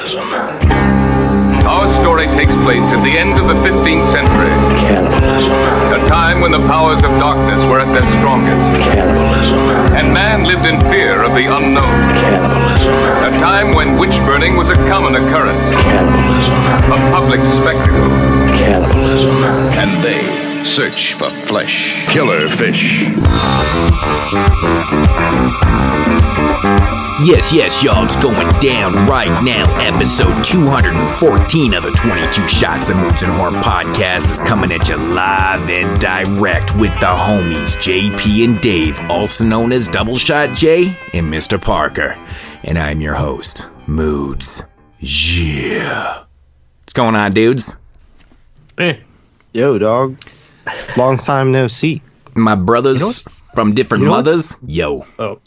Our story takes place at the end of the 15th century. A time when the powers of darkness were at their strongest. And man lived in fear of the unknown. A time when witch burning was a common occurrence. A public spectacle. And they search for flesh. Killer fish. Yes, y'all, it's going down right now. Episode 214 of the 22 Shots of Moves and Horror podcast is coming at you live and direct with the homies JP and Dave, also known as Double Shot J and Mr. Parker. And I'm your host, Moods. Yeah. What's going on, dudes? Hey. Yo, dog. Long time no see. My brothers from different mothers. Yo. Oh.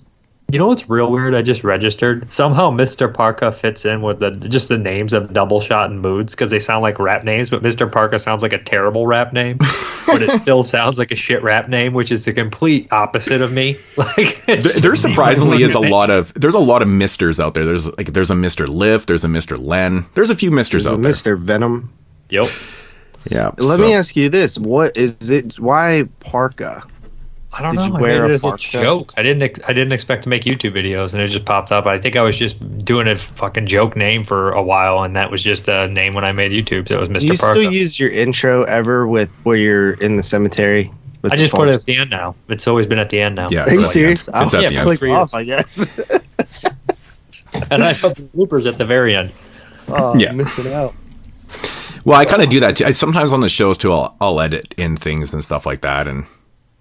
You know what's real weird? I just registered. Somehow Mr. Parka fits in with just the names of Double Shot and Moods because they sound like rap names, but Mr. Parka sounds like a terrible rap name, but it still sounds like a shit rap name, which is the complete opposite of me. Like there surprisingly is a lot of Misters out there. There's a Mr. Lift, there's a Mr. Len, there's a few Misters out there. Mr. Venom. Yep. Yeah. Let me ask you this: what is it? Why Parka? I don't know. I made it as a joke. I didn't expect to make YouTube videos, and it just popped up. I think I was just doing a fucking joke name for a while, and that was just the name when I made YouTube. So it was Mr. Parka. Do you still use your intro ever with where you're in the cemetery? I just put it at the end now. It's always been at the end now. Yeah. Are you serious? It's at the end. Click off, I guess. And I put the bloopers at the very end. Oh, yeah. I'm missing out. Well, I kind of do that too. Sometimes on the shows too, I'll edit in things and stuff like that, and.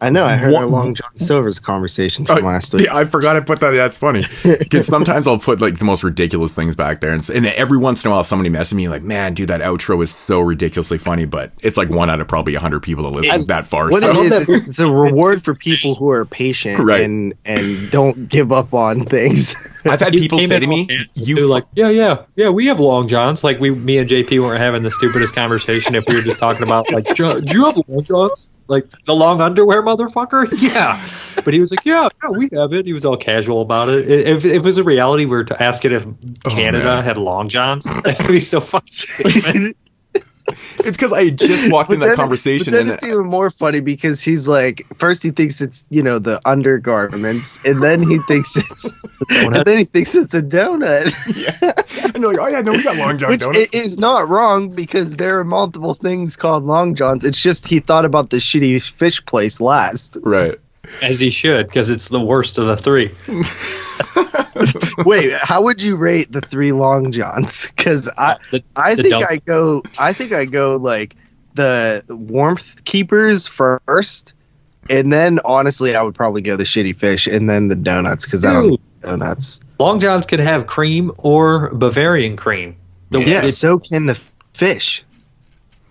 I know. I heard our Long John Silver's conversation from last week. Yeah, I forgot I put that. That's funny. Because sometimes I'll put like the most ridiculous things back there, and every once in a while somebody messages me like, "Man, dude, that outro is so ridiculously funny." But it's like one out of probably 100 people that listen that far. What it is, it's a reward for people who are patient and don't give up on things. I've had people say to me, "You like, yeah, we have Long Johns." Like me and JP weren't having the stupidest conversation if we were just talking about like, "Do you have Long Johns?" Like the long underwear, motherfucker? Yeah. But he was like, yeah, we have it. He was all casual about it. If it was a reality, we were to ask it if Canada had long johns. That would be so funny. It's because I just walked in that conversation. But then it's even more funny because he's like, first he thinks it's, the undergarments, and then he thinks it's a donut. Yeah. And they're like, oh yeah, no, we got Long John donuts. It is not wrong because there are multiple things called Long Johns. It's just he thought about the shitty fish place last. Right. As he should, because it's the worst of the three. Wait, how would you rate the three Long Johns? Because I think I go like the warmth keepers first, and then honestly I would probably go the shitty fish, and then the donuts because I don't like donuts. Long Johns could have cream or Bavarian cream. So can the fish.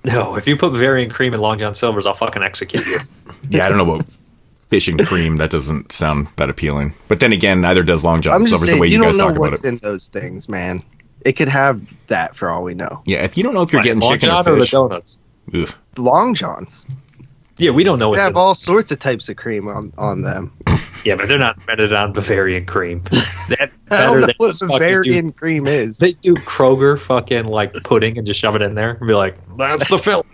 No, if you put Bavarian cream in Long John Silver's, I'll fucking execute you. Yeah, I don't know about fish and cream. That doesn't sound that appealing. But then again, neither does Long John Silver's the way you guys talk about it. You don't know what's in those things, man. It could have that for all we know. Yeah, if you don't know if you're getting chicken or fish. Or the donuts. Ugh. Long Johns. Yeah, we don't know. They have all sorts of types of cream on them. Yeah, but they're not spending on Bavarian cream. I don't know what Bavarian cream is. They do Kroger fucking like pudding and just shove it in there and be like, that's the filling.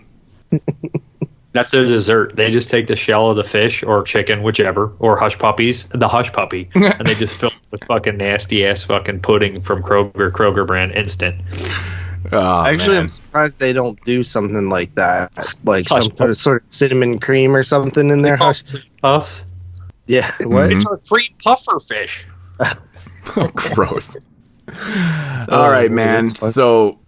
That's their dessert. They just take the shell of the fish or chicken, whichever, or hush puppies, the hush puppy, and they just fill it with fucking nasty ass fucking pudding from Kroger brand instant. Actually, I'm surprised they don't do something like that, like hush some sort of cinnamon cream or something in their hush puffs. Yeah, what? It's a cream puffer fish. Oh, gross. All right, man. So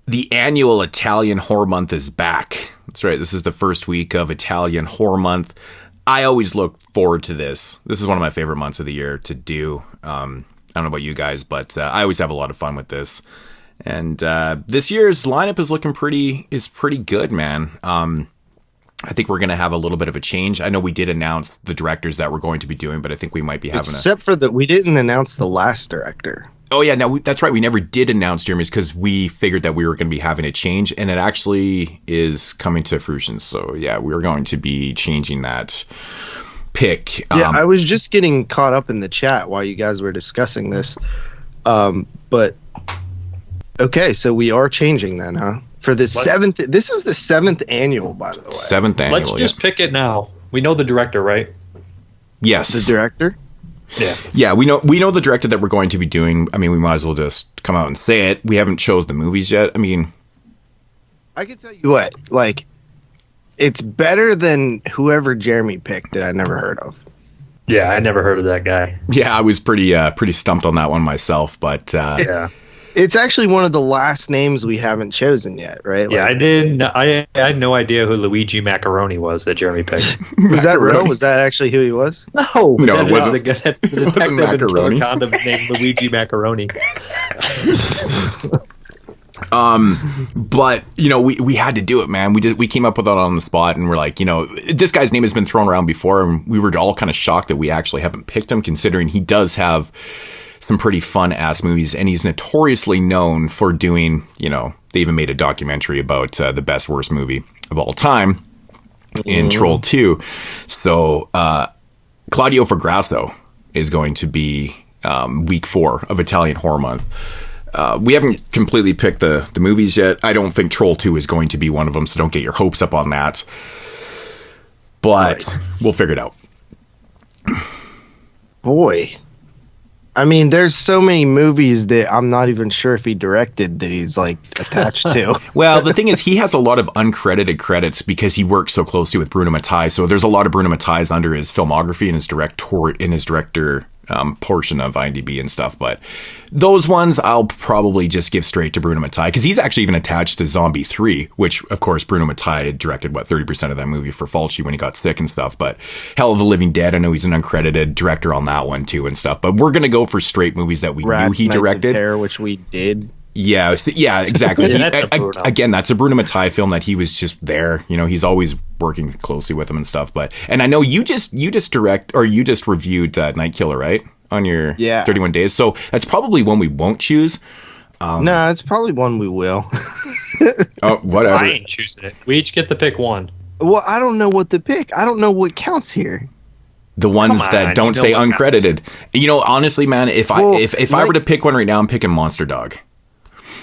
the annual Italian Horror Month is back. That's right. This is the first week of Italian Horror Month. I always look forward to this. This is one of my favorite months of the year to do. I don't know about you guys, but I always have a lot of fun with this. And this year's lineup is looking pretty good, man. I think we're going to have a little bit of a change. I know we did announce the directors that we're going to be doing, but I think we might be having Except for that, we didn't announce the last director. Oh, yeah. No, that's right. We never did announce Jeremy's because we figured that we were going to be having a change, and it actually is coming to fruition. So, yeah, we're going to be changing that pick. Yeah, I was just getting caught up in the chat while you guys were discussing this. But Okay, so we are changing then, huh? For the seventh. This is the 7th annual, by the way. 7th annual. Let's just pick it now. We know the director, right? Yes. The director? Yeah. Yeah, we know the director that we're going to be doing. I mean, we might as well just come out and say it. We haven't chose the movies yet. I mean, I can tell you what, like, it's better than whoever Jeremy picked that I never heard of. Yeah, I never heard of that guy. yeah, I was pretty stumped on that one myself, but Yeah. It's actually one of the last names we haven't chosen yet, right? Yeah, Like, I didn't. I had no idea who Luigi Macaroni was that Jeremy picked. was that real? Was that actually who he was? No, it wasn't. That's the It wasn't detective in Killer Macaroni. Condoms named Luigi Macaroni. But we had to do it, man. We came up with it on the spot, and we're like, this guy's name has been thrown around before, and we were all kind of shocked that we actually haven't picked him, considering he does have some pretty fun ass movies, and he's notoriously known for doing, they even made a documentary about the best worst movie of all time in Troll 2. So Claudio Fragrasso is going to be week 4 of Italian Horror Month. We haven't completely picked the movies yet. I don't think Troll 2 is going to be one of them, so don't get your hopes up on that. But we'll figure it out. Boy. I mean, there's so many movies that I'm not even sure if he directed that he's, like, attached to. Well, the thing is, he has a lot of uncredited credits because he works so closely with Bruno Mattei. So there's a lot of Bruno Mattei's under his filmography and his director portion of IMDb and stuff. But those ones I'll probably just give straight to Bruno Mattei, because he's actually even attached to Zombie 3, which, of course, Bruno Mattei had directed, 30% of that movie for Fulci when he got sick and stuff. But Hell of the Living Dead, I know he's an uncredited director on that one, too, and stuff. But we're going to go for straight movies that we knew he directed. Knights of Terror, which we did. Yeah, exactly. That's again, that's a Bruno Mattei film that he was just there. He's always working closely with him and stuff. And I know you just reviewed Night Killer, right? On your 31 days. So that's probably one we won't choose. No, it's probably one we will. Oh, whatever. I ain't choosing it. We each get to pick one. Well, I don't know what to pick. I don't know what counts here. The ones that don't say uncredited. Honestly, man, if I were to pick one right now, I'm picking Monster Dog.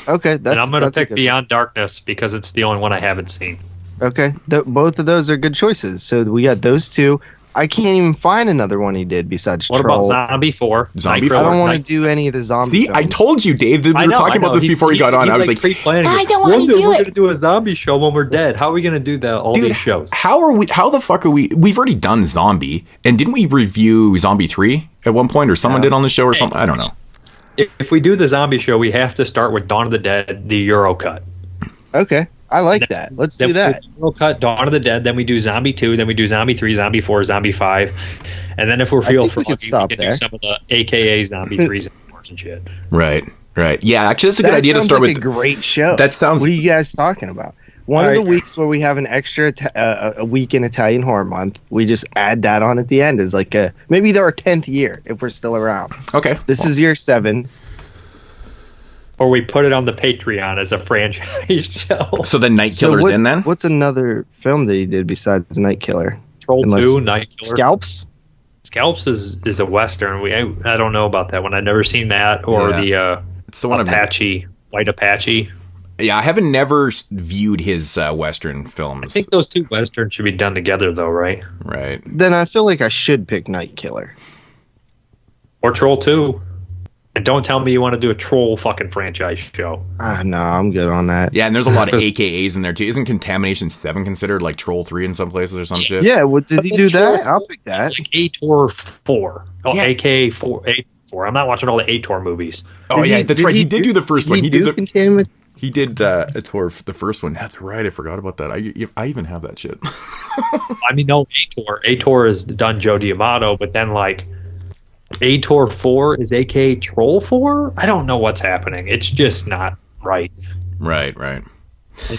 Okay, and I'm going to pick Beyond Darkness because it's the only one I haven't seen. Okay, both of those are good choices. So we got those two. I can't even find another one he did besides What Troll. about Zombie 4? Zombie 4? I don't want to do any of the zombie See, films. I told you, Dave. We were talking about this before he got on. I was like, I don't want to do it. We're going to do a zombie show when we're dead. How are we going to do that? These shows? How the fuck are we? We've already done Zombie, and didn't we review Zombie 3 at one point, or someone did on the show, or something? I don't know. If we do the zombie show, we have to start with Dawn of the Dead, the Euro cut. Okay, I like that. Let's do that. Euro cut, Dawn of the Dead, then we do Zombie 2, then we do Zombie 3, Zombie 4, Zombie 5, and then if we're real for lucky, we can do some of the AKA Zombie 3s and 4s and shit. Right. Yeah, actually, that's a good idea to start with. That sounds like a great show. That sounds. What are you guys talking about? One of the weeks where we have an extra a week in Italian Horror Month, we just add that on at the end as like maybe our 10th year if we're still around. Okay. This is year 7. Or we put it on the Patreon as a franchise show. So the Night Killer's in then? What's another film that he did besides Night Killer? Troll 2, Night Killer. Scalps? Scalps is a Western. I don't know about that one. I've never seen that. Or it's the one Apache, White Apache. Yeah, I haven't never viewed his Western films. I think those two Westerns should be done together, though, right? Right. Then I feel like I should pick Night Killer. Or Troll 2. And don't tell me you want to do a Troll fucking franchise show. No, I'm good on that. Yeah, and there's a lot of AKAs in there, too. Isn't Contamination 7 considered like Troll 3 in some places or some shit? Yeah, did he do that? I'll pick that. It's like ATOR 4. Oh, yeah. AKA 4. I'm not watching all the ATOR movies. Oh, yeah, that's right. He did do the first one. He did Contamination? He did ATOR, the first one. That's right. I forgot about that. I even have that shit. I mean, no, ATOR has done Joe D'Amato, but then like ATOR 4 is AKA Troll 4? I don't know what's happening. It's just not right. Right.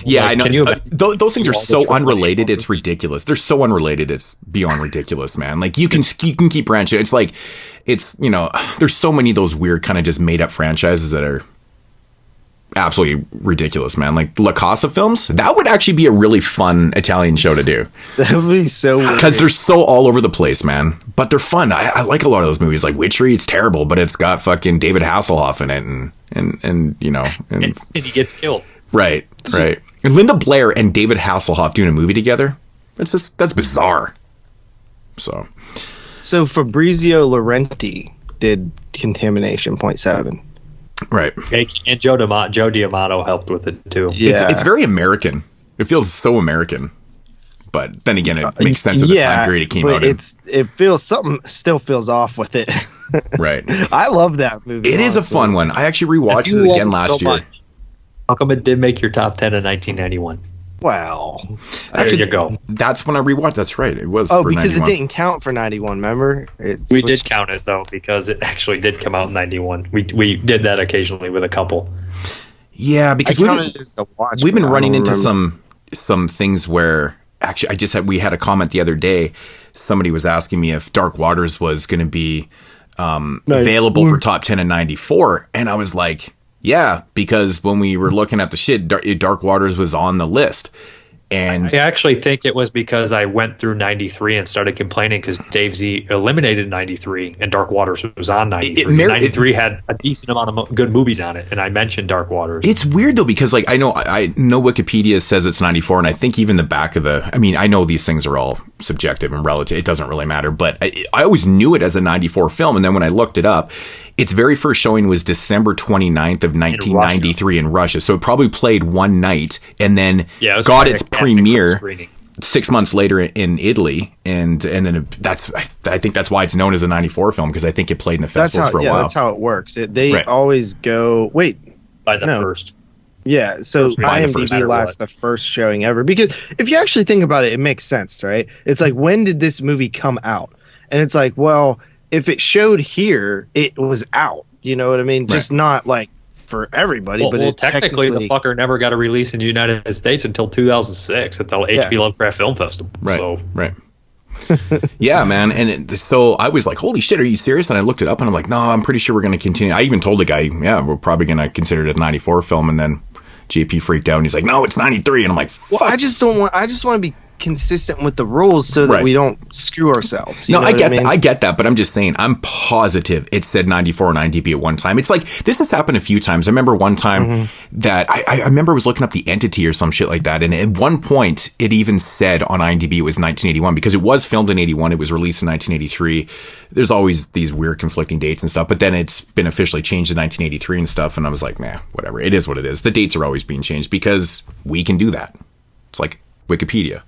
Yeah, I know. Those things are so unrelated. It's ridiculous. They're so unrelated. It's beyond ridiculous, man. Like you can keep branching. It's like there's so many of those weird kind of just made up franchises that are absolutely ridiculous, man. Like La Casa films, that would actually be a really fun Italian show to do. That would be so weird. Because they're so all over the place, man. But they're fun. I like a lot of those movies. Like Witchery, it's terrible, but it's got fucking David Hasselhoff in it, and and you know, and he gets killed. Right. And Linda Blair and David Hasselhoff doing a movie together. That's bizarre. So Fabrizio Laurenti did Contamination .7. Right. And Joe D'Amato helped with it too. Yeah. It's very American. It feels so American. But then again, it makes sense of the time period it came out in. Something still feels off with it. Right. I love that movie. It is a fun one. I actually rewatched it again last year. How come it did make your top 10 in 1991? Wow. There you go. That's when I rewatched. That's right. It was for because 91. It didn't count for 91, remember? We did count it, though, because it actually did come out in 91. We did that occasionally with a couple. Yeah, because we've been running into some things where... Actually, we had a comment the other day. Somebody was asking me if Dark Waters was going to be available for top 10 in 94. And I was like, yeah, because when we were looking at the shit, Dark Waters was on the list. And I actually think it was because I went through 93 and started complaining because Dave Z eliminated 93 and Dark Waters was on 93. 93 had a decent amount of good movies on it, and I mentioned Dark Waters. It's weird, though, because I know Wikipedia says it's 94, and I think even the back of I know these things are all subjective and relative. It doesn't really matter, but I always knew it as a 94 film, and then when I looked it up, its very first showing was December 29th of 1993 in Russia. So it probably played one night and then got its premiere 6 months later in Italy. And then I think that's why it's known as a 94 film, because I think it played in the festivals for a while. That's how it works. They always go, by the first. Yeah, so IMDb lasts the first showing ever. Because if you actually think about it, it makes sense, right? It's like, when did this movie come out? And it's like, well... if it showed here, it was out. You know what I mean? Right. Just not like for everybody. But technically, the fucker never got a release in the United States until 2006 at the H.P. Lovecraft Film Festival. Right. Right. Yeah, man. And so I was like, holy shit, are you serious? And I looked it up and I'm like, no, I'm pretty sure we're going to continue. I even told the guy, yeah, we're probably going to consider it a 94 film. And then JP freaked out and he's like, no, it's 93. And I'm like, fuck. Well, I just want to be consistent with the rules so that we don't screw ourselves. I get that, but I'm just saying, I'm positive it said 94 on IMDb at one time. It's like, this has happened a few times. I remember one time that I remember I was looking up The Entity or some shit like that, and at one point it even said on IMDb it was 1981 because it was filmed in 81, it was released in 1983. There's always these weird conflicting dates and stuff, but then it's been officially changed to 1983 and stuff, and I was like, nah, whatever, it is what it is. The dates are always being changed because we can do that. It's like Wikipedia.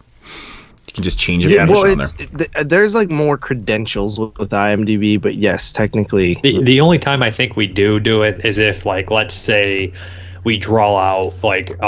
You can just change it. Yeah, there's like more credentials with IMDb, but yes, technically. The only time I think we do it is if, like, let's say we draw out like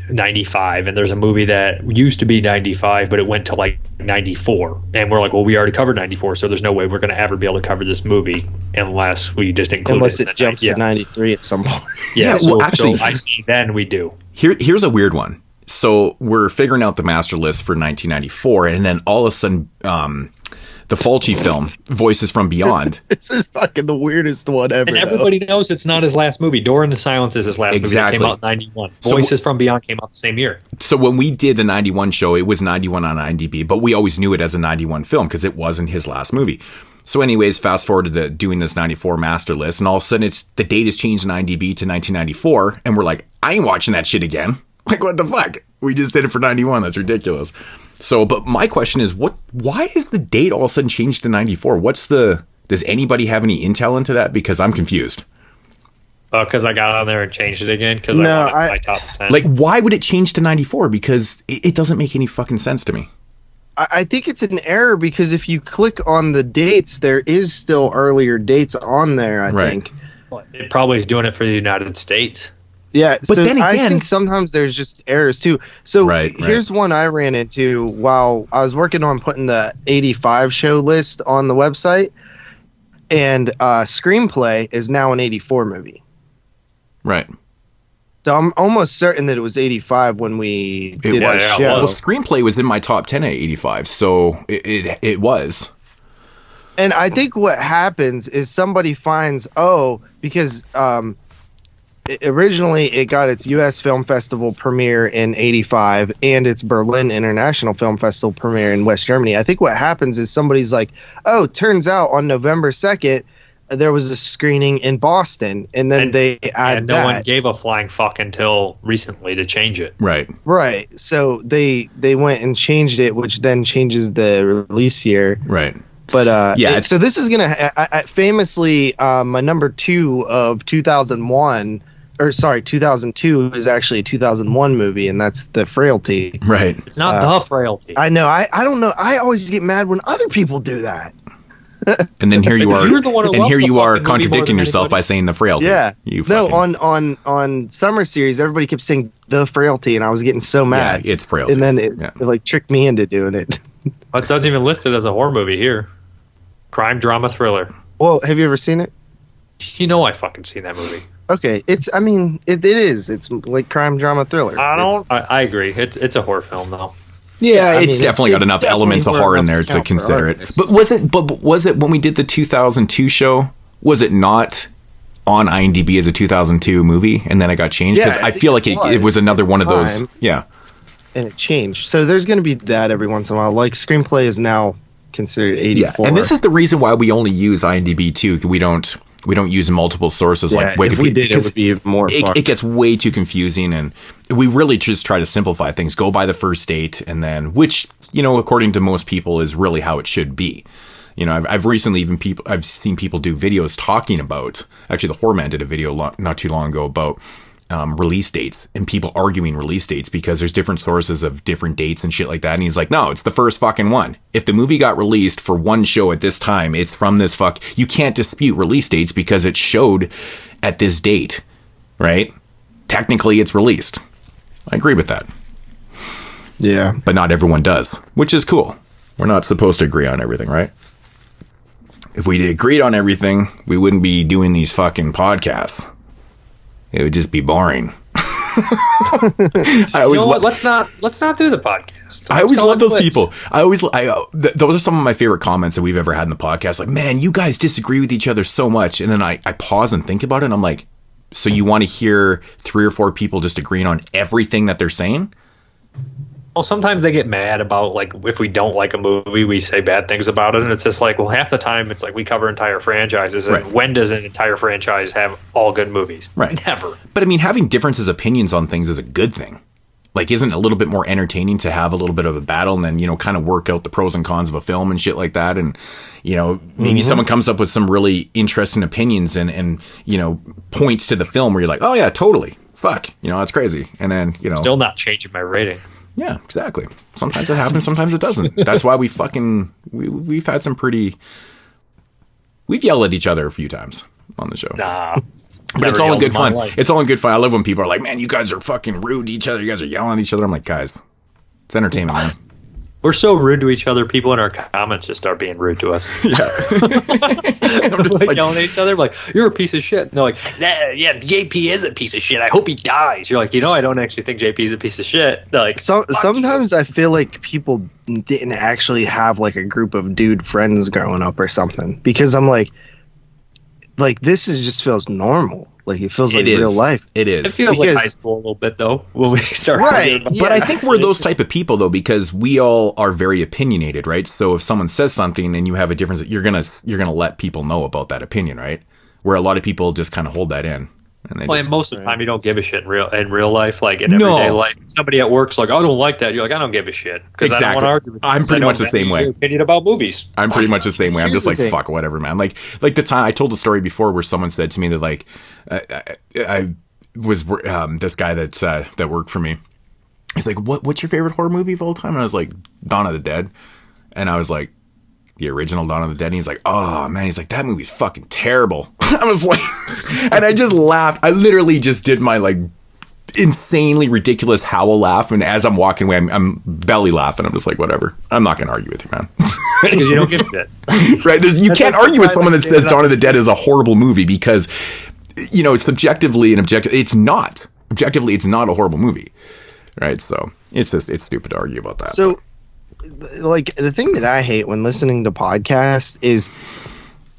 95, and there's a movie that used to be 95, but it went to like 94, and we're like, well, we already covered 94, so there's no way we're going to ever be able to cover this movie unless we just include it jumps to 93 at some point. Yeah, so I see. Then we do. Here's a weird one. So we're figuring out the master list for 1994, and then all of a sudden, the Fulci film, Voices from Beyond. This is fucking the weirdest one ever. And everybody knows it's not his last movie. Door in the Silence is his last movie. It came out in 91. Voices from Beyond came out the same year. So when we did the 91 show, it was 91 on IMDb, but we always knew it as a 91 film because it wasn't his last movie. So anyways, fast forward to doing this 94 master list, and all of a sudden the date has changed in IMDb to 1994, and we're like, I ain't watching that shit again. Like, what the fuck? We just did it for 91. That's ridiculous. So, but my question is, why is the date all of a sudden changed to 94? Does anybody have any intel into that? Because I'm confused. Because I got on there and changed it again. Because I wanted my top 10. Like, why would it change to 94? Because it doesn't make any fucking sense to me. I think it's an error because if you click on the dates, there is still earlier dates on there, I think. Well, it probably is doing it for the United States. Yeah, but then again, I think sometimes there's just errors too. So here's one I ran into while I was working on putting the 85 show list on the website, and Screenplay is now an 84 movie. Right. So I'm almost certain that it was 85 when we did that show. Well, Screenplay was in my top 10 at 85, so it was. And I think what happens is somebody finds, because originally it got its U.S. Film Festival premiere in 85 and its Berlin International Film Festival premiere in West Germany. I think what happens is somebody's like, turns out on November 2nd, there was a screening in Boston, and then they add and no one gave a flying fuck until recently to change it. Right. So they went and changed it, which then changes the release year. Right. But so this is gonna famously my number 2 of 2001. Or sorry, 2002 is actually a 2001 movie, and that's The Frailty. Right. It's not The Frailty. I know. I don't know. I always get mad when other people do that. And then here you are. You're the one who and here loves you the are fucking movie contradicting more than yourself anybody. by saying The Frailty. Yeah. You No, fucking, on Summer Series, everybody kept saying The Frailty, and I was getting so mad. Yeah, it's Frailty. And then it like tricked me into doing it. It doesn't even list it as a horror movie here. Crime, drama, thriller. Well, have you ever seen it? You know I fucking seen that movie. Okay, it is. It's like crime, drama, thriller. I agree. It's a horror film though. Yeah, it's definitely got enough elements of horror in there to consider it. But was it when we did the 2002 show? Was it not on IMDb as a 2002 movie, and then it got changed? Because I feel like it was another one of those. Yeah, and it changed. So there's going to be that every once in a while. Like screenplay is now considered 84. Yeah, and this is the reason why we only use IMDb too. We don't use multiple sources like Wikipedia. If we did, it would be more fucked. It gets way too confusing, and we really just try to simplify things. Go by the first date, and then, which, according to most people, is really how it should be. I've recently I've seen people do videos talking about. Actually, the Horror Man did a video not too long ago about release dates and people arguing release dates because there's different sources of different dates and shit like that. And he's like, no, it's the first fucking one. If the movie got released for one show at this time, it's from this you can't dispute release dates because it showed at this date, right? Technically it's released. I agree with that. Yeah. But not everyone does, which is cool. We're not supposed to agree on everything, right? If we agreed on everything, we wouldn't be doing these fucking podcasts. It would just be boring. Let's not do the podcast. I always love those people. Those are some of my favorite comments that we've ever had in the podcast. Like, man, you guys disagree with each other so much. And then I pause and think about it. And I'm like, so you want to hear 3 or 4 people just agreeing on everything that they're saying? Well, sometimes they get mad about, like, if we don't like a movie, we say bad things about it. And it's just like, well, half the time it's like we cover entire franchises. And when does an entire franchise have all good movies? Right. Never. But I mean, having differences opinions on things is a good thing. Like, isn't it a little bit more entertaining to have a little bit of a battle and then, kind of work out the pros and cons of a film and shit like that? And, maybe someone comes up with some really interesting opinions and points to the film where you're like, oh yeah, totally. Fuck. That's crazy. And then, Still not changing my rating. Yeah, exactly. Sometimes it happens, sometimes it doesn't. That's why we've had some we've yelled at each other a few times on the show. Nah. But it's all in good fun. It's all in good fun. I love when people are like, man, you guys are fucking rude to each other. You guys are yelling at each other. I'm like, guys, it's entertainment, man. We're so rude to each other. People in our comments just start being rude to us. Yeah. I'm just like yelling at each other. Like, you're a piece of shit. And they're like, yeah, JP is a piece of shit. I hope he dies. You're like, I don't actually think JP is a piece of shit. They're like, sometimes I feel like people didn't actually have like a group of dude friends growing up or something, because I'm like this just feels normal. Like, it feels like real life. It is. It feels like high school a little bit, though, when we start. Right. But I think we're those type of people, though, because we all are very opinionated, right? So if someone says something and you have a difference, you're gonna let people know about that opinion, right? Where a lot of people just kind of hold that in. And most of the time, you don't give a shit in real life, like in everyday life. Somebody at work's like, I don't like that. You're like, I don't give a shit. Because I don't want to argue with you. I'm pretty much the same way. Your opinion about movies. I'm pretty much the same way. I'm just like, fuck, whatever, man. Like the time I told a story before where someone said to me that, like, I was this guy that worked for me. He's like, what's your favorite horror movie of all time? And I was like, Dawn of the Dead. And I was like, the original Dawn of the Dead. And he's like, oh man, he's like, that movie's fucking terrible. I was like, and I just laughed. I literally just did my like insanely ridiculous howl laugh, and as I'm walking away, I'm belly laughing. I'm just like, whatever. I'm not gonna argue with you, man. Because you don't give a shit. Right? You can't argue with someone that says Dawn of the Dead is a horrible movie because, subjectively and objectively, it's not. Objectively, it's not a horrible movie. Right? So it's stupid to argue about that. So, like, the thing that I hate when listening to podcasts is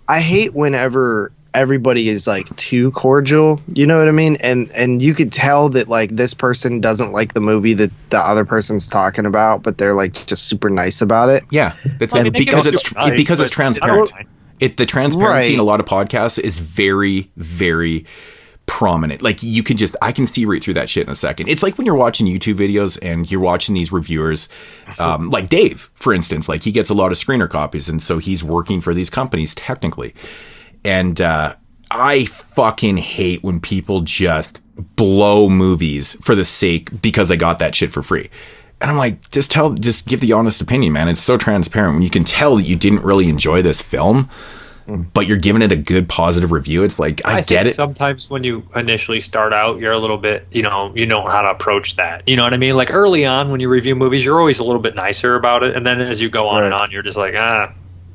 I hate whenever everybody is like too cordial, you know what I mean? And you could tell that like this person doesn't like the movie that the other person's talking about, but they're like just super nice about it. Yeah, because it's transparent. The transparency in a lot of podcasts is very, very prominent. Like I can see right through that shit in a second. It's like when you're watching YouTube videos and you're watching these reviewers, like Dave, for instance, like he gets a lot of screener copies. And so he's working for these companies technically. And, I fucking hate when people just blow movies for the sake because they got that shit for free. And I'm like, just give the honest opinion, man. It's so transparent when you can tell that you didn't really enjoy this film, but you're giving it a good positive review. It's like, I get it. Sometimes when you initially start out, you're a little bit, you know how to approach that. You know what I mean? Like early on when you review movies, you're always a little bit nicer about it. And then as you go on and on, you're just like, I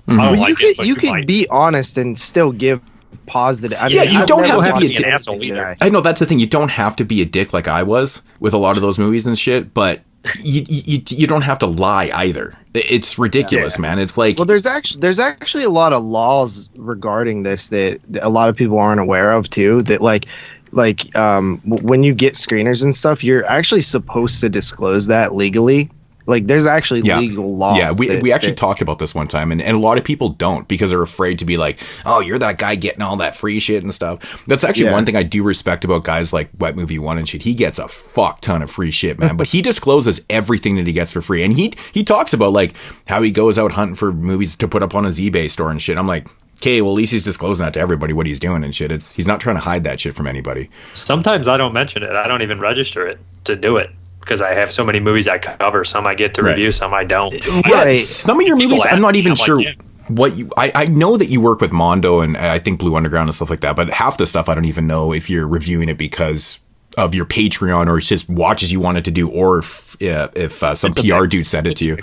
don't like it. You can be honest and still give positive. I mean, you don't have to be an asshole either. I know that's the thing. You don't have to be a dick like I was with a lot of those movies and shit, but you don't have to lie either. It's ridiculous, man. It's like, well, there's actually a lot of laws regarding this that a lot of people aren't aware of too. That like when you get screeners and stuff, you're actually supposed to disclose that legally. Like, there's actually legal laws. Yeah, we actually talked about this one time, and a lot of people don't because they're afraid to be like, oh, you're that guy getting all that free shit and stuff. That's actually one thing I do respect about guys like Wet Movie One and shit. He gets a fuck ton of free shit, man. But he discloses everything that he gets for free. And he talks about, like, how he goes out hunting for movies to put up on his eBay store and shit. I'm like, okay, well, at least he's disclosing that to everybody what he's doing and shit. He's not trying to hide that shit from anybody. Sometimes I don't mention it. I don't even register it to do it. Because I have so many movies I cover. Some I get to review, some I don't. Right. Some of your movies, I'm not even sure what you... I know that you work with Mondo and I think Blue Underground and stuff like that, but half the stuff I don't even know if you're reviewing it because of your Patreon or it's just watches you wanted to do, or if some PR dude sent it to you.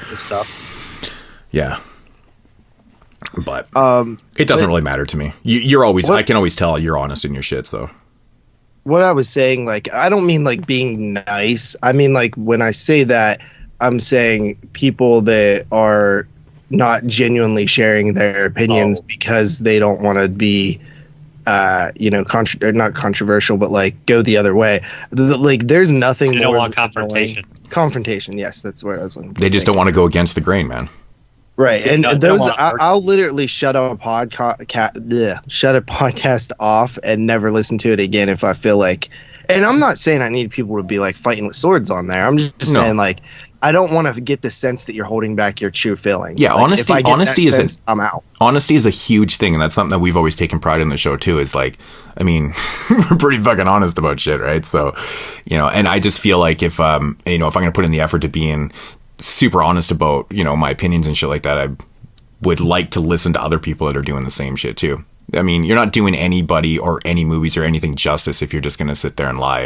Yeah. But it doesn't really matter to me. You're always... I can always tell you're honest in your shit, so... What I was saying, like, I don't mean like being nice. I mean, like, when I say that, I'm saying people that are not genuinely sharing their opinions because they don't want to be, not controversial, but like go the other way. Like, there's nothing you more. Don't want confrontation. Confrontation, yes, that's what I was looking for. They just don't want to go against the grain, man. Right, and those I'll literally shut a podcast off and never listen to it again if I feel like. And I'm not saying I need people to be like fighting with swords on there. I'm just saying, like, I don't want to get the sense that you're holding back your true feelings. Yeah, like, honesty is I'm out. Honesty is a huge thing, and that's something that we've always taken pride in the show too. Is like, I mean, we're pretty fucking honest about shit, right? So, and I just feel like if I'm going to put in the effort to being super honest about, my opinions and shit like that, I would like to listen to other people that are doing the same shit too. I mean, you're not doing anybody or any movies or anything justice if you're just going to sit there and lie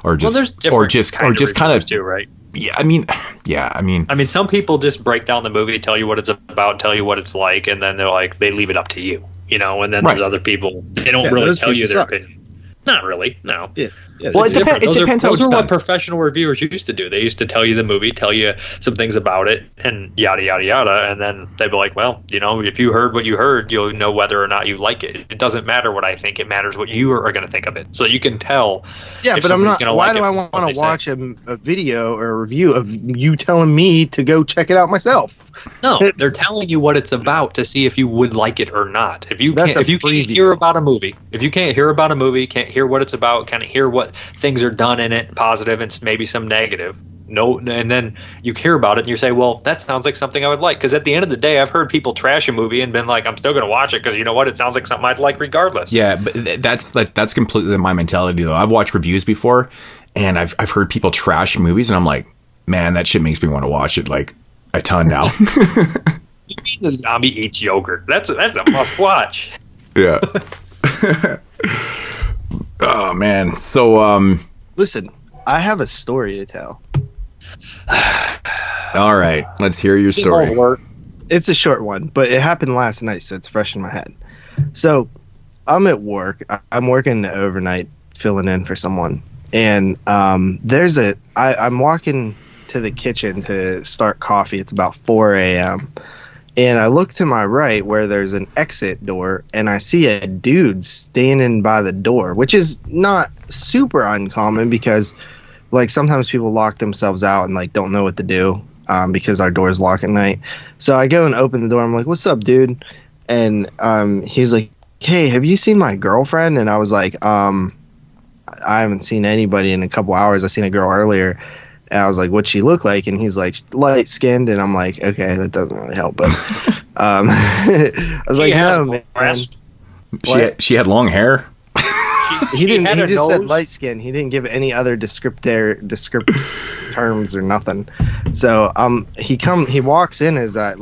or just kind of too, right? Yeah, I mean, some people just break down the movie, tell you what it's about, tell you what it's like, and then they're like, they leave it up to you, and then there's other people, they don't really tell you their opinion. Not really, no. Yeah. Well, it depends how it's done. Those are what professional reviewers used to do. They used to tell you the movie, tell you some things about it, and yada, yada, yada. And then they'd be like, well, if you heard what you heard, you'll know whether or not you like it. It doesn't matter what I think. It matters what you are going to think of it. So you can tell. Yeah, but I'm not. Why do I want to watch a video or a review of you telling me to go check it out myself? No, they're telling you what it's about to see if you would like it or not. If you can't hear about a movie, can't hear what it's about, can't hear what things are done in it, positive and maybe some negative. No, and then you hear about it and you say, well, that sounds like something I would like. Because at the end of the day, I've heard people trash a movie and been like, I'm still going to watch it because you know what? It sounds like something I'd like regardless. Yeah, but that's completely my mentality, though. I've watched reviews before and I've heard people trash movies and I'm like, man, that shit makes me want to watch it like a ton now. You mean the zombie eats yogurt? That's a must watch. Yeah. Oh man. So listen, I have a story to tell. All right, let's hear your story. It's a short one, but it happened last night, so it's fresh in my head. So I'm at work. I'm working overnight, filling in for someone, and I'm walking to the kitchen to start coffee. It's about 4 a.m. And I look to my right where there's an exit door, and I see a dude standing by the door, which is not super uncommon because, like, sometimes people lock themselves out and, like, don't know what to do because our doors lock at night. So I go and open the door. I'm like, what's up, dude? and he's like, "Hey, have you seen my girlfriend?" And I was like, "I haven't seen anybody in a couple hours. I seen a girl earlier." And I was like, "What'd she look like?" And he's like, "Light skinned." And I'm like, "Okay, that doesn't really help." But I was like, "No, man." She had long hair. He didn't. He just said light skin. He didn't give any other descriptive terms or nothing. So he walks in as I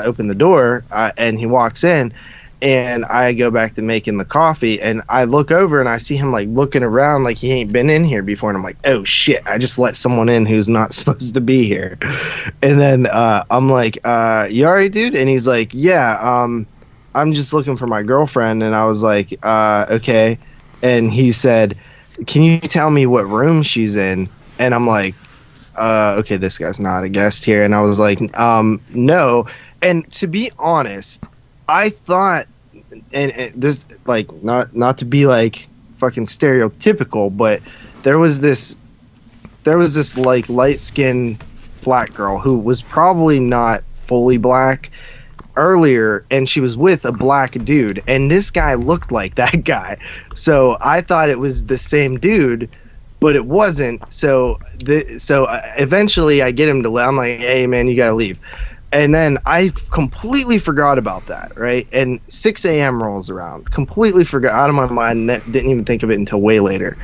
open the door, and he walks in, and I go back to making the coffee, and I look over and I see him like looking around like he ain't been in here before, and I'm like, oh shit, I just let someone in who's not supposed to be here. And then I'm like, you all right, dude? And he's like, yeah, I'm just looking for my girlfriend. And I was like, okay. And he said, can you tell me what room she's in? And I'm like, okay, this guy's not a guest here. And I was like, no. And to be honest, I thought, and this, like, not to be like fucking stereotypical, but there was this like light skinned black girl who was probably not fully black earlier, and she was with a black dude, and this guy looked like that guy. So I thought it was the same dude, but it wasn't. So eventually I get him to, I'm like, hey man, you gotta leave. And then I completely forgot about that, right? And 6 a.m. rolls around. Completely forgot, out of my mind. Didn't even think of it until way later.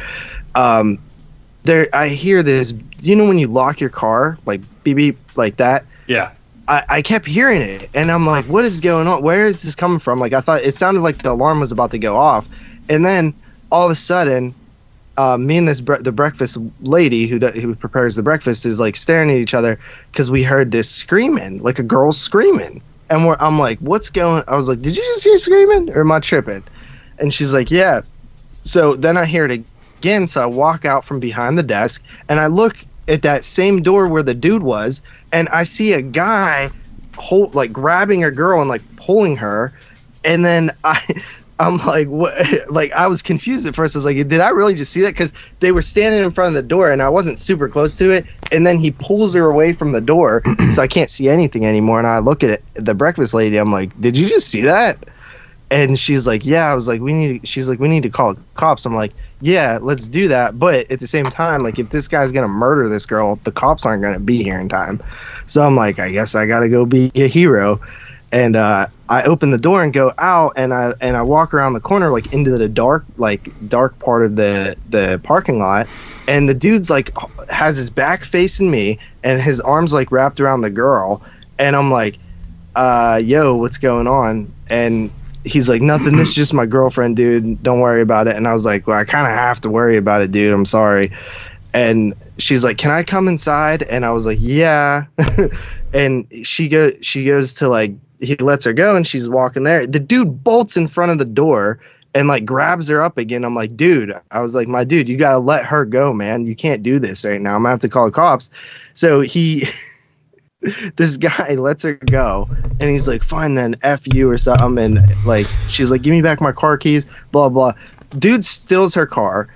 I hear this, you know when you lock your car, like beep beep, like that? Yeah. I kept hearing it, and I'm like, what is going on? Where is this coming from? Like, I thought it sounded like the alarm was about to go off. And then all of a sudden, me and the breakfast lady who prepares the breakfast is like staring at each other because we heard this screaming, like a girl screaming. And I'm like, what's going on? I was like, did you just hear screaming, or am I tripping? And she's like, yeah. So then I hear it again, so I walk out from behind the desk, and I look at that same door where the dude was, and I see a guy grabbing a girl and like pulling her. And then I'm like, what? Like, I was confused at first. I was like, did I really just see that? Because they were standing in front of the door, and I wasn't super close to it. And then he pulls her away from the door, so I can't see anything anymore. And I look at the breakfast lady. I'm like, did you just see that? And she's like, yeah. I was like, we need to call the cops. I'm like, yeah, let's do that. But at the same time, like, if this guy's gonna murder this girl, the cops aren't gonna be here in time. So I'm like, I guess I gotta go be a hero. And I open the door and go out, and I walk around the corner, like into the dark part of the parking lot. And the dude's like has his back facing me, and his arms like wrapped around the girl. And I'm like, yo, what's going on? And he's like, nothing, this is just my girlfriend, dude. Don't worry about it. And I was like, well, I kind of have to worry about it, dude. I'm sorry. And she's like, can I come inside? And I was like, yeah. And she goes to, like, he lets her go, and she's walking there. The dude bolts in front of the door and like grabs her up again. I'm like, dude, I was like, my dude, you got to let her go, man. You can't do this right now. I'm gonna have to call the cops. So this guy lets her go, and he's like, fine then, F you or something. And like, she's like, give me back my car keys, blah, blah. Dude steals her car.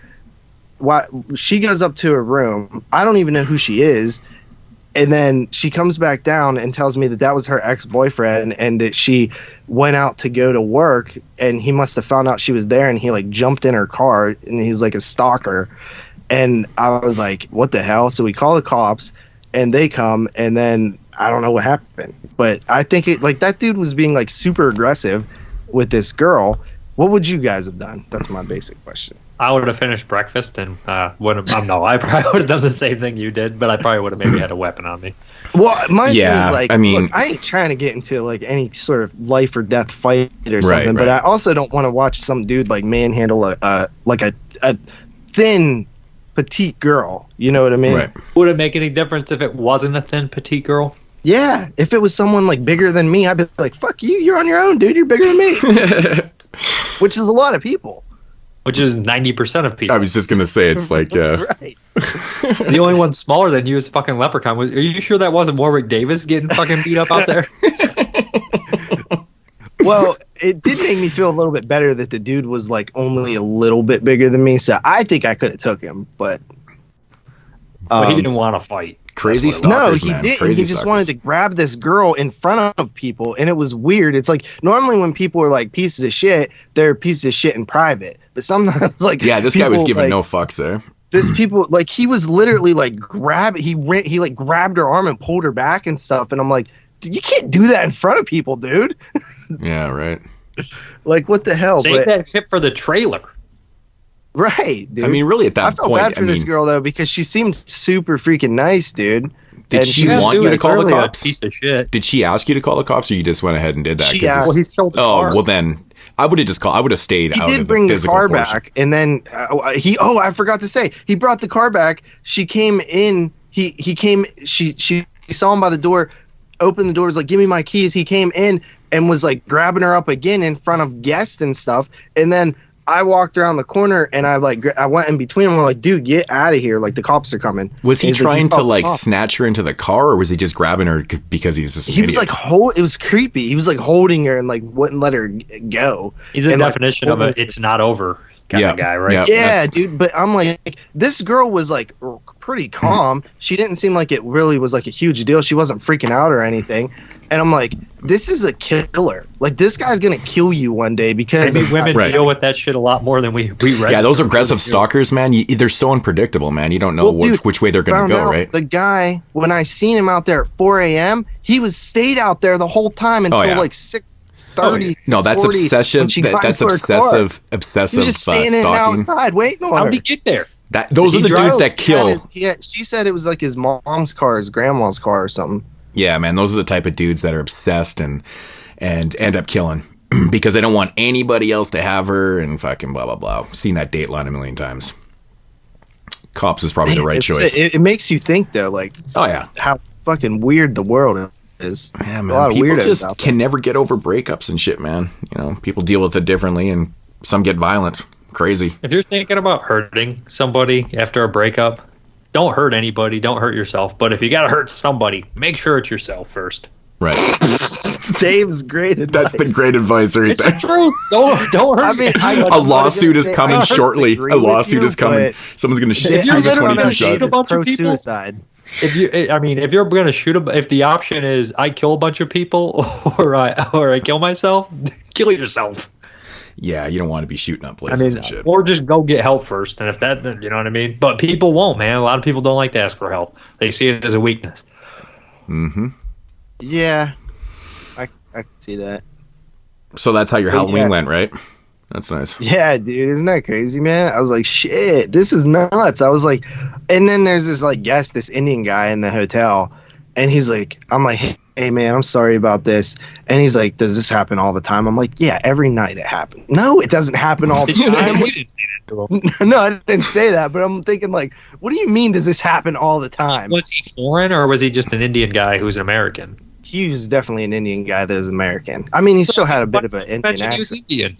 She goes up to her room. I don't even know who she is. And then she comes back down and tells me that was her ex-boyfriend, and that she went out to go to work, and he must have found out she was there, and he like jumped in her car, and he's like a stalker. And I was like, what the hell? So we call the cops, and they come, and then I don't know what happened. But I think that dude was being like super aggressive with this girl. What would you guys have done? That's my basic question. I would have finished breakfast and I probably would have done the same thing you did, but I probably would have maybe had a weapon on me. Well, my thing is like, I mean, look, I ain't trying to get into like any sort of life or death fight or something, but I also don't want to watch some dude like manhandle a thin, petite girl. You know what I mean? Right. Would it make any difference if it wasn't a thin, petite girl? Yeah, if it was someone like bigger than me, I'd be like, fuck you, you're on your own, dude, you're bigger than me. Which is a lot of people. Which is 90% of people. I was just going to say, it's like, right. The only one smaller than you is fucking Leprechaun. Are you sure that wasn't Warwick Davis getting fucking beat up out there? Well, it did make me feel a little bit better that the dude was like only a little bit bigger than me, so I think I could have took him, but he didn't want to fight. Crazy That's what it was. stalkers, No, he man. didn't. Crazy He just stalkers. wanted to grab this girl in front of people, and it was weird. It's like normally when people are like pieces of shit, they're pieces of shit in private. But sometimes, like, Yeah, this guy was people, giving like, no fucks there. This people, like, he was literally like he like grabbed her arm and pulled her back and stuff, and I'm like, you can't do that in front of people, dude. Yeah, right. Like, what the hell? Save that shit for the trailer. Right, dude. I mean, really, at that I felt point, bad for this girl though because she seemed super freaking nice, dude. Did And she Yeah, want dude, you to call the clearly a cops? Piece of shit. Did she ask you to call the cops, or you just went ahead and did that? She 'Cause it's- asked. Well, he stole the Oh, car. well then, I would have just called. I would have stayed He out did of bring the the physical car portion. back, and then I forgot to say he brought the car back. She came in. He came. She saw him by the door, opened the door, was like, "Give me my keys." He came in and was like grabbing her up again in front of guests and stuff. And then I walked around the corner and I went in between them. I'm like, "Dude, get out of here! Like the cops are coming." Was he And he's trying "You to called the like cops." snatch her into the car, or was he just grabbing her because he's just an He was idiot? like it was creepy. He was like holding her and like wouldn't let her go. He's the And, like, definition of a "it's not over" kind of guy, right? Yeah. Yeah, That's- dude, but I'm like, this girl was like pretty calm. She didn't seem like it really was like a huge deal. She wasn't freaking out or anything. And I'm like, this is a killer. Like, this guy's gonna kill you one day because Maybe women Right. deal with that shit a lot more than we read. Yeah, those aggressive stalkers, man. They're so unpredictable, man. You don't know Well, dude, which way they're going to found go, out right? the guy, when I seen him out there at 4 a.m., he was stayed out there the whole time until yeah. like 6:30. No, that's 6:40 obsession. when she got That's into her car. obsessive He was just standing stalking. outside waiting on How her. did he get there? Those are He the dudes drove. that kill. She said it was like his mom's car, his grandma's car or something. Yeah, man, those are the type of dudes that are obsessed and end up killing because they don't want anybody else to have her and fucking blah blah blah. Seen that Dateline a million times. Cops is probably the right choice. It makes you think though, like, Oh yeah, how fucking weird the world is. yeah, A man. lot of People weirdos just out there. can never get over breakups and shit, man. You know, people deal with it differently, and some get violent. Crazy. If you're thinking about hurting somebody after a breakup, don't hurt anybody. Don't hurt yourself. But if you gotta hurt somebody, make sure it's yourself first. Right. Dave's great advice. That's the great advice right It's there. the truth. Don't hurt. I mean, A lawsuit is coming I shortly. disagree A with lawsuit you, is coming. but Someone's going to If shoot you're with literally 22 gonna shoot shots. a bunch of pro people- suicide. If you're gonna if the option is I kill a bunch of people or I kill myself, kill yourself. Yeah, you don't want to be shooting up places and shit. Or just go get help first. And if that, then you know what I mean. But people won't, man. A lot of people don't like to ask for help. They see it as a weakness. Mm-hmm. Yeah, I can see that. So that's how your Halloween yeah. went, right? That's nice. Yeah, dude, isn't that crazy, man? I was like, shit, this is nuts. I was like, and then there's this like guest, this Indian guy in the hotel, and he's like, I'm like, hey man, I'm sorry about this. And he's like, does this happen all the time? I'm like, yeah, every night it happens. No, it doesn't happen all the Did you say time. you didn't say that to him? No, I didn't say that, but I'm thinking like, what do you mean does this happen all the time? Was he foreign or was he just an Indian guy who's an American? He was definitely an Indian guy that was American. I mean, he still had a bit of an Indian Mention he was accent. Indian.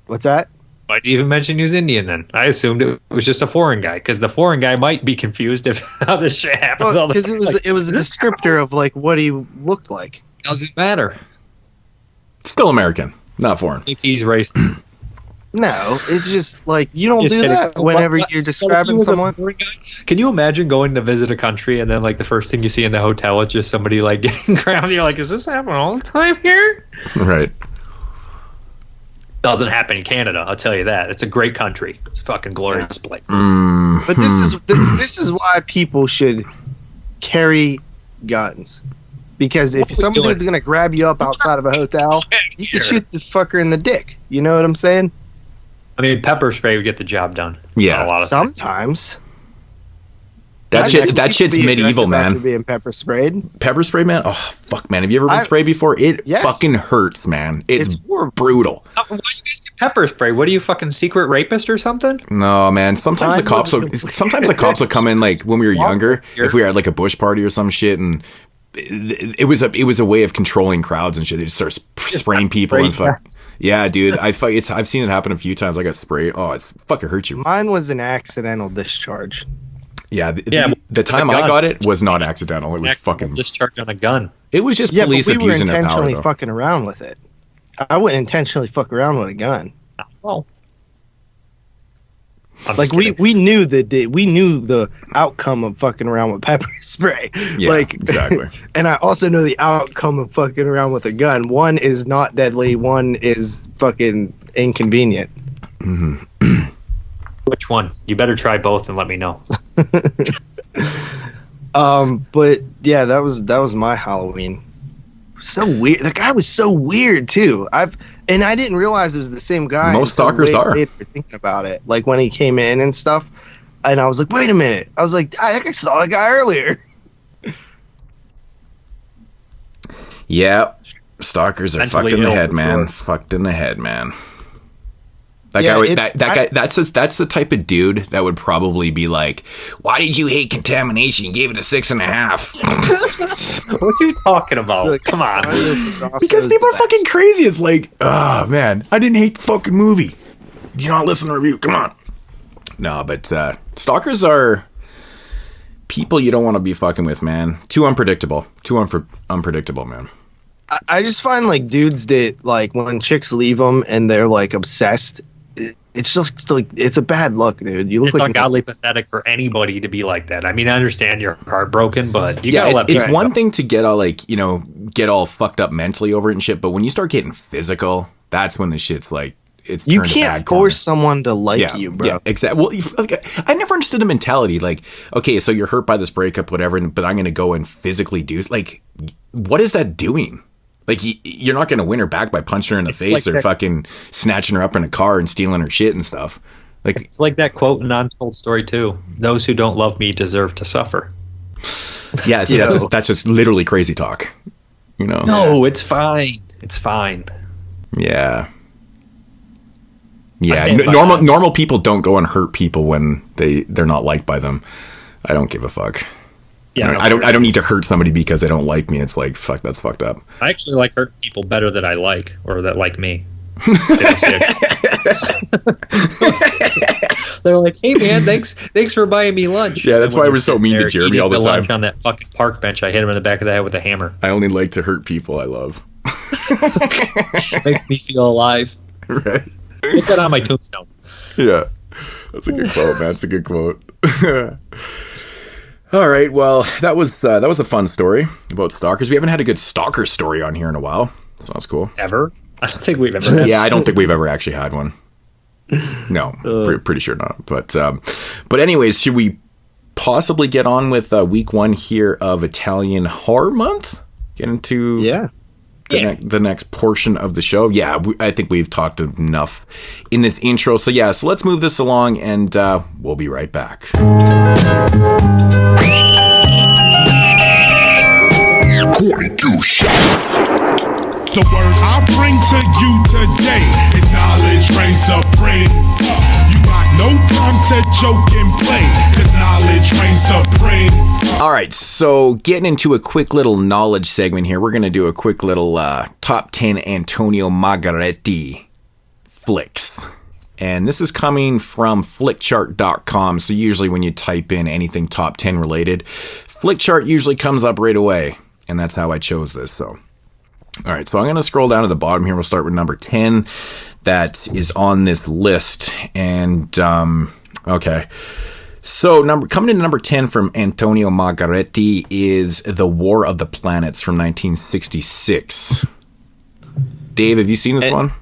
What's that? Why'd you even mention he was Indian then? I assumed it was just a foreign guy because the foreign guy might be confused if how this shit happens all the Because time. it was a descriptor of like what he looked like. Doesn't matter Still American, not foreign. if he's racist. No, it's just like you don't Just do kidding. that whenever But- you're but if describing he was a someone. foreign guy- Can you imagine going to visit a country and then like the first thing you see in the hotel is just somebody like getting grabbed? You're like, is this happening all the time here? Right. Doesn't happen in Canada, I'll tell you that. It's a great country. It's a fucking glorious place. Mm, But this is why people should carry guns. Because if What some we doing? dude's gonna grab you up outside of a hotel, you can shoot the fucker in the dick. You know what I'm saying? I mean, pepper spray would get the job done. Yeah. On a lot of things. Sometimes. that shit's Actually, be medieval, aggressive after man. Being pepper sprayed. Pepper spray, man. Oh fuck, man. Have you ever been sprayed before? It Yes. fucking hurts, man. It's horrible. brutal. Why do you guys get pepper spray? What are you, fucking secret rapist or something? No, man. Sometimes the Mine cops will. wasn't- Sometimes the cops will come in like when we were younger. Here. If we were at like a bush party or some shit, and it was a way of controlling crowds and shit. They just start spraying people and fuck. Yeah, dude. I've seen it happen a few times. I got sprayed. Oh, it's fucking hurt you. Mine was an accidental discharge. Yeah. Yeah, The it's a time I gun. got it was not accidental. It was fucking. discharge on a gun. It was just Yeah, police but we were abusing their power. intentionally Though. fucking around with it. I wouldn't intentionally fuck around with a gun. Oh, Like we knew the outcome of fucking around with pepper spray. Yeah, like exactly. And I also know the outcome of fucking around with a gun. One is not deadly. One is fucking inconvenient. Mm-hmm. Which one? You better try both and let me know. But yeah, that was my Halloween. So weird. The guy was so weird too. I didn't realize it was the same guy. Most stalkers are. Thinking about it, like when he came in and stuff, and I was like, wait a minute. I was like, I think I saw that guy earlier. Yeah, stalkers are fucked in the head, man. Fucked in the head, man. That guy. That's the type of dude that would probably be like, "Why did you hate Contamination? You gave it a 6.5." What are you talking about? Like, come on. Because people are fucking crazy. It's like, oh man, I didn't hate the fucking movie. You don't listen to review. Come on. No, but stalkers are people you don't want to be fucking with, man. Too unpredictable. Unpredictable, man. I just find like dudes that like when chicks leave them and they're like obsessed. It's just like it's a bad look, dude. You look it's like ungodly pathetic for anybody to be like that. I mean, I understand you're heartbroken, but you gotta let it's one thing to get all like get all fucked up mentally over it and shit, but when you start getting physical, that's when the shit's like it's you can't force someone to like you, bro. Yeah, exactly. Well, I never understood the mentality. Like, okay, so you're hurt by this breakup, whatever, but I'm gonna go and physically do like, what is that doing? Like, you're not going to win her back by punching her in the face or fucking snatching her up in a car and stealing her shit and stuff. Like, it's like that quote in Untold Story, too. Those who don't love me deserve to suffer. Yeah, see, that's just literally crazy talk. No, it's fine. It's fine. Yeah. Yeah, normal people don't go and hurt people when they're not liked by them. I don't give a fuck. Yeah, I don't need to hurt somebody because they don't like me. It's like, fuck, that's fucked up. I actually like hurting people better that I like or that like me. They're like, hey man, thanks for buying me lunch. Yeah, that's why we're so mean to Jeremy all the time. Lunch on that fucking park bench, I hit him in the back of the head with a hammer. I only like to hurt people I love. Makes me feel alive. Right. Put that on my tombstone. Yeah, that's a good quote, man. That's a good quote. All right, well, that was a fun story about stalkers. We haven't had a good stalker story on here in a while, so that's cool. Ever? I don't think we've ever. Yeah, I don't think we've ever actually had one. No, pretty sure not. But anyways, should we possibly get on with week 1 here of Italian Horror Month? Get into the next portion of the show. Yeah, I think we've talked enough in this intro. So let's move this along, and we'll be right back. 42 shots. The word I bring to you today is knowledge reigns supreme. You got no time to joke and play, cause knowledge reigns supreme. Alright, so getting into a quick little knowledge segment here, we're going to do a quick little top 10 Antonio Margheriti flicks. And this is coming from flickchart.com, so usually when you type in anything top 10 related, Flickchart usually comes up right away. And that's how I chose this. So, all right. So I'm going to scroll down to the bottom here. We'll start with number 10 that is on this list. And, okay. So coming in number 10 from Antonio Margheriti is The War of the Planets from 1966. Dave, have you seen this one?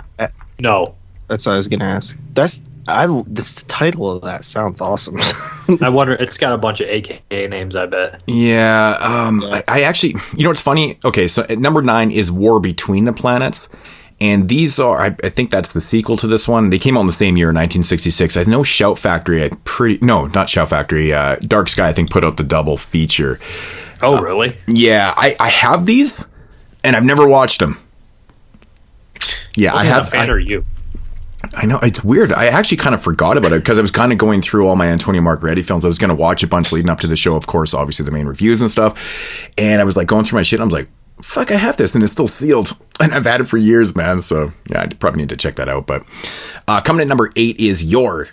No. That's what I was going to ask. The title of that sounds awesome. I wonder, it's got a bunch of AKA names, I bet. Yeah. I actually, what's funny? Okay, so at number 9 is War Between the Planets. And these are, I think that's the sequel to this one. They came out in the same year, 1966. I know Shout Factory, not Shout Factory, Dark Sky, I think, put out the double feature. Oh, really? Yeah, I have these, and I've never watched them. Yeah, I have. What fan are you? I know, it's weird. I actually kind of forgot about it because I was kind of going through all my Antonio Margheriti films. I was going to watch a bunch leading up to the show, of course, obviously the main reviews and stuff. And I was like going through my shit. And I was like, fuck, I have this and it's still sealed. And I've had it for years, man. So yeah, I probably need to check that out. But coming at number 8 is Your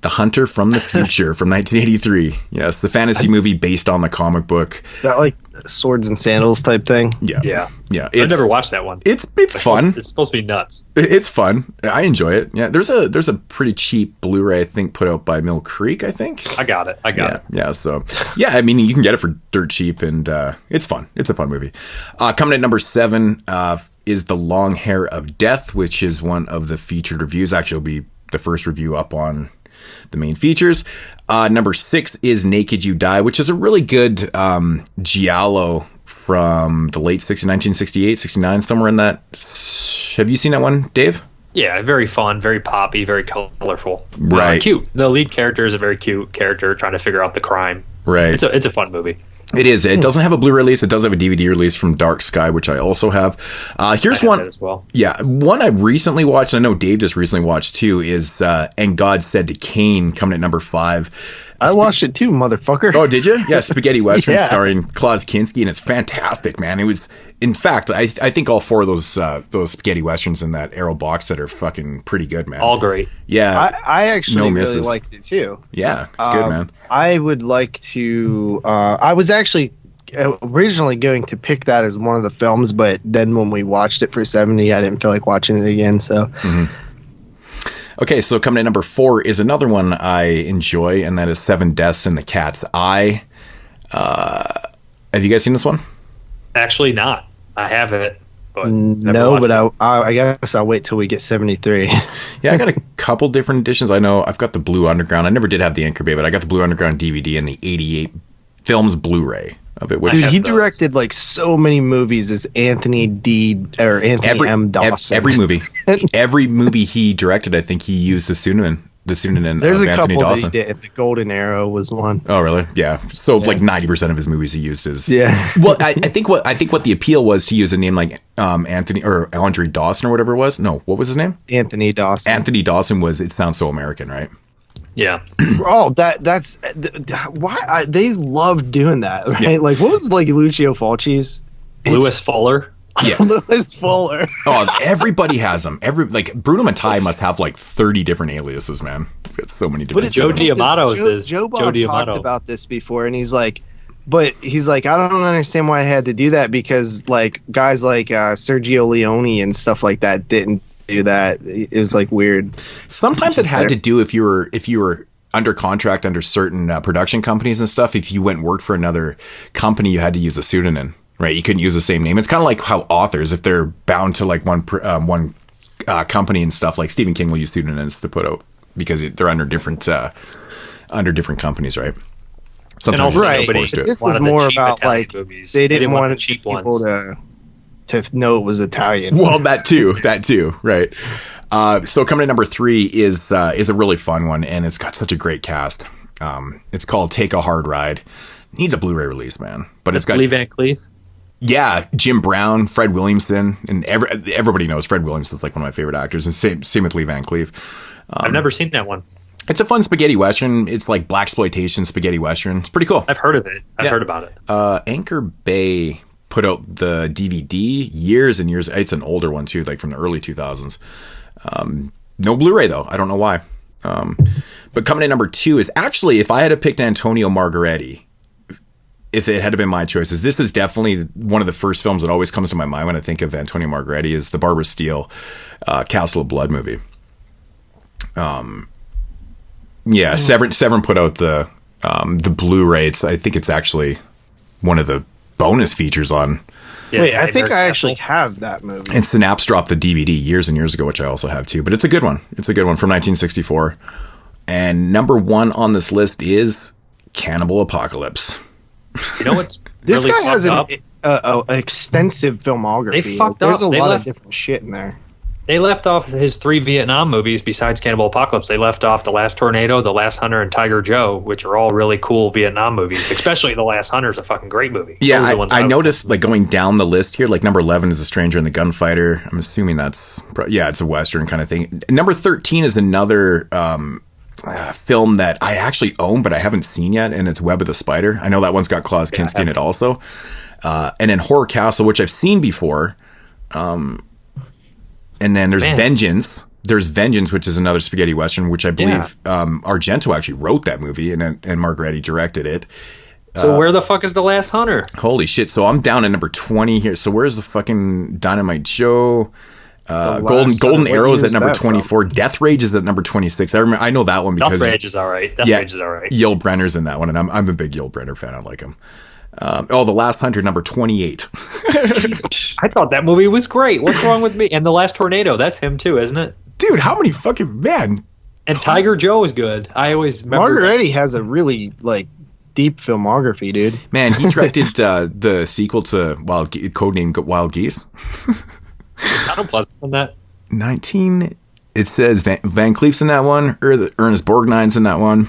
The Hunter from the Future from 1983. Yes, the fantasy movie based on the comic book. Is that like swords and sandals type thing? Yeah. I never watched that one. It's fun. It's supposed to be nuts. It's fun. I enjoy it. Yeah, there's a pretty cheap Blu-ray I think put out by Mill Creek. I think I got it. Yeah. So yeah, I mean you can get it for dirt cheap, and it's fun. It's a fun movie. Coming at number 7 is The Long Hair of Death, which is one of the featured reviews. Actually, it'll be the first review up on the main features. Number 6 is Naked You Die, which is a really good giallo from the late 60s, 1968, 69, somewhere in that. Have you seen that one, Dave? Yeah, very fun, very poppy, very colorful. Right. Cute. The lead character is a very cute character trying to figure out the crime. Right. It's a fun movie. It is. It doesn't have a Blu-ray release. It does have a DVD release from Dark Sky, which I also have. Here's one as well. Yeah, one I recently watched. I know Dave just recently watched too. Is And God Said to Cain, coming at number 5. I watched it too, motherfucker. Oh, did you? Yeah, spaghetti western Yeah. starring Klaus Kinski, and it's fantastic, man. It was, in fact, I think all 4 of those spaghetti westerns in that Arrow box set are fucking pretty good, man. All great. Yeah, I actually No really misses. liked it too. yeah, it's good, man. I would like to. I was actually originally going to pick that as one of the films, but then when we watched it for 70, I didn't feel like watching it again. So. Okay, so coming at number 4 is another one I enjoy, and that is 7 Deaths in the Cat's Eye. Have you guys seen this one? Actually, not. I have it. But No, but I guess I'll wait till we get 73. Yeah, I got a couple different editions. I know I've got the Blue Underground. I never did have the Anchor Bay, but I got the Blue Underground DVD and the 88 Films Blu-ray of it. Which Dude, he directed like so many movies as Anthony M. Dawson. Every movie he directed, I think he used the pseudonym. There's a Anthony couple Dawson. that he did. The Golden Arrow was one. Oh, really? Yeah. So like 90% of his movies he used as. Yeah. Well, I think what the appeal was to use a name like Anthony or Andre Dawson or whatever it was. No, what was his name? Anthony Dawson. Anthony Dawson was. It sounds so American, right? Yeah. Oh, that's why they loved doing that, right? Yeah. Like, what was like Lucio Fulci's? Louis Fuller. Yeah. Louis Fuller. Oh, everybody has them. Bruno Mattei must have like 30 different aliases, man. He's got so many different. Joe D'Amato says. Joe Bob talked about this before, and he's like, I don't understand why I had to do that, because like guys like Sergio Leone and stuff like that didn't do that. It was like weird. Sometimes it had to do if you were under contract under certain production companies and stuff. If you went and worked for another company, you had to use a pseudonym. Right, you couldn't use the same name. It's kind of like how authors, if they're bound to like one company and stuff, like Stephen King will use pseudonyms to put out because they're under different companies, right? Sometimes right. This was more about Italian like movies. they didn't want the cheap people ones. to know it was Italian. Well, that too, right? So coming to number 3 is a really fun one, and it's got such a great cast. It's called Take a Hard Ride. Needs a Blu-ray release, man, but it's got Lee Van Cleef. Yeah, Jim Brown, Fred Williamson, and everybody knows Fred Williamson's like one of my favorite actors, and same with Lee Van Cleef. I've never seen that one. It's a fun spaghetti western. It's like blaxploitation spaghetti western. It's pretty cool. I've heard of it. I've heard about it. Anchor Bay put out the DVD years and years. It's an older one too, like from the early 2000s. No Blu-ray though. I don't know why. But coming in number 2 is actually, if I had picked Antonio Margheriti, if it had been my choices, this is definitely one of the first films that always comes to my mind when I think of Antonio Margheriti, is the Barbara Steele Castle of Blood movie. Severin put out the Blu-ray. I think it's actually one of the bonus features on. Yeah, wait, I think I actually have that movie. And Synapse dropped the DVD years and years ago, which I also have too. But it's a good one. It's a good one from 1964. And number 1 on this list is Cannibal Apocalypse. You know what's this really guy has up? an extensive filmography. They fucked There's up. a lot of different shit in there. They left off his 3 Vietnam movies besides Cannibal Apocalypse. They left off The Last Tornado, The Last Hunter, and Tiger Joe, which are all really cool Vietnam movies. Especially The Last Hunter is a fucking great movie. Yeah, I noticed like going down the list here, like number 11 is A Stranger and the Gunfighter. I'm assuming that's it's a Western kind of thing. Number 13 is another film that I actually own, but I haven't seen yet, and it's Web of the Spider. I know that one's got Klaus Kinski in it also. And then Horror Castle, which I've seen before. And then there's Vengeance, there's Vengeance, which is another spaghetti western, which I believe Argento actually wrote that movie, and Margheriti directed it. So where the fuck is The Last Hunter? Holy shit! So I'm down at number 20 here. So where's the fucking Dynamite Joe? Golden Arrow is at number 24. Death Rage is at number 26. I know that one because Death Rage is all right. Yul Brynner's in that one, and I'm a big Yul Brynner fan. I like him. The Last Hunter, number 28. I thought that movie was great. What's wrong with me? And The Last Tornado, that's him too, isn't it? Dude, how many fucking man? And Tiger Joe is good. I always remember Margheriti has a really deep filmography, dude. Man, he directed the sequel to Codename Wild Geese. Donald Pleasance's in that. 19. It says Van Cleef's in that one. Ernest Borgnine's in that one.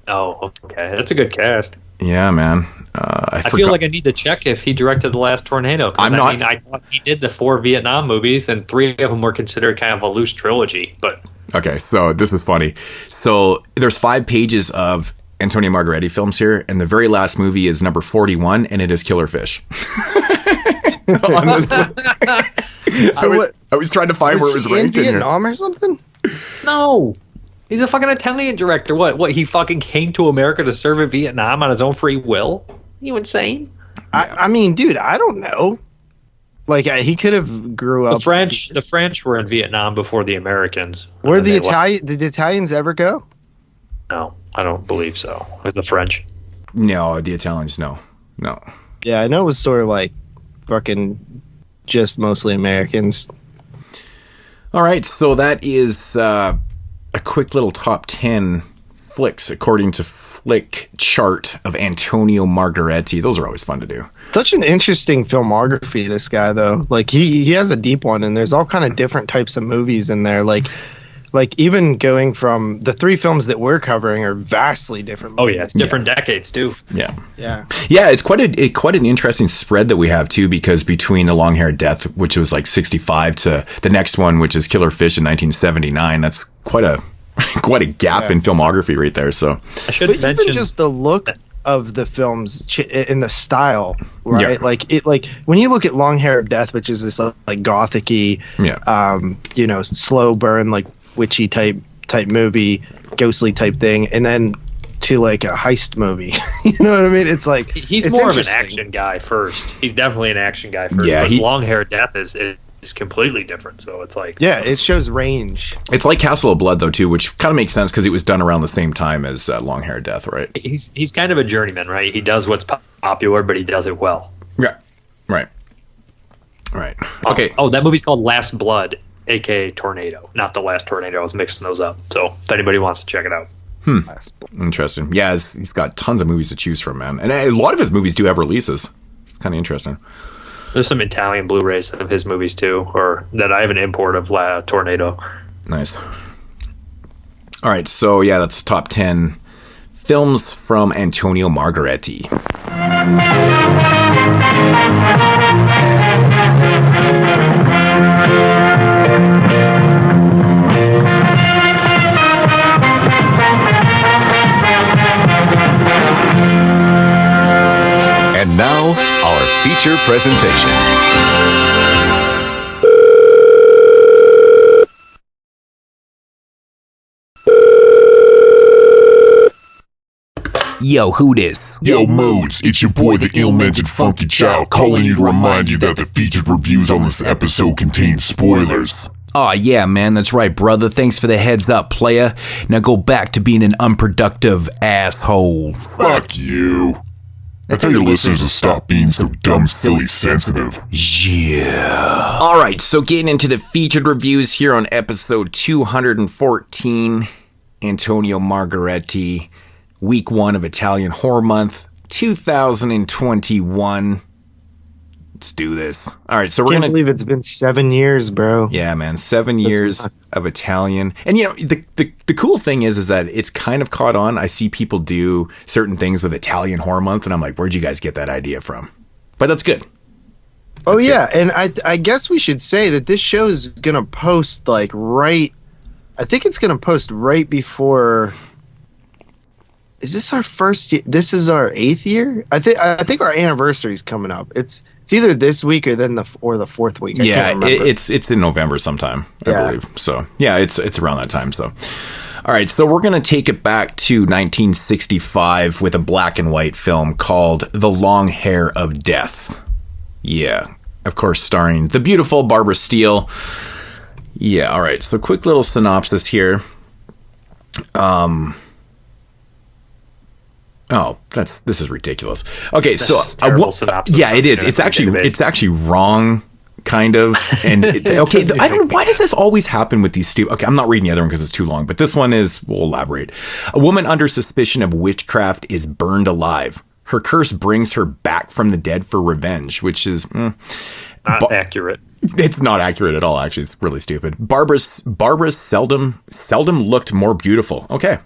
Oh, okay. That's a good cast. Yeah, man. I feel like I need to check if he directed The Last Tornado. I thought he did the 4 Vietnam movies, and 3 of them were considered kind of a loose trilogy. But okay, so this is funny. So there's 5 pages of Antonio Margheriti films here, and the very last movie is number 41, and it is Killer Fish. On this I was trying to find where it was ranked in Vietnam or something. No. He's a fucking Italian director. What? He fucking came to America to serve in Vietnam on his own free will? You insane? I mean, dude, I don't know. He could have grew up. The French were in Vietnam before the Americans. Did the Italians ever go? No, I don't believe so. It was the French. No, the Italians, no. Yeah, I know it was sort of fucking just mostly Americans. All right, so that is a quick little top 10 flicks according to Flick Chart of Antonio Margheriti. Those are always fun to do. Such an interesting filmography, this guy, though. He has a deep one, and there's all kind of different types of movies in there. Even going from the 3 films that we're covering are vastly different movies. Oh, yeah. It's different decades, too. Yeah. It's quite an interesting spread that we have, too, because between The Long-Haired Death, which was 65, to the next one, which is Killer Fish in 1979, that's quite a gap in filmography right there. So I should mention even just the look of the films in the style, right? Yeah. When you look at Long Hair of Death, which is this gothic-y, slow burn, witchy type movie, ghostly type thing, and then to a heist movie. You know what I mean? It's he's more of an action guy first. He's definitely an action guy first. Yeah, Long Hair of Death is completely different. So it's it shows range. It's like Castle of Blood though too, which kind of makes sense because it was done around the same time as Long Hair Death, right? He's kind of a journeyman, right? He does what's popular, but he does it well. Yeah, right. Okay. Oh, that movie's called Last Blood, aka Tornado, not The Last Tornado. I was mixing those up. So if anybody wants to check it out. Interesting. Yeah, he's got tons of movies to choose from, man, and a lot of his movies do have releases. It's kind of interesting. There's some Italian Blu-rays of his movies too, or that I have an import of Tornado. Nice. All right, so yeah, that's top 10 films from Antonio Margheriti. And now, our feature presentation. Yo, who this? Yo, Modes, it's your boy, the ill-mannered funky child, calling you to remind you that the featured reviews on this episode contain spoilers. Aw, yeah, man, that's right, brother. Thanks for the heads up, playa. Now go back to being an unproductive asshole. Fuck you. I tell your listeners to stop being so dumb, silly, sensitive. Yeah. All right, so getting into the featured reviews here on episode 214, Antonio Margheriti, week 1 of Italian Horror Month, 2021. Let's do this. All right, so we're gonna believe it's been 7 years, bro. Yeah, man, 7 years of Italian. And the cool thing is that it's kind of caught on. I see people do certain things with Italian Horror Month, and I'm like, where'd you guys get that idea from? But that's good. That's good. And I guess we should say that this show is gonna post right. I think it's gonna post right before is this our first year? This is our 8th year. I think our anniversary is coming up. It's either this week or then the 4th week. It's in November sometime, I believe. So yeah, it's around that time. So all right, so we're gonna take it back to 1965 with a black and white film called The Long Hair of Death. Yeah, of course, starring the beautiful Barbara Steele. Yeah, all right. So quick little synopsis here. This is ridiculous. Okay, so synopsis. Yeah, it is. It's actually wrong, kind of. And I don't know, why does this always happen with these stupid? Okay, I'm not reading the other one because it's too long, but this one is. We'll elaborate. A woman under suspicion of witchcraft is burned alive. Her curse brings her back from the dead for revenge, which is not accurate. It's not accurate at all. Actually, it's really stupid. Barbara seldom looked more beautiful. Okay.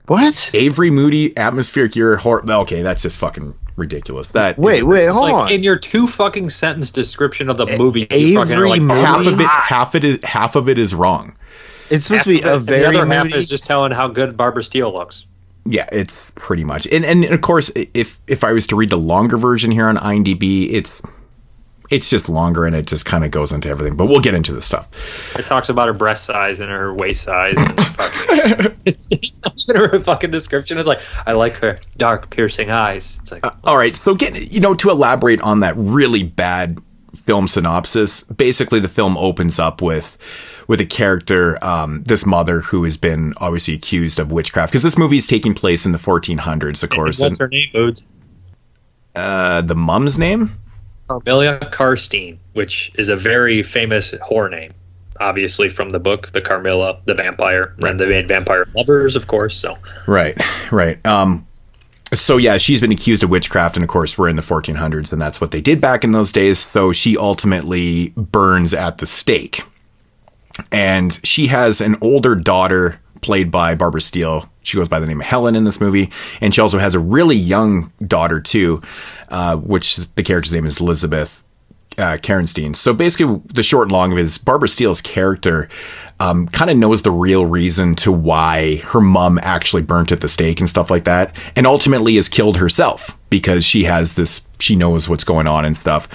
What? Avery Moody, atmospheric year horror. Okay, that's just fucking ridiculous. Wait, hold on. In your 2 fucking sentence description of the movie, Avery Moody, half of it is wrong. It's supposed to be a very. The other half is just telling how good Barbara Steele looks. Yeah, it's pretty much. And of course, if I was to read the longer version here on IMDb, it's just longer and it just kind of goes into everything. But we'll get into this stuff. It talks about her breast size and her waist size. And it's not even her fucking description. It's like, I like her dark, piercing eyes. It's like, all right. So to elaborate on that really bad film synopsis, basically the film opens up with a character, this mother who has been obviously accused of witchcraft, because this movie is taking place in the 1400s, of course. What's her name, Boots? The mom's name? Carmilla Karstein, which is a very famous horror name, obviously from the book, the Carmilla, the vampire, and the vampire lovers, of course. So right. So yeah, she's been accused of witchcraft, and of course we're in the 1400s, and that's what they did back in those days. So she ultimately burns at the stake, and she has an older daughter played by Barbara Steele. She goes by the name of Helen in this movie, and she also has a really young daughter too, which the character's name is Elizabeth Karenstein. So basically, the short and long of it is Barbara Steele's character kind of knows the real reason to why her mom actually burnt at the stake and stuff like that, and ultimately has killed herself because she knows what's going on and stuff.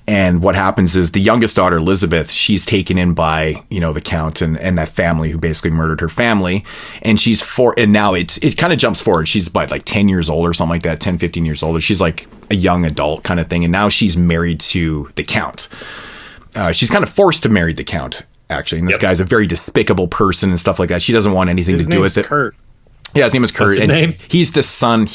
And what happens is the youngest daughter, Elizabeth, she's taken in by, the Count and that family who basically murdered her family. And and now it kind of jumps forward. She's like 10 years old or something like that, 10, 15 years older. She's like a young adult kind of thing. And now she's married to the Count. She's kind of forced to marry the Count, actually. And this guy's a very despicable person and stuff like that. She doesn't want anything to do with it. Kurt. Yeah, his name is Kurt. What's his name? He's the son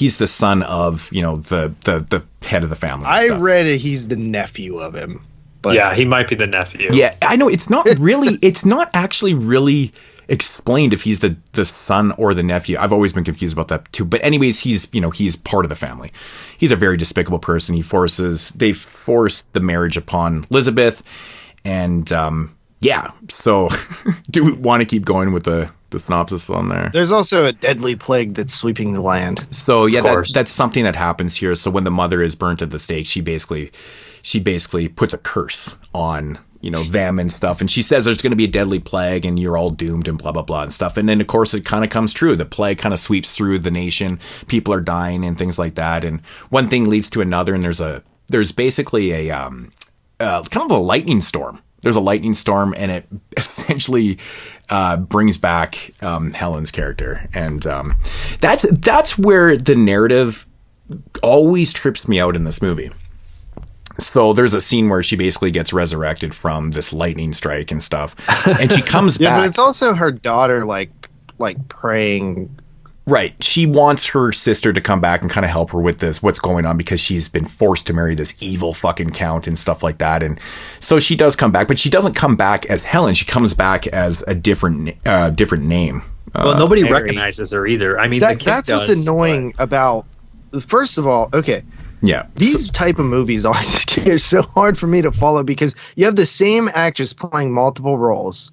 of, the head of the family. I read it, he's the nephew of him. But yeah, he might be the nephew. Yeah, I know. It's not really, it's not actually really explained if he's the son or the nephew. I've always been confused about that too. But anyways, he's part of the family. He's a very despicable person. They force the marriage upon Elizabeth. And so do we want to keep going with the synopsis on there? There's also a deadly plague that's sweeping the land. So yeah, that's something that happens here. So when the mother is burnt at the stake, she basically puts a curse on them and stuff, and she says there's going to be a deadly plague and you're all doomed and blah blah blah and stuff. And then of course it kind of comes true. The plague kind of sweeps through the nation. People are dying and things like that. And one thing leads to another. And there's basically a kind of a lightning storm. There's a lightning storm, and it essentially brings back Helen's character, and that's where the narrative always trips me out in this movie. So there's a scene where she basically gets resurrected from this lightning strike and stuff, and she comes back. But it's also her daughter, like praying. Right. She wants her sister to come back and kind of help her with what's going on, because she's been forced to marry this evil fucking Count and stuff like that. And so she does come back, but she doesn't come back as Helen. She comes back as a different name. Well, nobody recognizes her either. I mean, that's what's annoying about. First of all, okay. Yeah. These type of movies always are so hard for me to follow, because you have the same actress playing multiple roles,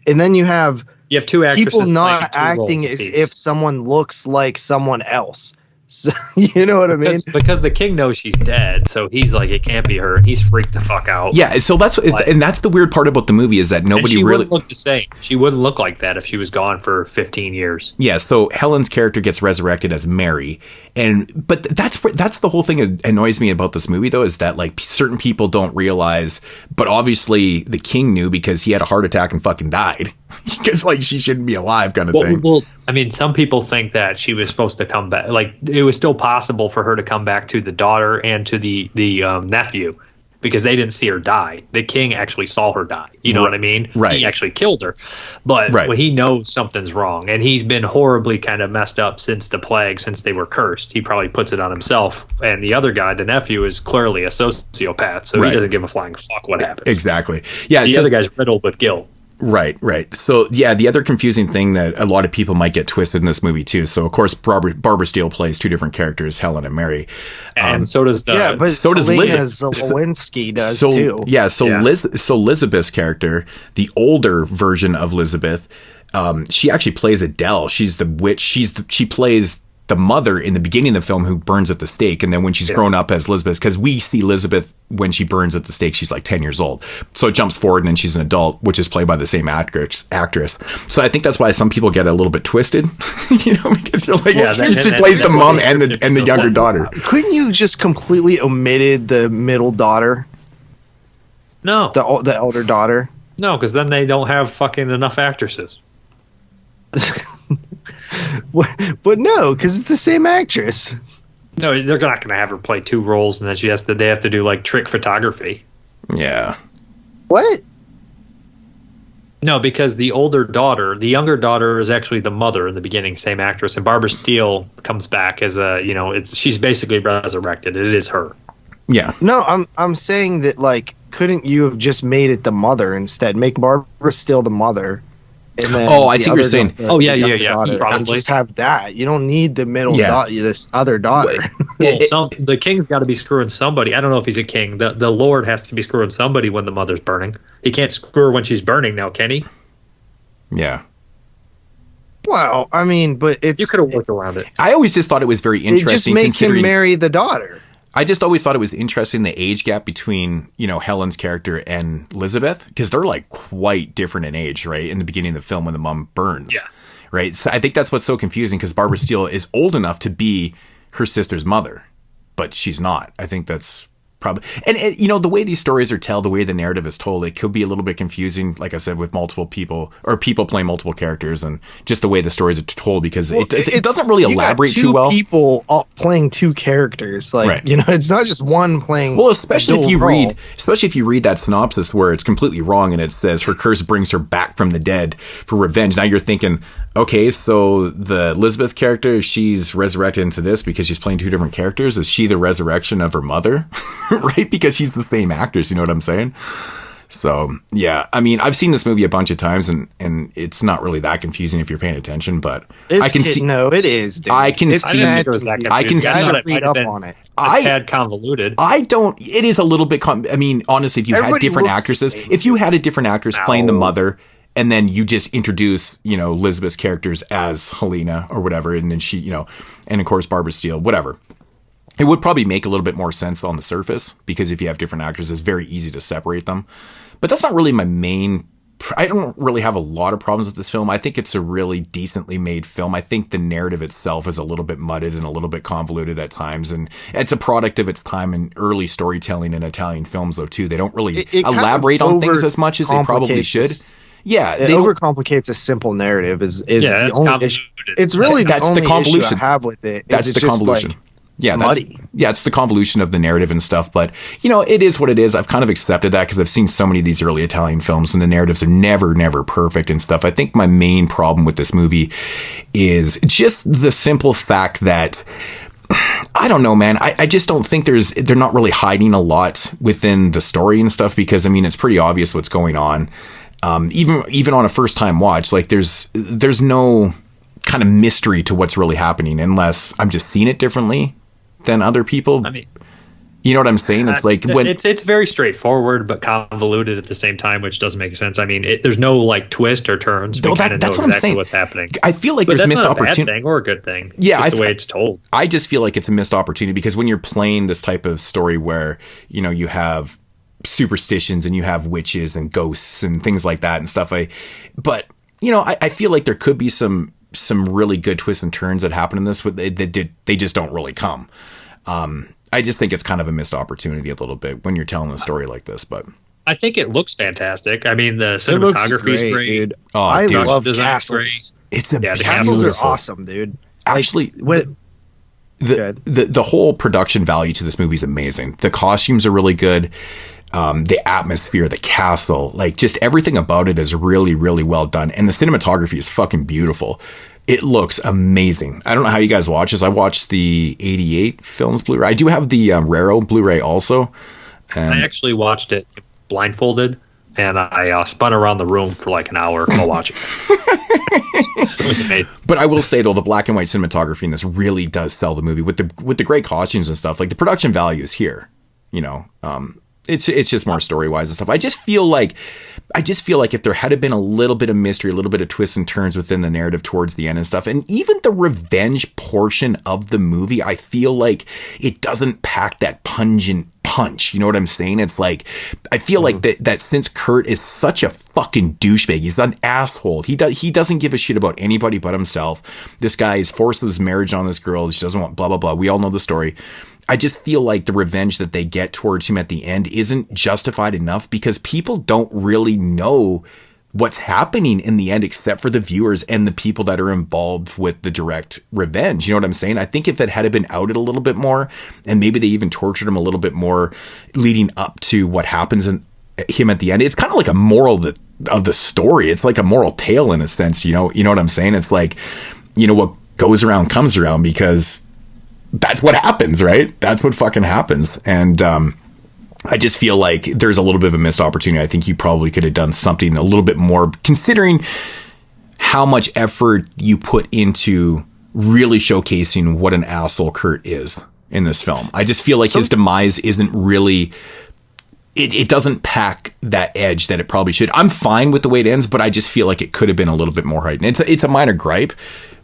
and then you have two actresses people not acting as if someone looks like someone else. So, you know what I mean? Because the king knows she's dead, so he's like, it can't be her, and he's freaked the fuck out. Yeah, so that's the weird part about the movie is that nobody she really wouldn't look the same. She wouldn't look like that if she was gone for 15 years. Yeah, so Helen's character gets resurrected as Mary, but that's the whole thing that annoys me about this movie, though, is that like certain people don't realize, but obviously the king knew because he had a heart attack and fucking died. Because like she shouldn't be alive, kind of thing. Well, I mean, some people think that she was supposed to come back. Like it was still possible for her to come back to the daughter and to the nephew, because they didn't see her die. The king actually saw her die. You know what I mean? Right. He actually killed her, but when he knows something's wrong, and he's been horribly kind of messed up since the plague, since they were cursed. He probably puts it on himself. And the other guy, the nephew, is clearly a sociopath, so he doesn't give a flying fuck what happens. Exactly. Yeah. The other guy's riddled with guilt. Right. So, yeah, the other confusing thing that a lot of people might get twisted in this movie, too. So, of course, Barbara Steele plays two different characters, Helen and Mary. And so does Zelensky does, too. Yeah, so Elizabeth's character, the older version of Elizabeth, she actually plays Adele. She's the witch. She plays the mother in the beginning of the film who burns at the stake, and then when she's grown up as Elizabeth, because we see Elizabeth when she burns at the stake, she's like 10 years old, so it jumps forward and then she's an adult, which is played by the same actress. So I think that's why some people get a little bit twisted, because you're like, she plays the mom and the younger daughter. Couldn't you just completely omitted the middle daughter? No, the elder daughter. No, because then they don't have fucking enough actresses. But no, because it's the same actress. No, they're not going to have her play two roles, and then they have to do like trick photography. Yeah. What? No, because the younger daughter is actually the mother in the beginning, same actress, and Barbara Steele comes back as she's basically resurrected. It is her. Yeah. No, I'm saying that, like, couldn't you have just made it the mother instead? Make Barbara Steele the mother. And then I see what you're saying. Probably just have that. You don't need the middle this other daughter. The king's got to be screwing somebody. I don't know if he's a king. The Lord has to be screwing somebody when the mother's burning. He can't screw her when she's burning now, can he? Yeah. Well, I mean, but you could have worked around it. I always just thought it was very interesting. It just makes him marry the daughter. I just always thought it was interesting, the age gap between, Helen's character and Elizabeth, because they're like quite different in age, right? In the beginning of the film when the mom burns, right? So I think that's what's so confusing, because Barbara Steele is old enough to be her sister's mother, but she's not. I think that's probably, and the way these stories are told, the way the narrative is told, it could be a little bit confusing, like I said, with multiple people or people playing multiple characters, and just the way the stories are told, because it doesn't really elaborate too well. People playing two characters, like it's not just one playing. Well, especially if you read that synopsis where it's completely wrong and it says her curse brings her back from the dead for revenge. Now you're thinking, okay, so the Elizabeth character, she's resurrected into this because she's playing two different characters. Is she the resurrection of her mother? Right? Because she's the same actress, you know what I'm saying? So, yeah. I mean, I've seen this movie a bunch of times, and it's not really that confusing if you're paying attention, but I can see... No, it is, dude. I can see... I can see... read up on it. I had convoluted. I don't... It is a little bit... I mean, honestly, if you had different actresses... If you had a different actress playing the mother... And then you just introduce, Elizabeth's characters as Helena or whatever. And then she, and of course, Barbara Steele, whatever. It would probably make a little bit more sense on the surface, because if you have different actors, it's very easy to separate them. But that's not really my main... I don't really have a lot of problems with this film. I think it's a really decently made film. I think the narrative itself is a little bit mudded and a little bit convoluted at times. And it's a product of its time in early storytelling in Italian films, though, too. They don't really elaborate on things as much as they probably should. Yeah, it overcomplicates a simple narrative. Is the only issue. It's really the only issue I have with it. That's the convolution. Like, yeah, muddy. It's the convolution of the narrative and stuff. But it is what it is. I've kind of accepted that because I've seen so many of these early Italian films, and the narratives are never perfect and stuff. I think my main problem with this movie is just the simple fact that, I don't know, man. I just don't think they're not really hiding a lot within the story and stuff, because I mean, it's pretty obvious what's going on. Even on a first time watch, like there's no kind of mystery to what's really happening, unless I'm just seeing it differently than other people. I mean, You know what I'm saying? It's like when it's very straightforward but convoluted at the same time, which doesn't make sense. I mean, there's no like twist or turns. We kind of know exactly what's happening. I feel like but there's that's missed not a bad opportunity thing or a good thing. Yeah, the way it's told. I just feel like it's a missed opportunity because when you're playing this type of story where you have superstitions and you have witches and ghosts and things like that and stuff. I feel like there could be some really good twists and turns that happen in this. They just don't really come. I just think it's kind of a missed opportunity a little bit when you're telling a story like this, but I think it looks fantastic. I mean, the cinematography is great. Dude. Oh, I dude. love castles. The castles are awesome, dude. Actually, the whole production value to this movie is amazing. The costumes are really good. The atmosphere, the castle, like just everything about it is really, really well done. And the cinematography is fucking beautiful. It looks amazing. I don't know how you guys watch this. I watched the 88 films Blu-ray. I do have the Raro Blu-ray also. And I actually watched it blindfolded, and I spun around the room for like an hour while watching it. It was amazing. But I will say though, the black and white cinematography in this really does sell the movie with the great costumes and stuff. Like the production value is here. It's just more story wise and stuff. I just feel like if there had been a little bit of mystery, a little bit of twists and turns within the narrative towards the end and stuff, and even the revenge portion of the movie, I feel like it doesn't pack that pungent punch. You know what I'm saying? It's like, I feel like that since Kurt is such a fucking douchebag, he's an asshole. He doesn't give a shit about anybody but himself. This guy is forced this marriage on this girl. She doesn't want blah, blah, blah. We all know the story. I just feel like the revenge that they get towards him at the end isn't justified enough because people don't really know what's happening in the end except for the viewers and the people that are involved with the direct revenge. You know what I'm saying? I think if it had been outed a little bit more and maybe they even tortured him a little bit more leading up to what happens in him at the end, it's kind of like a moral of the story. It's like a moral tale in a sense, you know what I'm saying? It's like, what goes around comes around because that's what happens, right? That's what fucking happens. And I just feel like there's a little bit of a missed opportunity. I think you probably could have done something a little bit more, considering how much effort you put into really showcasing what an asshole Kurt is in this film. I just feel like his demise isn't really... It doesn't pack that edge that it probably should. I'm fine with the way it ends, but I just feel like it could have been a little bit more heightened. It's a minor gripe,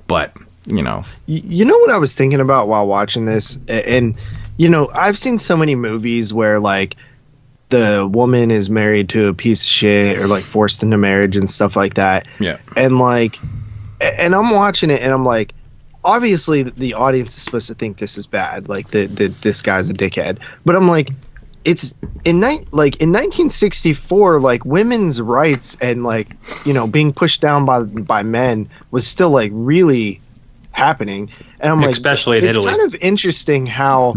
but... You know what I was thinking about while watching this, and I've seen so many movies where like the woman is married to a piece of shit or like forced into marriage and stuff like that. Yeah. And I'm watching it and I'm like, obviously the audience is supposed to think this is bad, like this guy's a dickhead. But I'm like, it's in 1964, like women's rights and like being pushed down by men was still like really happening. And I'm like, especially in Italy, it's kind of interesting how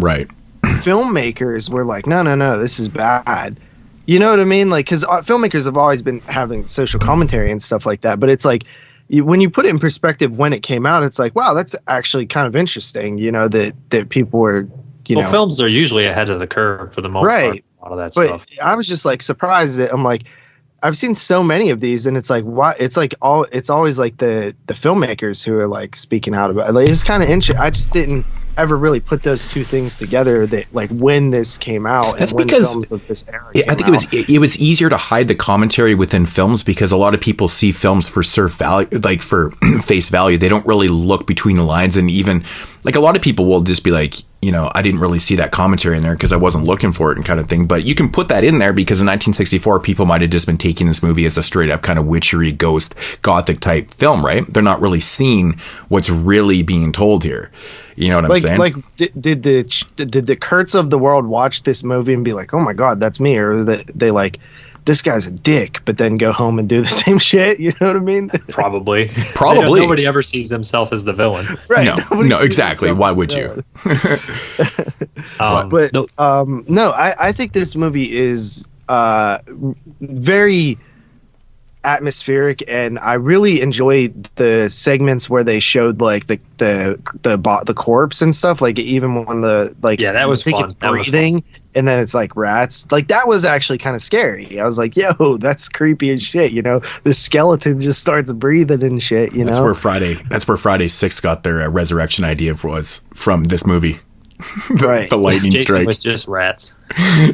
filmmakers were like, no, this is bad. You know what I mean? Like, because filmmakers have always been having social commentary and stuff like that. But it's like, when you put it in perspective when it came out, it's like, wow, that's actually kind of interesting, that people were, films are usually ahead of the curve for the most part. A lot of that stuff. I was just like surprised that I'm like, I've seen so many of these, and it's like, what? It's like it's always like the filmmakers who are like speaking out about it. Like, it's kind of interesting. I just didn't ever really put those two things together. That like when this came out, that's and when because films of this era I think out. it was easier to hide the commentary within films because a lot of people see films for surf value, like for face value. They don't really look between the lines, and even like a lot of people will just be like, I didn't really see that commentary in there because I wasn't looking for it and kind of thing. But you can put that in there because in 1964, people might have just been taking this movie as a straight up kind of witchery, ghost, gothic type film, right? They're not really seeing what's really being told here. You know what I'm saying? Like, did the Kurtz of the world watch this movie and be like, oh my God, that's me? Or they like, this guy's a dick, but then go home and do the same shit. You know what I mean? Probably. Nobody ever sees themselves as the villain. Right. No, exactly. Why would you? I think this movie is very atmospheric, and I really enjoyed the segments where they showed like the corpse and stuff, like even when the like that was fun. It's breathing and then it's like rats, like that was actually kind of scary. I was like, yo, that's creepy as shit. The skeleton just starts breathing and shit. That's where Friday 6 got their resurrection idea was from this movie. the lightning Jason strike was just rats.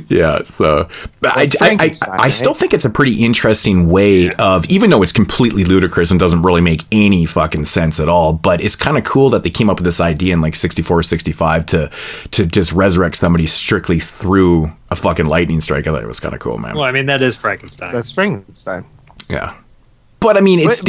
Yeah, so I still right? think it's a pretty interesting way of, even though it's completely ludicrous and doesn't really make any fucking sense at all, but it's kind of cool that they came up with this idea in like 64, 65 to just resurrect somebody strictly through a fucking lightning strike. I thought it was kind of cool, man. Well, I mean, that is Frankenstein. That's Frankenstein. Yeah. But I mean, it was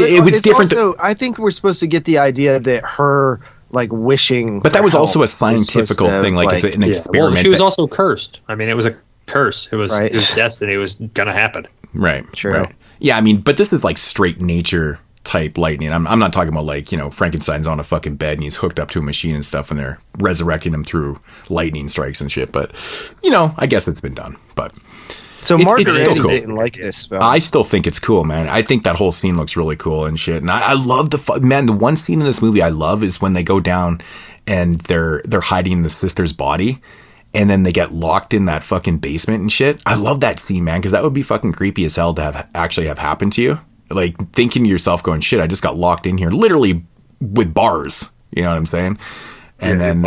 different. Also, I think we're supposed to get the idea that her like wishing. But that was also a scientific thing, like it's an experiment. Well, she was also cursed. I mean, it was a curse. It was destiny. It was gonna happen. Right. True. Right. Yeah, I mean, but this is like straight nature type lightning. I'm not talking about like, Frankenstein's on a fucking bed and he's hooked up to a machine and stuff and they're resurrecting him through lightning strikes and shit. But I guess it's been done. But so Margheriti didn't like this film. I still think it's cool, man. I think that whole scene looks really cool and shit. And I love the one scene in this movie I love is when they go down and they're hiding the sister's body and then they get locked in that fucking basement and shit. I love that scene, man, because that would be fucking creepy as hell to have happened to you. Like thinking to yourself going, shit, I just got locked in here literally with bars. You know what I'm saying? And then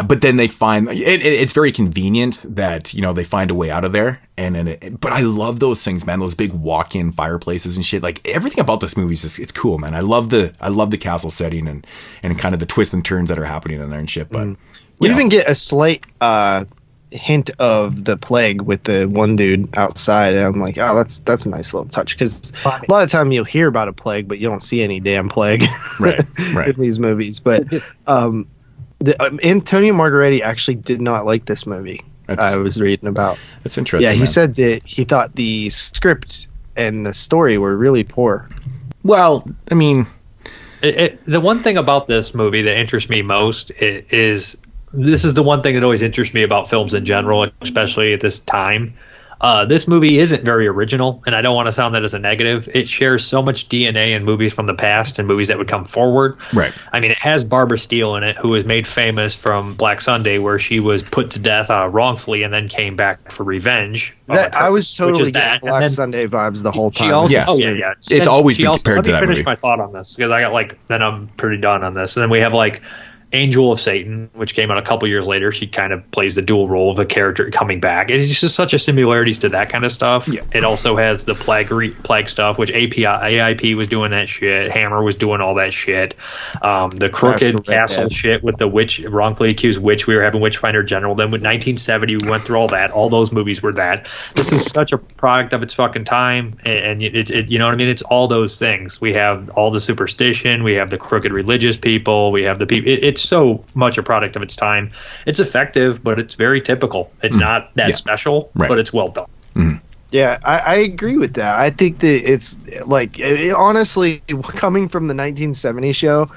but then they find it's very convenient that they find a way out of there. And then but I love those things, man. Those big walk-in fireplaces and shit. Like everything about this movie is it's cool, man. I love the castle setting and kind of the twists and turns that are happening in there and shit. But we even get a slight hint of the plague with the one dude outside, and I'm like, oh, that's a nice little touch, because a lot of time you'll hear about a plague but you don't see any damn plague right in these movies. But Antonio Margheriti actually did not like this movie. I was reading about. That's interesting. Yeah, he said that he thought the script and the story were really poor. Well, I mean, the one thing about this movie that interests me most is this is the one thing that always interests me about films in general, especially at this time. This movie isn't very original, and I don't want to sound that as a negative. It shares so much DNA in movies from the past and movies that would come forward. Right. I mean, it has Barbara Steele in it, who was made famous from Black Sunday, where she was put to death wrongfully and then came back for revenge. I was totally getting Black Sunday vibes the whole time. It's always been compared to that movie. Let me finish my thought on this, because I got then I'm pretty done on this. And then we have Angel of Satan, which came out a couple years later. She kind of plays the dual role of a character coming back. It's just such a similarities to that kind of stuff. Yeah. It also has the plague stuff, which AIP was doing that shit. Hammer was doing all that shit. The crooked castle shit with the witch, wrongfully accused witch. We were having Witchfinder General. Then with 1970, we went through all that. All those movies were that. This is such a product of its fucking time, and it you know what I mean? It's all those things. We have all the superstition. We have the crooked religious people. We have the people. It's so much a product of its time. It's effective, but it's very typical. It's not that special, but it's well done. Mm. Yeah, I agree with that. I think that it's honestly, coming from the 1970 show,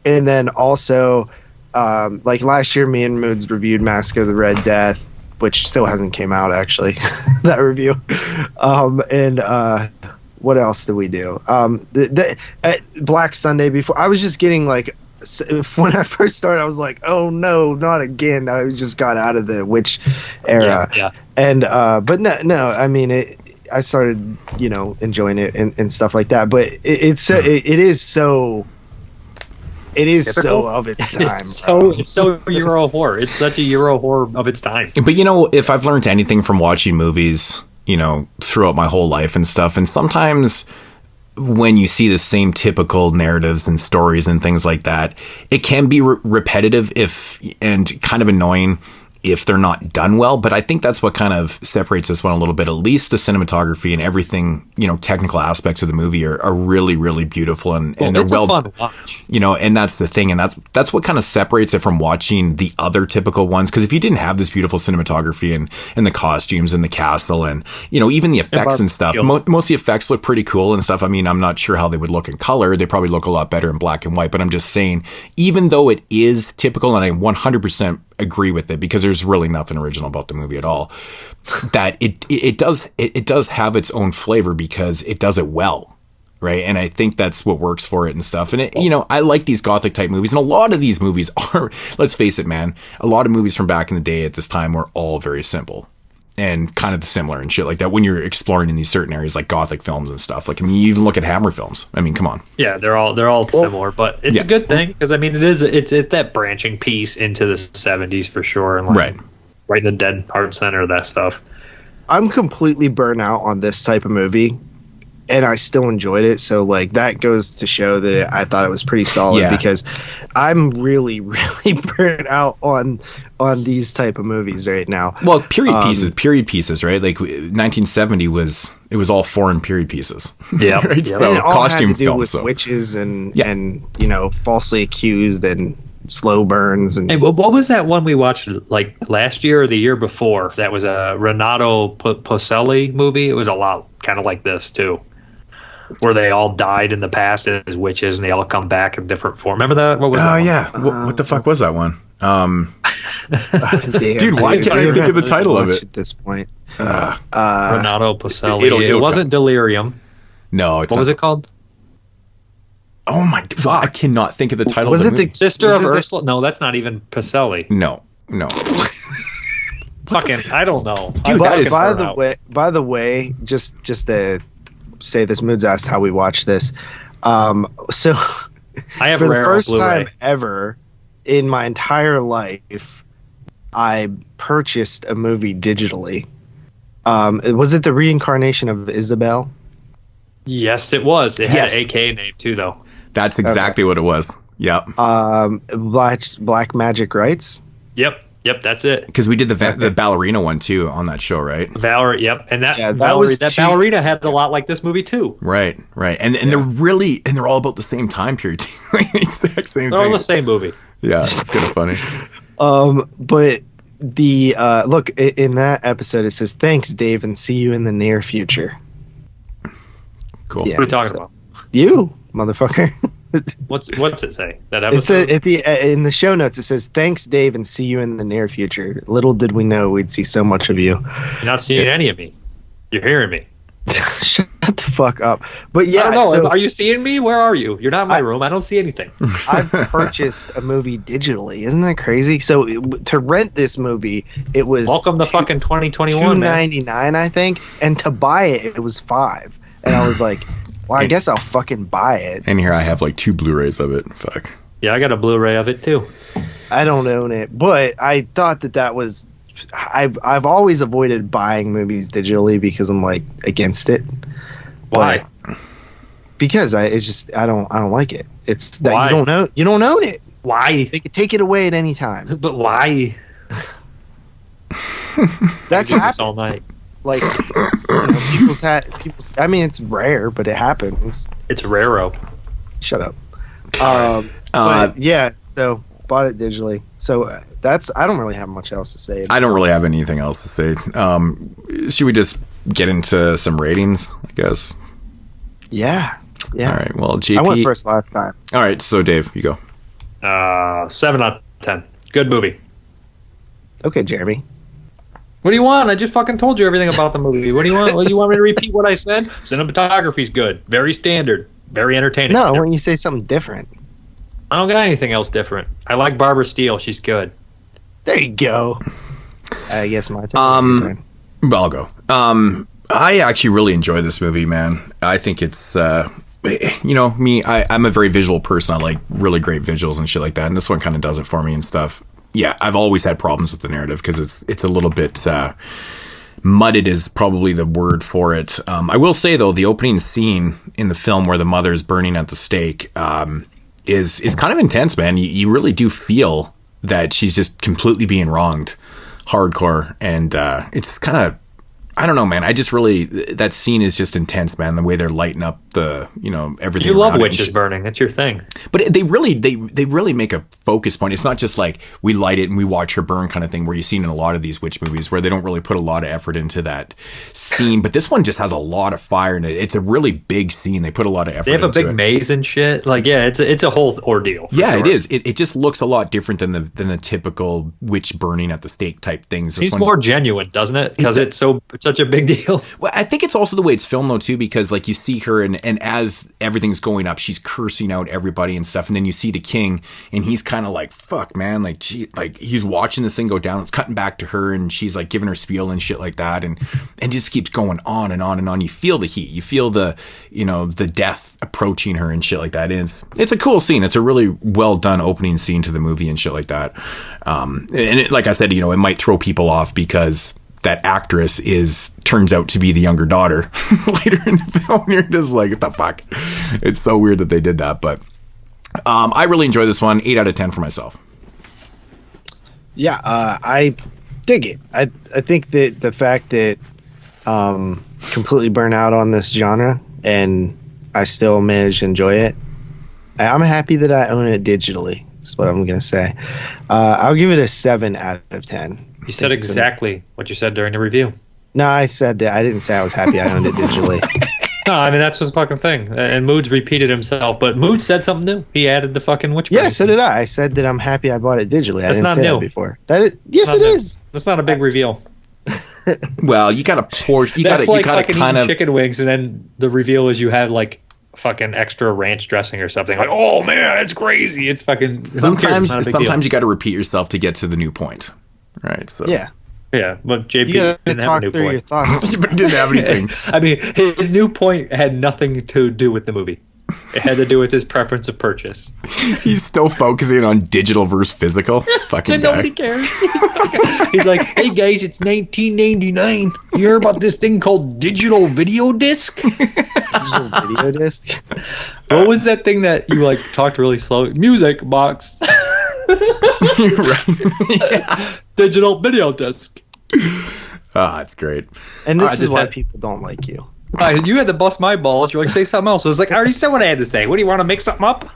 and then also last year, me and Moods reviewed Mask of the Red Death, which still hasn't came out actually. That review, and what else did we do? Black Sunday before. I was just getting when I first started, I was like, oh no, not again. I just got out of the witch era. Yeah. And but no, I mean I started enjoying it and stuff like that. But it is so of its time. It's so Euro horror. It's such a Euro horror of its time. But if I've learned anything from watching movies, throughout my whole life and stuff, and sometimes when you see the same typical narratives and stories and things like that, it can be repetitive and kind of annoying if they're not done well. But I think that's what kind of separates this one a little bit. At least the cinematography and everything, technical aspects of the movie are really, really beautiful and they're well fun to watch. And that's the thing, and that's what kind of separates it from watching the other typical ones. Because if you didn't have this beautiful cinematography and the costumes and the castle and even the effects and stuff, most of the effects look pretty cool and stuff. I mean, I'm not sure how they would look in color. They probably look a lot better in black and white. But I'm just saying, even though it is typical, and I 100% agree with it, because there's really nothing original about the movie at all, that it does have its own flavor because it does it well, right? And I think that's what works for it and stuff. And I like these gothic type movies, and a lot of these movies are, let's face it, man, a lot of movies from back in the day at this time were all very simple. and kind of similar and shit like that when you're exploring in these certain areas like Gothic films and stuff. Like, I mean, you even look at Hammer films. I mean, come on. Yeah, they're all similar, but it's a good thing because I mean, it's that branching piece into the 70s for sure, and like, right in the dead heart center of that stuff. I'm completely burnt out on this type of movie, and I still enjoyed it. So like that goes to show that I thought it was pretty solid because I'm really, really burnt out on these type of movies right now. Well, period pieces, right? Like 1970 was all foreign period pieces. Yeah, right? So and it all costume had to do films, with witches and you know, falsely accused and slow burns. And hey, what was that one we watched like last year or the year before? That was a Renato Pacelli movie. It was a lot kind of like this too, where they all died in the past as witches and they all come back in different form. Remember that? What was that? Oh yeah. What the fuck was that one? damn, dude, why can't I think of the title of it at this point? Renato Pacelli. It wasn't Delirium. No, it's what was it called? Oh my god, I cannot think of the title. Was of the it movie. the Sister of Ursula? No, that's not even Pacelli. No. Fucking, I don't know. Dude, by the way, just to say this mood's asked how we watch this. So I have for the Rare first on Blu-ray. time ever in my entire life, I purchased a movie digitally. Was it the reincarnation of Isabel? Yes, it was. It had an AKA name too, though. That's exactly what it was. Yep. Black Magic Rights. Yep, that's it. Because we did the ballerina one too on that show, right? Valerie, yep, and that ballerina had a lot like this movie too. Right, and they're all about the same time period, exact same. They're all the same movie. Yeah, it's kind of funny. But the look in that episode, it says, "Thanks, Dave, and see you in the near future." Cool. Yeah, what are you talking about? You, motherfucker. What's it say? That It episode? says in the show notes, it says, "Thanks, Dave, and see you in the near future." Little did we know we'd see so much of you. You're not seeing any of me. You're hearing me. Shut the fuck up. But yeah, I don't know. so Are you seeing me? Where are you? You're not in my room. I don't see anything. I've purchased a movie digitally. Isn't that crazy? So to rent this movie, it was Welcome to fucking 2021, man. $2.99, I think, and to buy it was $5. And I was like, well, I guess I'll fucking buy it. And here I have like 2 Blu-rays of it. Fuck. Yeah, I got a Blu-ray of it too. I don't own it, but I thought that was. I've always avoided buying movies digitally because I'm like against it. Why? But because I don't like it. It's that Why? you don't own it. Why? They could take it away at any time. But why? That's I do this happened. all night. Like, you know, people's. I mean, it's rare, but it happens. It's raro. Shut up. But yeah, so bought it digitally. So I don't really have much else to say. I don't really have anything else to say. Should we just get into some ratings, I guess? Yeah. All right. Well, JP. I went first last time. All right. So, Dave, you go. 7 out of 10. Good movie. Okay, Jeremy. What do you want? I just fucking told you everything about the movie. What do you want? Well, you want me to repeat what I said? Cinematography's good. Very standard. Very entertaining. No, why don't you say something different? I don't got anything else different. I like Barbara Steele. She's good. There you go. I guess my turn. Well, I'll go. I actually really enjoy this movie, man. I think it's, you know, me, I'm a very visual person. I like really great visuals and shit like that. And this one kind of does it for me and stuff. Yeah, I've always had problems with the narrative because it's a little bit mudded is probably the word for it. I will say, though, the opening scene in the film where the mother is burning at the stake is kind of intense, man. You really do feel that she's just completely being wronged hardcore. And it's kind of, I don't know, man. I just really, that scene is just intense, man. The way they're lighting up the, you know, everything. You love witches burning. That's your thing. But they really make a focus point. It's not just like we light it and we watch her burn kind of thing where you've seen in a lot of these witch movies where they don't really put a lot of effort into that scene. But this one just has a lot of fire in it. It's a really big scene. They put a lot of effort into it. They have a big maze and shit. Like, yeah, it's a whole ordeal. Yeah, sure. It is. It just looks a lot different than the typical witch burning at the stake type things. It's more genuine, doesn't it? Because it's so it's such a big deal. Well, I think it's also the way it's filmed though too, because like you see her and as everything's going up, she's cursing out everybody and stuff, and then you see the king and he's kind of like, fuck man, like gee, like he's watching this thing go down. It's cutting back to her and she's like giving her spiel and shit like that, and just keeps going on and on and on. You feel the heat, you feel the, you know, the death approaching her and shit like that. And it's a cool scene. It's a really well done opening scene to the movie and shit like that. And it, like I said, you know, it might throw people off because that actress turns out to be the younger daughter later in the film. You're just like, what the fuck? It's so weird that they did that. But I really enjoy this one. 8 out of 10 for myself. Yeah, I dig it. I think that the fact that completely burn out on this genre and I still manage to enjoy it, I'm happy that I own it digitally. That's what I'm going to say. I'll give it a 7 out of 10. You said exactly what you said during the review. No, I said that. I didn't say I was happy I owned it digitally. No, I mean, that's his fucking thing. And Moods repeated himself, but Moods said something new. He added the fucking witch. Yeah, so did I. I said that I'm happy I bought it digitally. That's I didn't not say new. that before. Yes, it is. That's not a big reveal. Well, you got to pour. You got to kind of chicken wings, and then the reveal is you had like fucking extra ranch dressing or something. Like, oh man, it's crazy. It's fucking. Sometimes you got to repeat yourself to get to the new point, right? So yeah, but JP you gotta didn't talk have a new through point. your thoughts. But didn't have anything. I mean, his new point had nothing to do with the movie. It had to do with his preference of purchase. He's still focusing on digital versus physical. Fucking guy. Nobody cares. He's like, hey guys, it's 1999. You hear about this thing called digital video disc? Digital video disc. What was that thing that you like talked really slow? Music box. Right. Yeah. Digital video disc. It's great. And this is why people don't like you. You had to bust my balls. You're like, say something else. I was like, I already said what I had to say. What do you want to make something up?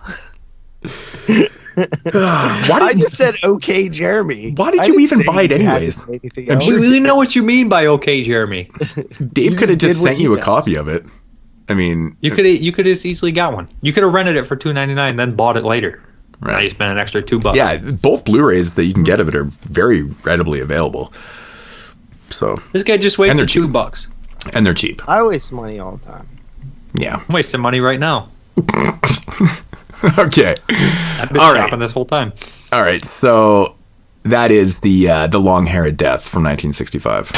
I just said okay, Jeremy. Why did you even buy it anyways? I'm sure you know what you mean by okay, Jeremy. Dave could have just sent you a copy of it. I mean, you could have easily got one. You could have rented it for $2.99, then bought it later. Right. Now you spend an extra $2. Yeah, both Blu-rays that you can get of it are very readily available. So this guy just wasted $2. And they're cheap. I waste money all the time. Yeah. I'm wasting money right now. Okay. I've been shopping this whole time. All right. So that is the Long Hair of Death from 1965.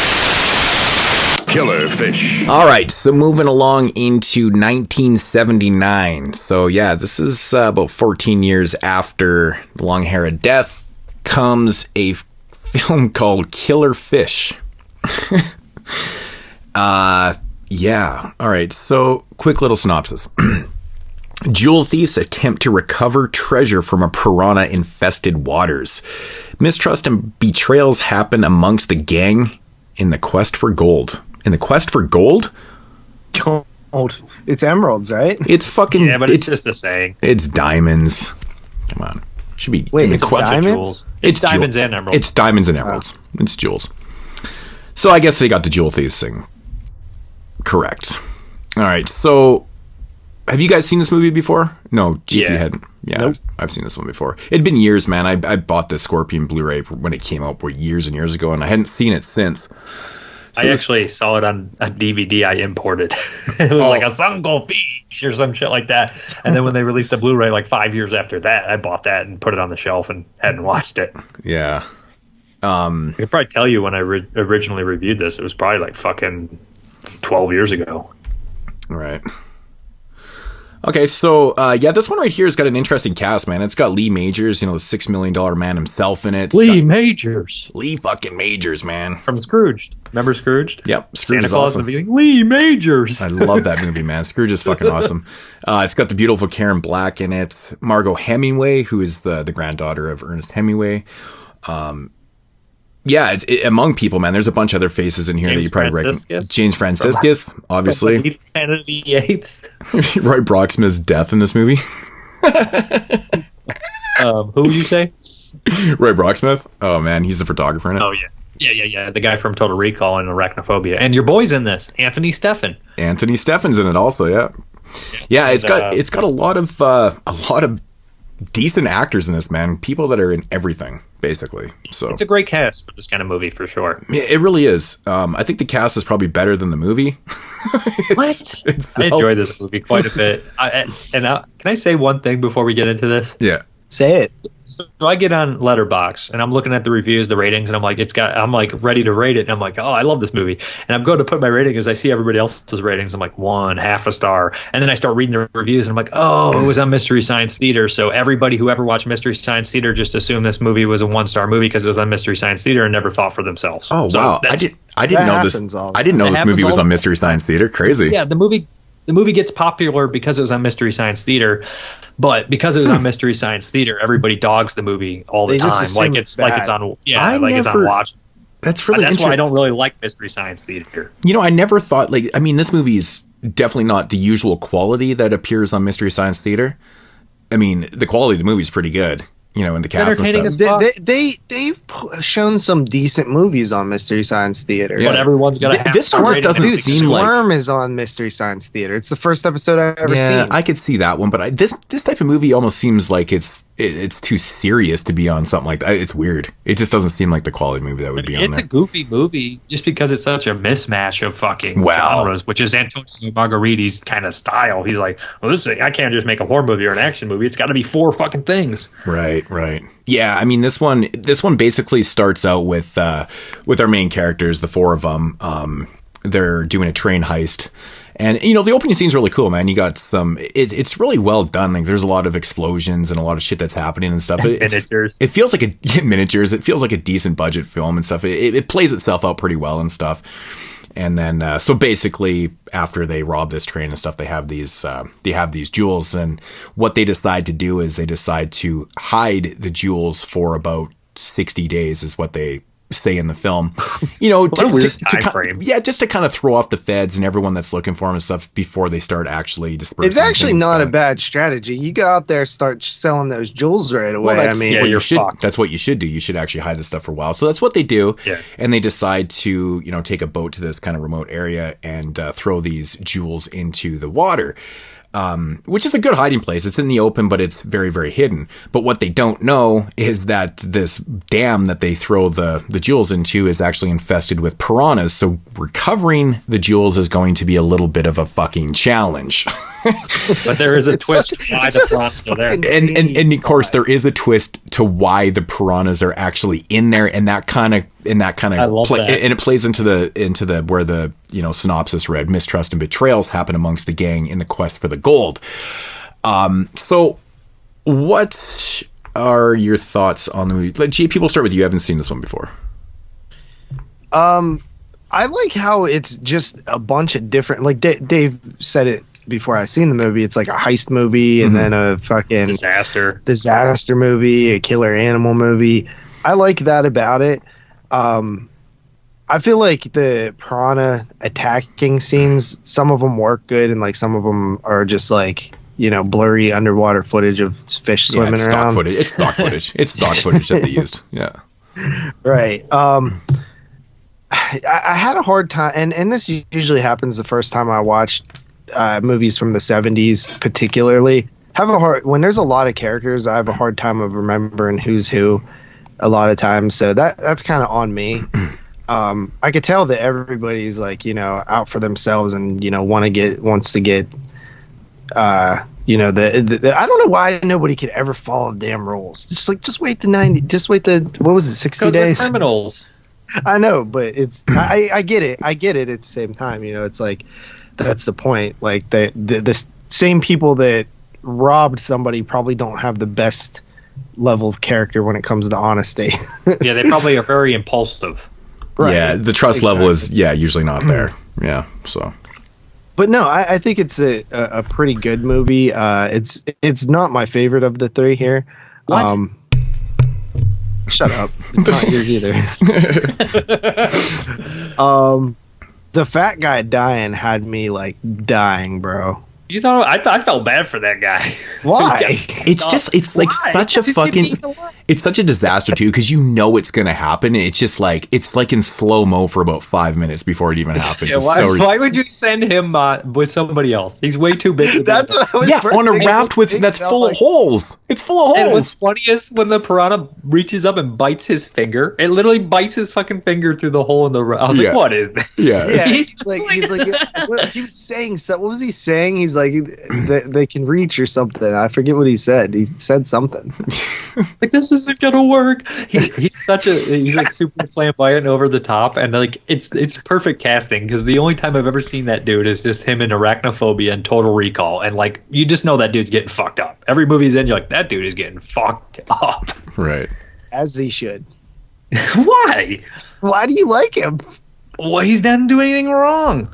Killer fish. All right. So moving along into 1979. So yeah, this is about 14 years after The Long Hair of Death comes a film called Killer Fish. Yeah. All right. So, quick little synopsis. Jewel thieves attempt to recover treasure from a piranha-infested waters. Mistrust and betrayals happen amongst the gang in the quest for gold. In the quest for gold? Gold. It's emeralds, right? It's fucking... Yeah, but it's just a saying. It's diamonds. Come on. Should be... Wait, it's diamonds? It's diamonds and emeralds. It's diamonds and emeralds. Oh. It's jewels. So I guess they got the jewel thieves thing correct. All right. So have you guys seen this movie before? No, GP hadn't. Yeah, nope. I've seen this one before. It'd been years, man. I bought the Scorpion Blu-ray when it came out years and years ago, and I hadn't seen it since. So I actually saw it on a DVD I imported. It was like a Sungo Fish or some shit like that. And then when they released the Blu-ray like 5 years after that, I bought that and put it on the shelf and hadn't watched it. Yeah. I could probably tell you when I originally reviewed this. It was probably like fucking 12 years ago. Right. Okay, so yeah, this one right here has got an interesting cast, man. It's got Lee Majors, the $6 million man himself in it. Lee Majors. Lee fucking Majors, man. From Scrooged. Remember Scrooged? Yep, Scrooge Santa is Claus awesome. in the beginning. Lee Majors. I love that movie, man. Scrooge is fucking awesome. It's got the beautiful Karen Black in it. Margot Hemingway, who is the granddaughter of Ernest Hemingway. Yeah, among people, man, there's a bunch of other faces in here that you probably recognize. James Franciscus, obviously. Planet of the Apes. Roy Brocksmith's death in this movie. Who you say? Roy Brocksmith? Oh, man, he's the photographer in it. Oh, yeah. Yeah. The guy from Total Recall and Arachnophobia. And your boy's in this, Anthony Steffen. Anthony Steffen's in it also, yeah. Yeah, it's got a lot of decent actors in this, man. People that are in everything, basically. So it's a great cast for this kind of movie, for sure. Yeah, it really is. I think the cast is probably better than the movie. What? I enjoy this movie quite a bit. Can I say one thing before we get into this? Yeah. Say it. So I get on Letterboxd and I'm looking at the reviews, the ratings, and I'm like ready to rate it, and I'm like, oh, I love this movie, and I'm going to put my rating as I see everybody else's ratings. I'm like 1, half a star, and then I start reading the reviews, and I'm like, oh, it was on Mystery Science Theater, so everybody who ever watched Mystery Science Theater just assumed this movie was a 1-star movie because it was on Mystery Science Theater and never thought for themselves. Oh, so wow! I didn't know this. I didn't know this movie was on Mystery Science Theater. Crazy. Yeah, the movie gets popular because it was on Mystery Science Theater, but because it was on Mystery Science Theater, everybody dogs the movie all the time. Like it's on Watch. That's really that's why I don't really like Mystery Science Theater. You know, I never thought this movie is definitely not the usual quality that appears on Mystery Science Theater. I mean, the quality of the movie is pretty good. You know, in the cast and stuff. They've shown some decent movies on Mystery Science Theater. Yeah. But everyone's got to this one just doesn't seem like Squirm is on Mystery Science Theater. It's the first episode I've ever seen. I could see that one, but this type of movie almost seems like it's too serious to be on something like that. It's weird. It just doesn't seem like the quality movie that would be on there. It's a goofy movie just because it's such a mismatch of fucking genres, which is Antonio Margheriti's kind of style. He's like, well, I can't just make a horror movie or an action movie. It's got to be 4 fucking things. Right. Yeah, I mean, this one basically starts out with our main characters, the 4 of them. They're doing a train heist. And, you know, the opening scene's really cool, man. You got it's really well done. Like, there's a lot of explosions and a lot of shit that's happening and stuff. Miniatures. It feels like miniatures. It feels like a decent budget film and stuff. It plays itself out pretty well and stuff. And then, so basically, after they rob this train and stuff, they have these jewels. And what they decide to do is they decide to hide the jewels for about 60 days, is what they say in the film. You know, just to kind of throw off the feds and everyone that's looking for them and stuff before they start actually dispersing. It's actually not a bad strategy. You go out there, start selling those jewels right away. Well, that's what you should do. You should actually hide this stuff for a while. So that's what they do. Yeah. And they decide to, you know, take a boat to this kind of remote area and throw these jewels into the water. Which is a good hiding place. It's in the open, but it's very, very hidden. But what they don't know is that this dam that they throw the jewels into is actually infested with piranhas. So recovering the jewels is going to be a little bit of a fucking challenge. But there is a twist why the piranhas are there. And of course there is a twist to why the piranhas are actually in there, and that kind of and it plays into the where the, you know, synopsis read, mistrust and betrayals happen amongst the gang in the quest for the gold. So what are your thoughts on the movie? JP, we'll start with you. I haven't seen this one before. I like how it's just a bunch of different, like Dave said it before I seen the movie. It's like a heist movie and then a fucking disaster movie, a killer animal movie. I like that about it. I feel like the piranha attacking scenes, some of them work good, and like some of them are just like, you know, blurry underwater footage of fish swimming around. It's stock footage. It's stock footage that they used. Yeah. Right. I had a hard time, and this usually happens the first time I watched movies from the 70s, particularly. When there's a lot of characters, I have a hard time of remembering who's who a lot of times. So that's kind of on me. I could tell that everybody's like, you know, out for themselves and, you know, wants to get, you know, I don't know why nobody could ever follow damn rules. Just wait what was it, 60 days? They're criminals. I know, but I get it. I get it at the same time. You know, it's like, that's the point. Like the same people that robbed somebody probably don't have the best level of character when it comes to honesty. Yeah, they probably are very impulsive. Right. Yeah, the trust level is usually not there. Yeah, so. But no, I think it's a pretty good movie. It's not my favorite of the three here. What? Shut up. It's not yours either. The fat guy dying had me like dying, bro. You thought I felt bad for that guy. Why? It's like such a fucking, it's such a disaster too, because you know it's gonna happen. It's just like, it's like in slow mo for about 5 minutes before it even happens. Yeah, why would you send him with somebody else? He's way too big. That's what I was. Yeah, on a raft that's full of holes. It's full of holes. And what's funniest, when the piranha reaches up and bites his finger, it literally bites his fucking finger through the hole in the raft. I was like, what is this? Yeah, he's like, he was saying. What was he saying? He's like, they can reach or something. I forget what he said. He said something. Like, this isn't gonna work. He's like super flamboyant and over the top, and like it's perfect casting, because the only time I've ever seen that dude is just him in Arachnophobia and Total Recall, and like you just know that dude's getting fucked up. Every movie he's in, you're like, that dude is getting fucked up. Right. As he should. Why? Why do you like him? Well, he doesn't do anything wrong.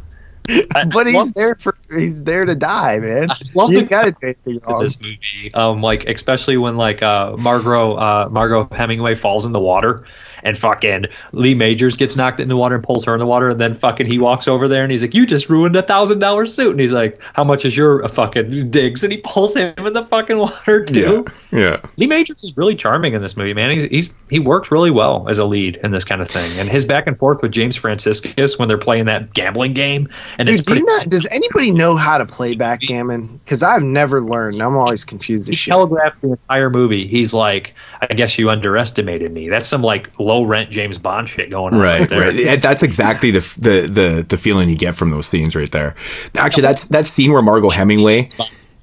But he's there to die, man. I love you gotta do anything in this movie. Like, especially when like Margot Hemingway falls in the water, and fucking Lee Majors gets knocked in the water and pulls her in the water, and then fucking he walks over there and he's like, "You just ruined $1,000 suit," and he's like, "How much is your fucking digs?" And he pulls him in the fucking water too. Yeah. Lee Majors is really charming in this movie, man. He works really well as a lead in this kind of thing, and his back and forth with James Franciscus when they're playing that gambling game. And dude, does anybody know how to play backgammon? Because I've never learned. I'm always confused as shit. He telegraphs the entire movie. He's like, "I guess you underestimated me." That's some like low rent James Bond shit going on right there. Right. That's exactly the feeling you get from those scenes right there. Actually, that's that scene where Margot Hemingway,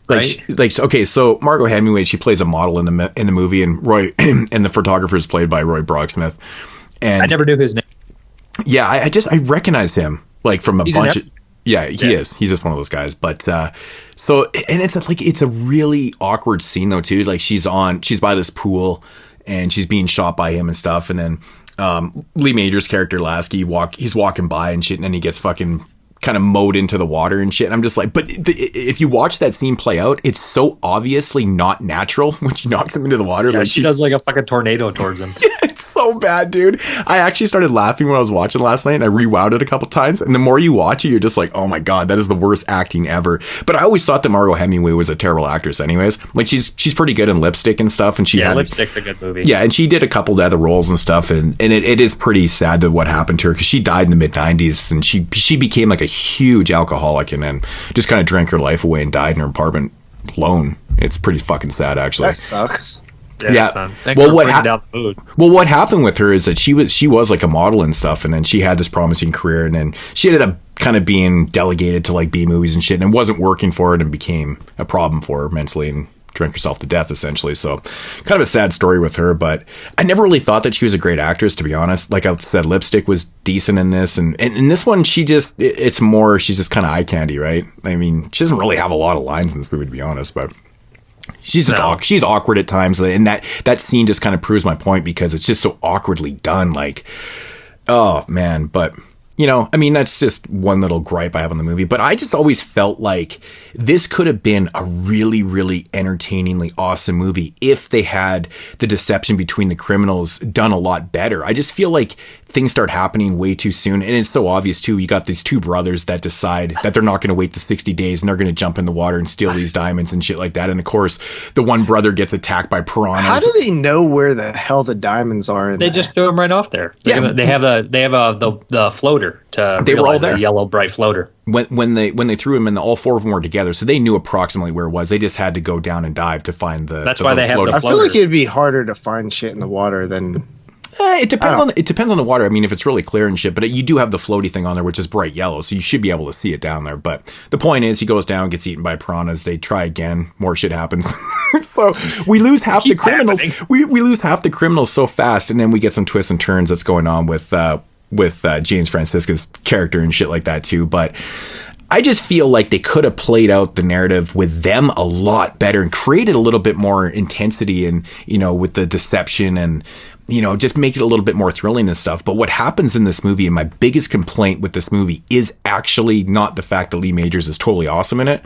okay, so Margot Hemingway, she plays a model in the movie, and Roy and the photographer is played by Roy Brocksmith. And I never knew his name. Yeah, I recognize him like from a bunch of. Yeah, he is. He's just one of those guys. But so, and it's a really awkward scene though too. Like she's by this pool and she's being shot by him and stuff, and then Lee Majors' character Lasky he's walking by and shit, and then he gets fucking kind of mowed into the water and shit. And I'm just like, but if you watch that scene play out, it's so obviously not natural when she knocks him into the water. Yeah, like she does like a fucking tornado towards him. It's so bad, dude. I actually started laughing when I was watching last night, and I rewound it a couple times. And the more you watch it, you're just like, oh my God, that is the worst acting ever. But I always thought that Margot Hemingway was a terrible actress anyways. Like she's pretty good in Lipstick and stuff. And Lipstick's a good movie. Yeah, and she did a couple of other roles and stuff. And it is pretty sad that what happened to her, because she died in the mid-90s, and she became like a huge alcoholic, and then just kind of drank her life away and died in her apartment alone. It's pretty fucking sad, actually. That sucks. Yeah. Well, what happened with her is that she was like a model and stuff, and then she had this promising career, and then she ended up kind of being delegated to like B movies and shit, and it wasn't working for her, and became a problem for her mentally, and drank herself to death essentially. So kind of a sad story with her, but I never really thought that she was a great actress, to be honest. Like I said, Lipstick was decent in this, and in this one she's just kind of eye candy, right? I mean, she doesn't really have a lot of lines in this movie, to be honest, but she's awkward at times, and that scene just kind of proves my point, because it's just so awkwardly done. Like, oh man. But you know, I mean, that's just one little gripe I have on the movie, but I just always felt like this could have been a really, really entertainingly awesome movie if they had the deception between the criminals done a lot better. I just feel like things start happening way too soon, and it's so obvious too. You got these two brothers that decide that they're not going to wait the 60 days and they're going to jump in the water and steal these diamonds and shit like that. And of course, the one brother gets attacked by piranhas. How do they know where the hell the diamonds are? They just throw them right off there. They have the floater to. They were all there. The yellow bright floater. When they threw him in, all four of them were together, so they knew approximately where it was. They just had to go down and dive to find the. That's why they have the floater. I feel like it'd be harder to find shit in the water than. It depends on the water. I mean, if it's really clear and shit, but you do have the floaty thing on there, which is bright yellow, so you should be able to see it down there. But the point is, he goes down, gets eaten by piranhas. They try again, more shit happens. So we lose half the criminals. We lose half the criminals so fast, and then we get some twists and turns that's going on with James Francisca's character and shit like that too. But I just feel like they could have played out the narrative with them a lot better and created a little bit more intensity, and with the deception, and just make it a little bit more thrilling and stuff. But what happens in this movie, and my biggest complaint with this movie, is actually not the fact that Lee Majors is totally awesome in it.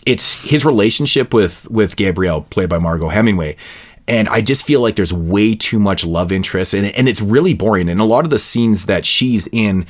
It's his relationship with Gabrielle, played by Margot Hemingway. And I just feel like there's way too much love interest, and it's really boring. And a lot of the scenes that she's in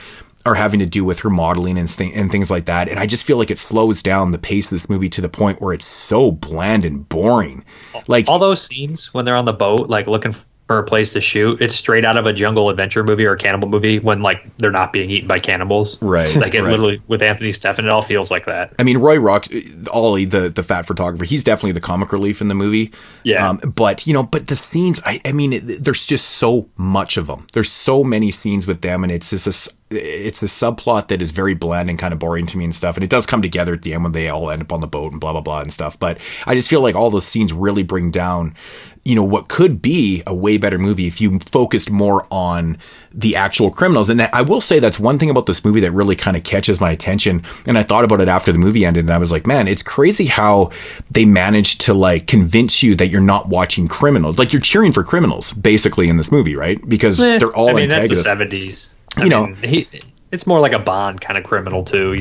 are having to do with her modeling and things like that. And I just feel like it slows down the pace of this movie to the point where it's so bland and boring. Like all those scenes when they're on the boat, like looking for a place to shoot, it's straight out of a jungle adventure movie or a cannibal movie when like they're not being eaten by cannibals. Right. Like it literally with Anthony Stephan, it all feels like that. I mean, Roy Rock, Ollie, the fat photographer, he's definitely the comic relief in the movie. Yeah. But the scenes, I mean, there's just so much of them. There's so many scenes with them, and it's just it's a subplot that is very bland and kind of boring to me and stuff. And it does come together at the end when they all end up on the boat and blah, blah, blah and stuff. But I just feel like all those scenes really bring down, what could be a way better movie if you focused more on the actual criminals. And I will say that's one thing about this movie that really kind of catches my attention. And I thought about it after the movie ended, and I was like, man, it's crazy how they managed to like convince you that you're not watching criminals. Like you're cheering for criminals basically in this movie, right? Because they're all antagonists. That's the 70s. It's more like a Bond kind of criminal too,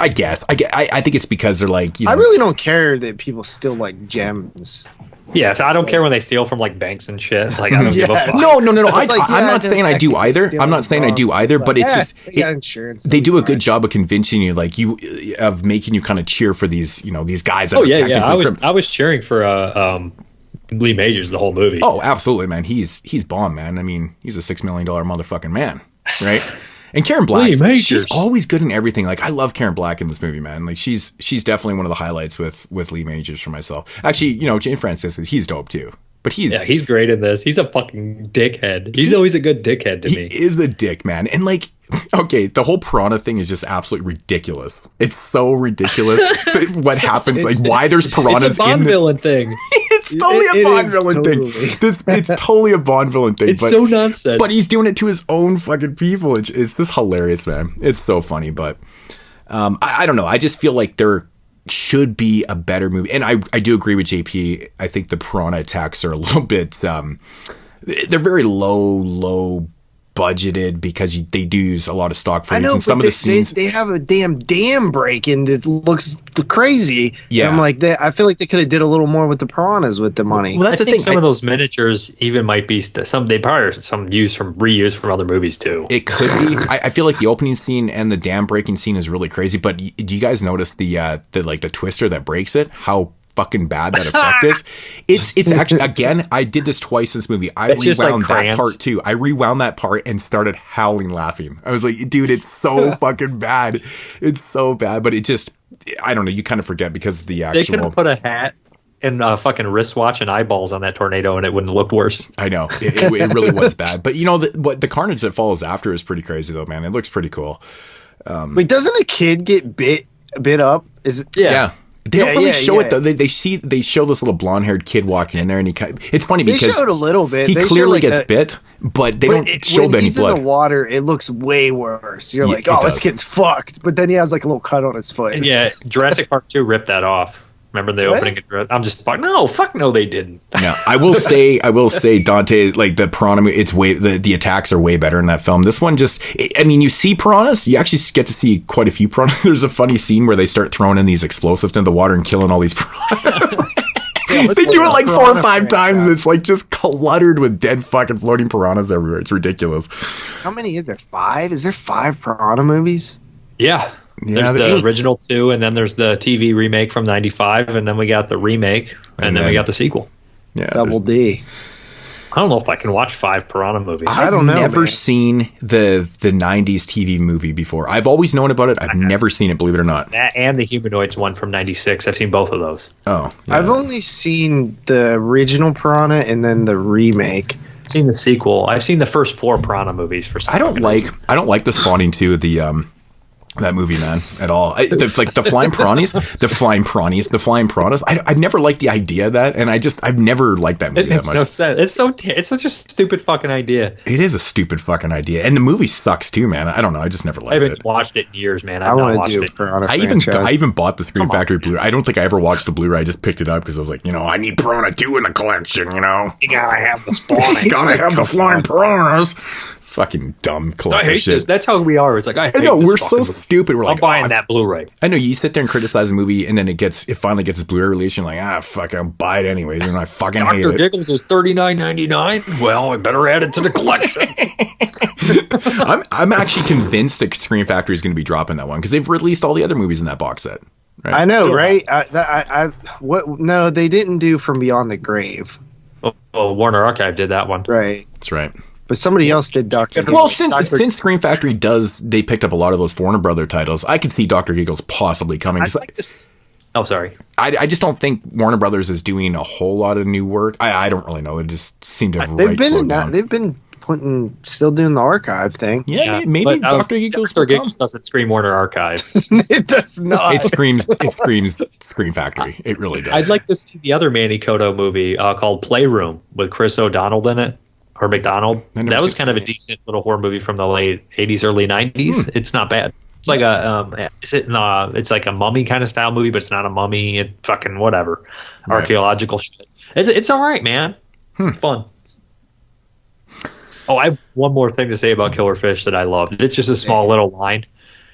I guess. I think it's because they're like, I really don't care that people steal like gems. Yeah, I don't care when they steal from like banks and shit. Like I don't give a fuck. No. I'm not saying I do either. I'm not saying I do either, but it's just insurance. They do a good job of convincing you, like of making you kind of cheer for these, these guys. That are technically I was cheering for Lee Majors the whole movie. Oh, absolutely, man. He's bomb, man. I mean, he's a $6 million motherfucking man, right? And Karen Black, she's always good in everything. Like I love Karen Black in this movie, man. Like she's definitely one of the highlights with Lee Majors for myself. Actually, Jane Francis, he's dope too. But he's great in this. He's a fucking dickhead. He's always a good dickhead to me. He is a dick, man. And like, okay, the whole piranha thing is just absolutely ridiculous. It's so ridiculous. What happens? Like why there's piranhas it's a Bond in this villain thing. It's totally a Bond villain thing. It's totally a Bond villain thing. It's so nonsense. But he's doing it to his own fucking people. It's just hilarious, man. It's so funny. But I don't know. I just feel like there should be a better movie. And I do agree with JP. I think the piranha attacks are a little bit, they're very low budgeted because they do use a lot of stock footage. I know, and some of the scenes they have a damn dam break and it looks crazy. Yeah, and I'm like, I feel like they could have did a little more with the piranhas with the money. Well, that's I the think thing. Some of those miniatures even might be some reused from other movies too. It could be. I feel like the opening scene and the dam breaking scene is really crazy. But do you guys notice the twister that breaks it? How fucking bad that effect is. It's actually, again, I did this twice in this movie. I rewound that part too. I rewound that part and started howling laughing. I was like, dude, it's so fucking bad. It's so bad, but it just, I don't know, you kind of forget because of the actual. They could have put a hat and a fucking wristwatch and eyeballs on that tornado and it wouldn't look worse. I know. It really was bad. But the carnage that follows after is pretty crazy though, man. It looks pretty cool. Wait, doesn't a kid get bit up? Is it? Yeah. They don't really show it though. They show this little blonde-haired kid walking in there, and it's funny because they showed a little bit. He clearly gets bit, but they don't show any blood. When he's in the water, it looks way worse. You're like, oh, this kid's fucked. But then he has like a little cut on his foot. Yeah, Jurassic Park 2 ripped that off. Remember the opening? I'm just fuck no, they didn't. No, I will say, Dante, like the piranha, it's way the attacks are way better in that film. This one you see piranhas, you actually get to see quite a few piranhas. There's a funny scene where they start throwing in these explosives into the water and killing all these piranhas. They do it like 4 or 5 times, and it's like just cluttered with dead fucking floating piranhas everywhere. It's ridiculous. How many is there? 5? Is there 5 piranha movies? Yeah. There's the original 2, and then there's the TV remake from '95, and then we got the remake, and then we got the sequel. Yeah, Double D. I don't know if I can watch 5 piranha movies. I don't know. I've never seen the '90s TV movie before. I've always known about it. I've never seen it, believe it or not. That and the Humanoids one from '96. I've seen both of those. Oh, yeah. I've only seen the original piranha and then the remake. I've seen the sequel. I've seen the first 4 piranha movies. I don't like the Spawning 2 of the that movie, man, at all. The flying piranhas, the flying piranhas. I've never liked the idea of that, and I've never liked that movie that much. No sense. It's such a stupid fucking idea. It is a stupid fucking idea, and the movie sucks too, man. I don't know. I just never liked it. I haven't watched it in years, man. I want to do it. I even bought the Scream Factory Blu-ray. I don't think I ever watched the Blu-ray. I just picked it up because I was like, I need Piranha 2 in the collection. You gotta have the Spawning. You gotta have the flying piranhas. Fucking dumb I collector hate shit. this. That's how we are. It's like I know hate we're this so fucking movie. stupid. We're I'm like, buying that Blu-ray. I know you sit there and criticize a movie, and then it finally gets its Blu-ray release. And you're like, fuck, I'll buy it anyways, and I fucking hate Dr. it. Giggles is $39.99. Well, I better add it to the collection. I'm actually convinced that Scream Factory is going to be dropping that one because they've released all the other movies in that box set. Right? I know, right? No, they didn't do From Beyond the Grave. Oh, Warner Archive did that one. Right. That's right. But somebody else did Dr. Well, Giggles. since Scream Factory they picked up a lot of those Warner Brother titles, I could see Dr. Giggles possibly coming. I'd like this. Oh, sorry. I just don't think Warner Brothers is doing a whole lot of new work. I don't really know. It just seemed to They've been still doing the archive thing. Yeah, maybe Dr. Giggles. Dr. Giggles doesn't scream Warner Archive. It does not. It screams Scream Factory. It really does. I'd like to see the other Manny Koto movie called Playroom with Chris O'Donnell in it. Or McDonald. That was kind of a decent little horror movie from the late 80s, early 90s. It's not bad. It's like it's like a mummy kind of style movie, but it's not a mummy. It fucking whatever. Right. Archaeological shit. It's all right, man. It's fun. Oh, I have one more thing to say about Killer Fish that I loved. It's just a small little line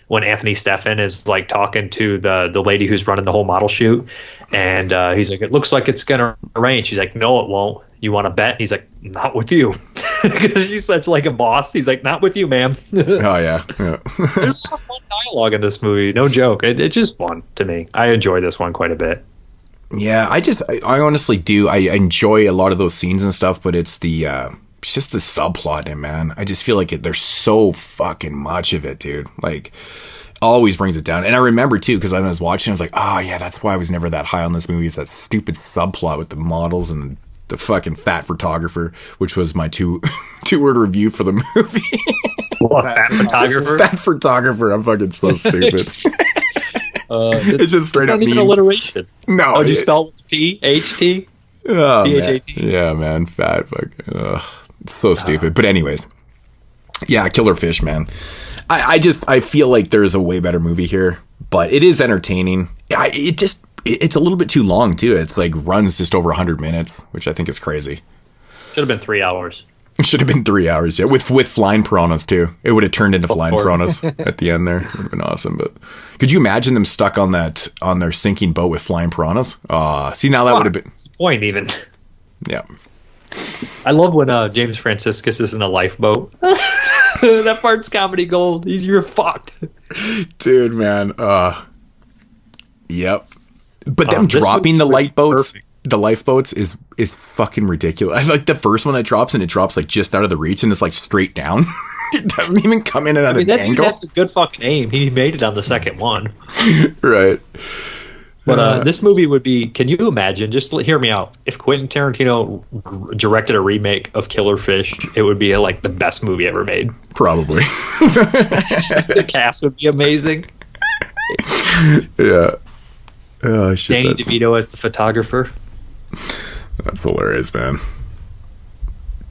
when Anthony Steffen is like talking to the lady who's running the whole model shoot, and he's like, "It looks like it's gonna rain." She's like, "No, it won't. You want to bet?" He's like, "Not with you," because she says like a boss. He's like, "Not with you, ma'am." Oh yeah. There's a lot of fun dialogue in this movie. No joke. It's just fun to me. I enjoy this one quite a bit. Yeah, I honestly do. I enjoy a lot of those scenes and stuff, but it's just the subplot, man. I just feel like there's so fucking much of it, dude. Like, always brings it down. And I remember too, because I was watching, I was like, oh yeah, that's why I was never that high on this movie. Is that stupid subplot with the models and the fucking fat photographer, which was my two-word review for the movie. What, fat photographer? Fat photographer. I'm fucking so stupid. It's just straight up not even meme. alliteration. No. Oh, did you spell it with P-H-T? Oh, P-H-A-T? man. Yeah, man. Fat fucking. It's so stupid. But anyways. Yeah, Killer Fish, man. I feel like there's a way better movie here, but it is entertaining. It's a little bit too long too. It's like runs just over 100 minutes, which I think is crazy. Should have been 3 hours. It should have been 3 hours, yeah, with flying piranhas too. It would have turned into flying piranhas at the end there. It would have been awesome. But could you imagine them stuck on their sinking boat with flying piranhas? See, now that would have been What's the point even? Yeah. I love when James Franciscus is in a lifeboat. That part's comedy gold. You're fucked, dude, man. Yep. But them dropping the lifeboats is fucking ridiculous. I like the first one that drops, and it drops like just out of the reach, and it's like straight down. It doesn't even come in at an angle. That's a good fucking aim. He made it on the second one. Right. But this movie would be, can you imagine, just hear me out, if Quentin Tarantino directed a remake of Killer Fish, it would be like the best movie ever made. Probably. The cast would be amazing. Yeah. Oh, shit, Danny DeVito as the photographer. That's hilarious, man.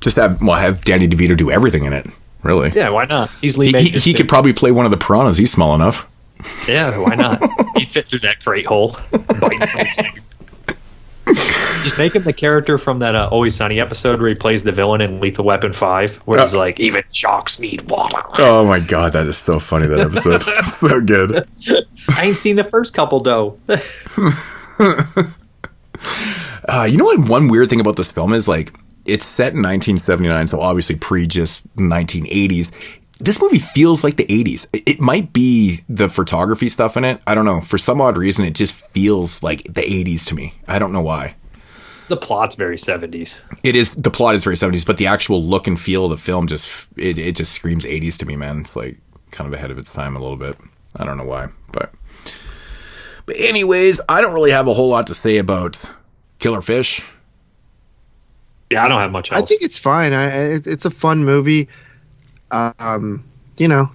Just have Danny DeVito do everything in it, really. Yeah, why not? He's lead. He could probably play one of the piranhas. He's small enough. Yeah, why not? He'd fit through that crate hole. Just make him the character from that Always Sunny episode where he plays the villain in Lethal Weapon 5, where he's like, even sharks need water. Oh my god, that is so funny, that episode. So good. I ain't seen the first couple, though. You know what one weird thing about this film is? Like, it's set in 1979, so obviously just 1980s. This movie feels like the 80s. It might be the photography stuff in it. I don't know. For some odd reason, it just feels like the 80s to me. I don't know why. The plot's very 70s. It is. The plot is very 70s, but the actual look and feel of the film just screams 80s to me, man. It's like kind of ahead of its time a little bit. I don't know why, but anyways, I don't really have a whole lot to say about Killer Fish. Yeah, I don't have much else. I think it's fine. It's a fun movie. You know,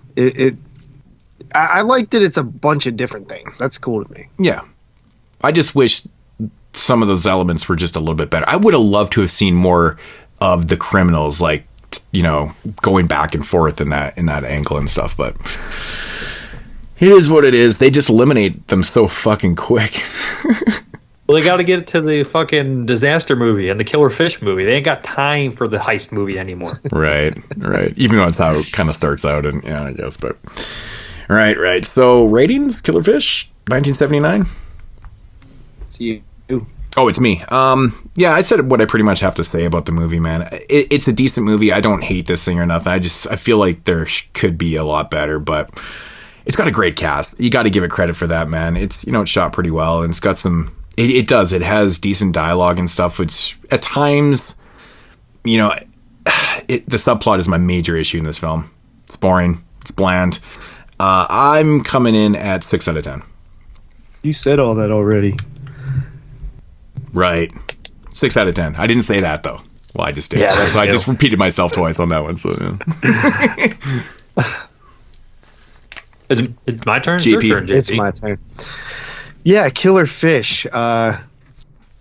I liked it. It's a bunch of different things. That's cool to me. Yeah. I just wish some of those elements were just a little bit better. I would have loved to have seen more of the criminals, like, you know, going back and forth in that angle and stuff, but it is what it is. They just eliminate them so fucking quick. Well, they got to get to the fucking disaster movie and the killer fish movie. They ain't got time for the heist movie anymore. Right. Even though it's how it kind of starts out, and yeah, I guess. But right. So ratings, Killer Fish, 1979. It's you. Oh, it's me. Yeah, I said what I pretty much have to say about the movie, man. It's a decent movie. I don't hate this thing or nothing. I feel like there could be a lot better, but it's got a great cast. You got to give it credit for that, man. It's it's shot pretty well, and it's got some. It does. It has decent dialogue and stuff, which at times, the subplot is my major issue in this film. It's boring. It's bland. I'm coming in at 6 out of 10. You said all that already. Right. 6 out of 10. I didn't say that, though. Well, I just did. Yeah, so I just repeated myself twice on that one. So, yeah. It's my turn? GP. It's your turn, JP. It's my turn. Yeah, Killer Fish. I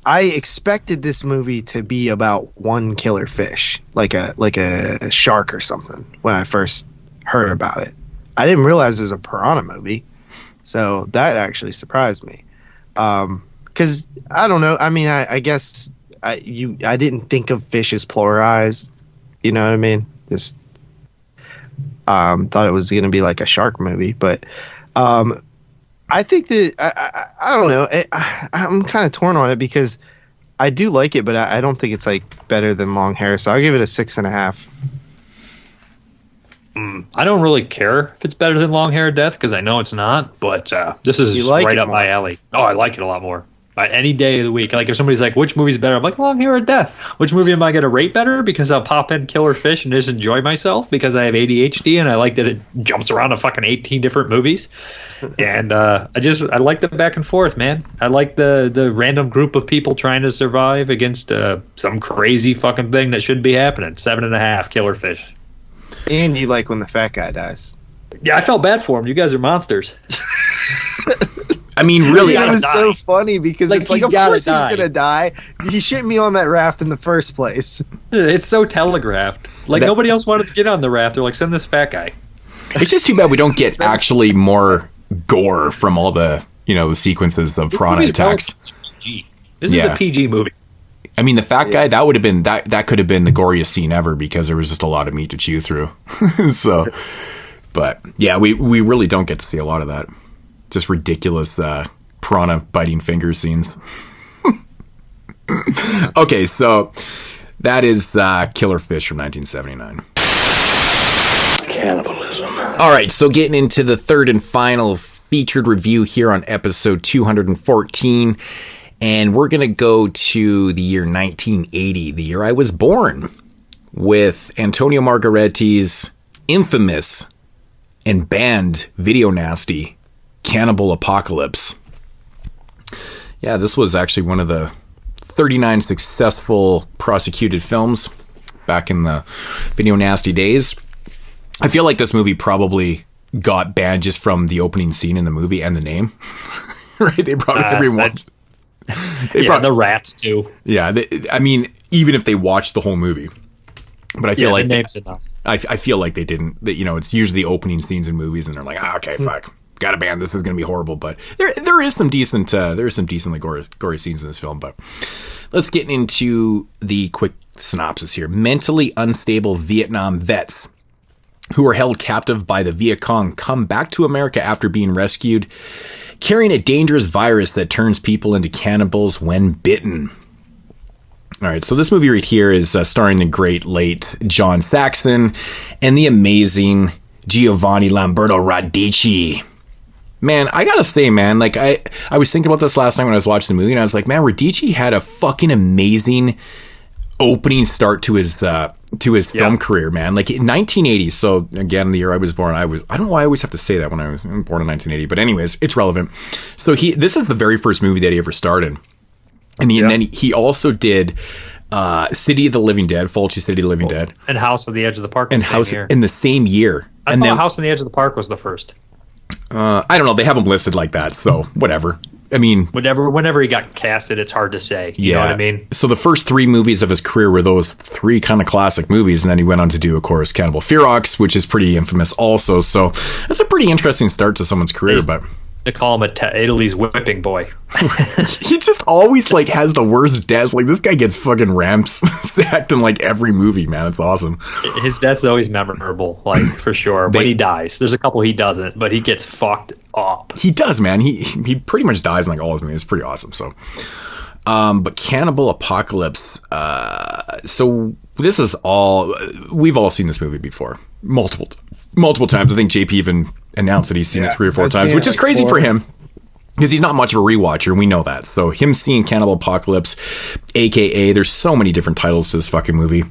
expected this movie to be about one killer fish, like a shark or something, when I first heard about it. I didn't realize it was a piranha movie, so that actually surprised me. Because I don't know. I mean, I guess I didn't think of fish as pluralized. You know what I mean? Just thought it was going to be like a shark movie, but I think that I don't know. I'm kind of torn on it because I do like it, but I don't think it's like better than Long Hair. So I'll give it a 6.5. I don't really care if it's better than Long Hair of Death because I know it's not. But this is right up my alley. Oh, I like it a lot more. Any day of the week. Like if somebody's like, which movie's better? I'm like, Long Hair of Death. Which movie am I going to rate better? Because I'll pop in Killer Fish and just enjoy myself because I have ADHD and I like that it jumps around to fucking 18 different movies. And I like the back and forth, man. I like the random group of people trying to survive against some crazy fucking thing that shouldn't be happening. 7.5 Killer Fish. And you like when the fat guy dies. Yeah, I felt bad for him. You guys are monsters. I mean, really, it was so funny because it's like, of course he's gonna die. He shouldn't be on that raft in the first place. It's so telegraphed. Like nobody else wanted to get on the raft. They're like, send this fat guy. It's just too bad we don't get actually more gore from all the the sequences of piranha attacks. This is a PG movie. I mean, the fat guy, that would have been that could have been the goriest scene ever because there was just a lot of meat to chew through. So, but yeah, we really don't get to see a lot of that. Just ridiculous piranha biting finger scenes. Okay, so that is Killer Fish from 1979. Cannibalism. All right, so getting into the third and final featured review here on episode 214. And we're going to go to the year 1980, the year I was born, with Antonio Margheriti's infamous and banned video nasty Cannibal Apocalypse. Yeah, this was actually one of the 39 successful prosecuted films back in the video nasty days. I feel like this movie probably got banned just from the opening scene in the movie and the name. Right? They brought everyone. The rats too. Yeah, I mean, even if they watched the whole movie, but I feel like the name's enough. I feel like they didn't. It's usually the opening scenes in movies, and they're like, okay, fuck, gotta ban. This is gonna be horrible. But there is some decent, decently gory scenes in this film. But let's get into the quick synopsis here. Mentally unstable Vietnam vets who were held captive by the Viet Cong come back to America after being rescued, carrying a dangerous virus that turns people into cannibals when bitten. All right, so this movie right here is starring the great late John Saxon and the amazing Giovanni Lamberto Radici. Man, I gotta say, man, like I was thinking about this last night when I was watching the movie, and I was like, man, Radici had a fucking amazing opening start to his film career, man. Like in 1980, so again, the year I was born, I don't know why I always have to say that when I was born in 1980, but anyways, it's relevant. So this is the very first movie that he ever starred in. And then he also did City of the Living Dead, Fulci City of the Living Dead. And House on the Edge of the Park in the same year. I thought House on the Edge of the Park was the first. I don't know. They have them listed like that, so whatever. I mean, whenever he got casted, it's hard to say. You know what I mean? So the first 3 movies of his career were those 3 kind of classic movies, and then he went on to do, of course, Cannibal Ferox, which is pretty infamous also. So that's a pretty interesting start to someone's career. They call him Italy's whipping boy. He just always like has the worst deaths. Like this guy gets fucking sacked in like every movie, man. It's awesome. His death's always memorable, like for sure. But he dies. There's a couple he doesn't, but he gets fucked up. He does, man. He pretty much dies in like all his movies. It's pretty awesome. So, but Cannibal Apocalypse. So this is all we've all seen this movie before, multiple times. I think JP even announced that he's seen it 3 or 4 times, which is like crazy for him because he's not much of a rewatcher, and we know that. So him seeing Cannibal Apocalypse, aka there's so many different titles to this fucking movie.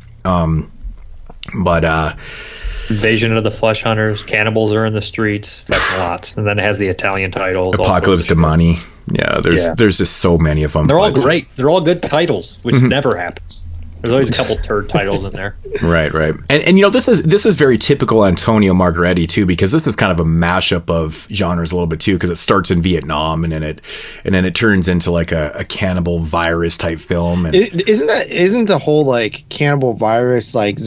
Invasion of the Flesh Hunters, Cannibals Are in the Streets, fucking lots. And then it has the Italian titles. Apocalypse Demoni. Yeah, there's just so many of them. They're all great. They're all good titles, which never happens. There's always a couple turd titles in there. Right. And you know, this is very typical Antonio Margheriti too, because this is kind of a mashup of genres a little bit too, because it starts in Vietnam and then it turns into like a cannibal virus type film. And isn't the whole like cannibal virus like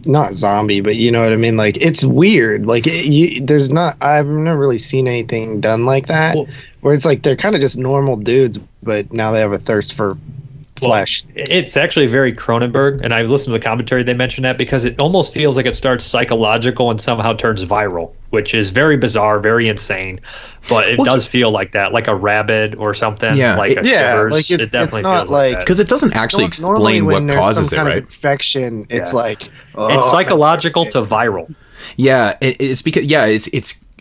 not zombie, but you know what I mean? Like it's weird. Like I've never really seen anything done like that, where it's like they're kind of just normal dudes, but now they have a thirst for flesh. It's actually very Cronenberg, and I've listened to the commentary. They mentioned that because it almost feels like it starts psychological and somehow turns viral, which is very bizarre, very insane. But it does feel like that, like a rabbit or something. Yeah, like Shivers. Like it definitely it's not feels like because it doesn't actually explain what causes it, right? Infection. It's like it's psychological to viral. Yeah, it's because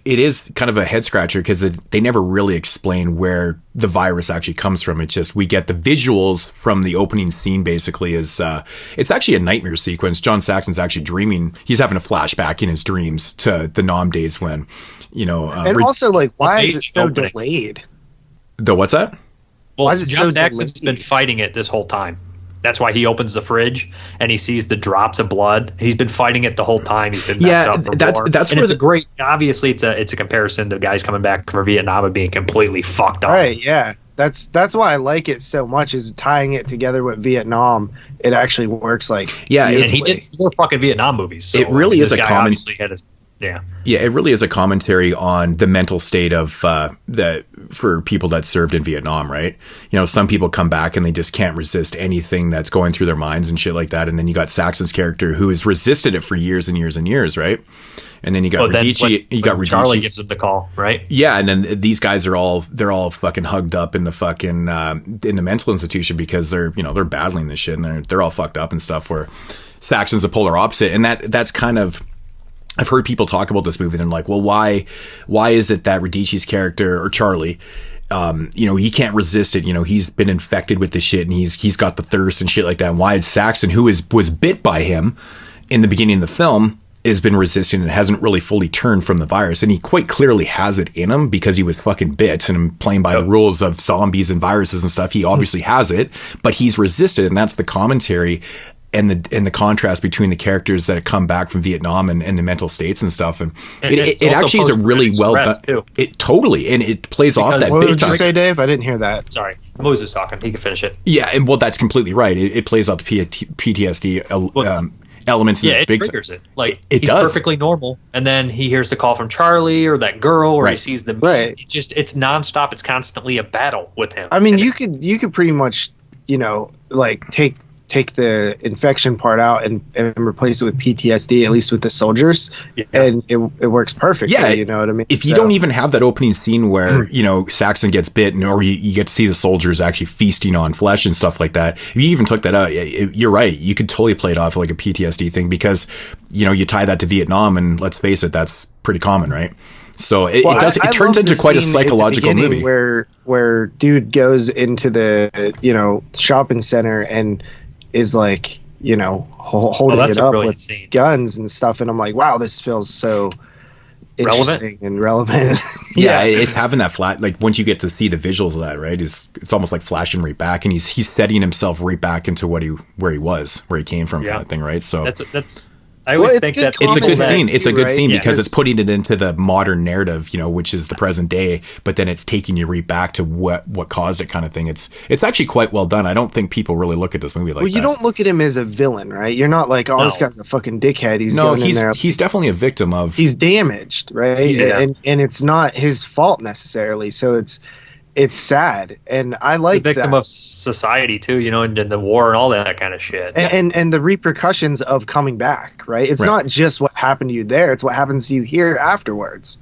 it is kind of a head scratcher because they never really explain where the virus actually comes from. It's just we get the visuals from the opening scene. Basically, is it's actually a nightmare sequence. John Saxon's actually dreaming. He's having a flashback in his dreams to the Nom days when, you know. And also, like, why is it so delayed? The what's that? Well, why is it John so Saxon's delayed? been fighting it this whole time. That's why he opens the fridge and he sees the drops of blood. He's been fighting it the whole time. He's been messed up for more. That's and where it's a great. Obviously, it's a comparison to guys coming back from Vietnam and being completely fucked up. Right? Yeah. That's why I like it so much. Is tying it together with Vietnam. It actually works. Like and he did 4 fucking Vietnam movies. So it really is a common. Yeah, it really is a commentary on the mental state of for people that served in Vietnam, right? You know, some people come back and they just can't resist anything that's going through their minds and shit like that. And then you got Saxon's character who has resisted it for years and years and years, right? And then you got Radici. You got Radici. Charlie gives him the call, right? Yeah, and then these guys are all fucking hugged up in the fucking in the mental institution because they're battling this shit and they're all fucked up and stuff. Where Saxon's the polar opposite, and that's kind of. I've heard people talk about this movie and they're like, well, why is it that Radici's character or Charlie, he can't resist it. You know, he's been infected with this shit and he's got the thirst and shit like that. And why is Saxon, who was bit by him in the beginning of the film, has been resisting and hasn't really fully turned from the virus. And he quite clearly has it in him because he was fucking bit and playing by the rules of zombies and viruses and stuff. He obviously has it, but he's resisted. And that's the commentary and the contrast between the characters that come back from Vietnam and the mental states and stuff. And it actually is a really well done. It totally, and it plays off that. What did you say, Dave? I didn't hear that. Sorry, Moses was talking. He can finish it. Yeah, and well, that's completely right. It plays out the PTSD elements. Yeah, it triggers it. Like it he's does. Perfectly normal, and then he hears the call from Charlie or that girl, or he sees the right. It's nonstop. It's constantly a battle with him. I mean, you could pretty much like take the infection part out and replace it with PTSD, at least with the soldiers, and it works perfectly. Yeah, you know what I mean? If you don't even have that opening scene where, Saxon gets bit or you get to see the soldiers actually feasting on flesh and stuff like that, if you even took that out, you're right. You could totally play it off like a PTSD thing because, you tie that to Vietnam and let's face it, that's pretty common, right? So it turns into quite a psychological movie where dude goes into the, shopping center and is like, holding it up with scene. Guns and stuff. And I'm like, wow, this feels so interesting and relevant. Yeah, it's having that flat, like once you get to see the visuals of that, right? It's almost like flashing right back and he's setting himself right back into where he came from kind of thing, right? So I always think that it's a good scene. It's a good scene Yeah. because it's putting it into the modern narrative, which is the present day, but then it's taking you right back to what caused it, kind of thing. It's actually quite well done. I don't think people really look at this movie like that. Well, you don't look at him as a villain, right? You're not like, this guy's a fucking dickhead. He's definitely a victim of. He's damaged, right? And it's not his fault necessarily. So it's sad, and I like the victim that. of society too, and the war and all that kind of shit. And the repercussions of coming back, right? It's not just what happened to you there; it's what happens to you here afterwards.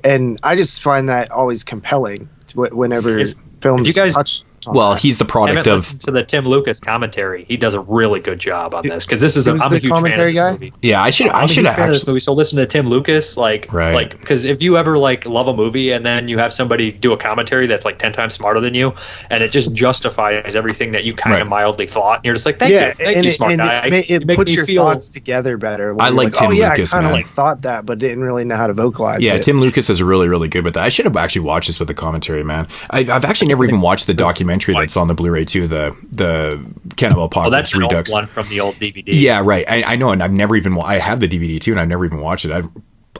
And I just find that always compelling whenever films touch. Well, he's the product of. To the Tim Lucas commentary, he does a really good job on this because this is I'm a huge commentary fan of guy. this movie. Yeah, I should have actually. Movie, so listen to Tim Lucas, because if you ever love a movie and then you have somebody do a commentary that's 10 times smarter than you, and it just justifies everything that you kind of mildly thought, and you're just like, thank you, smart guy. It puts your thoughts together better. I like Tim Lucas. I kind of thought that, but didn't really know how to vocalize. Yeah, it. Tim Lucas is really, really good with that. I should have actually watched this with the commentary, man. I've actually never even watched the documentary that's on the Blu-ray too, the Cannibal Apocalypse Redux. That's one from the old DVD. Yeah, right. I know, and I've never even. I have the DVD too, and I've never even watched it.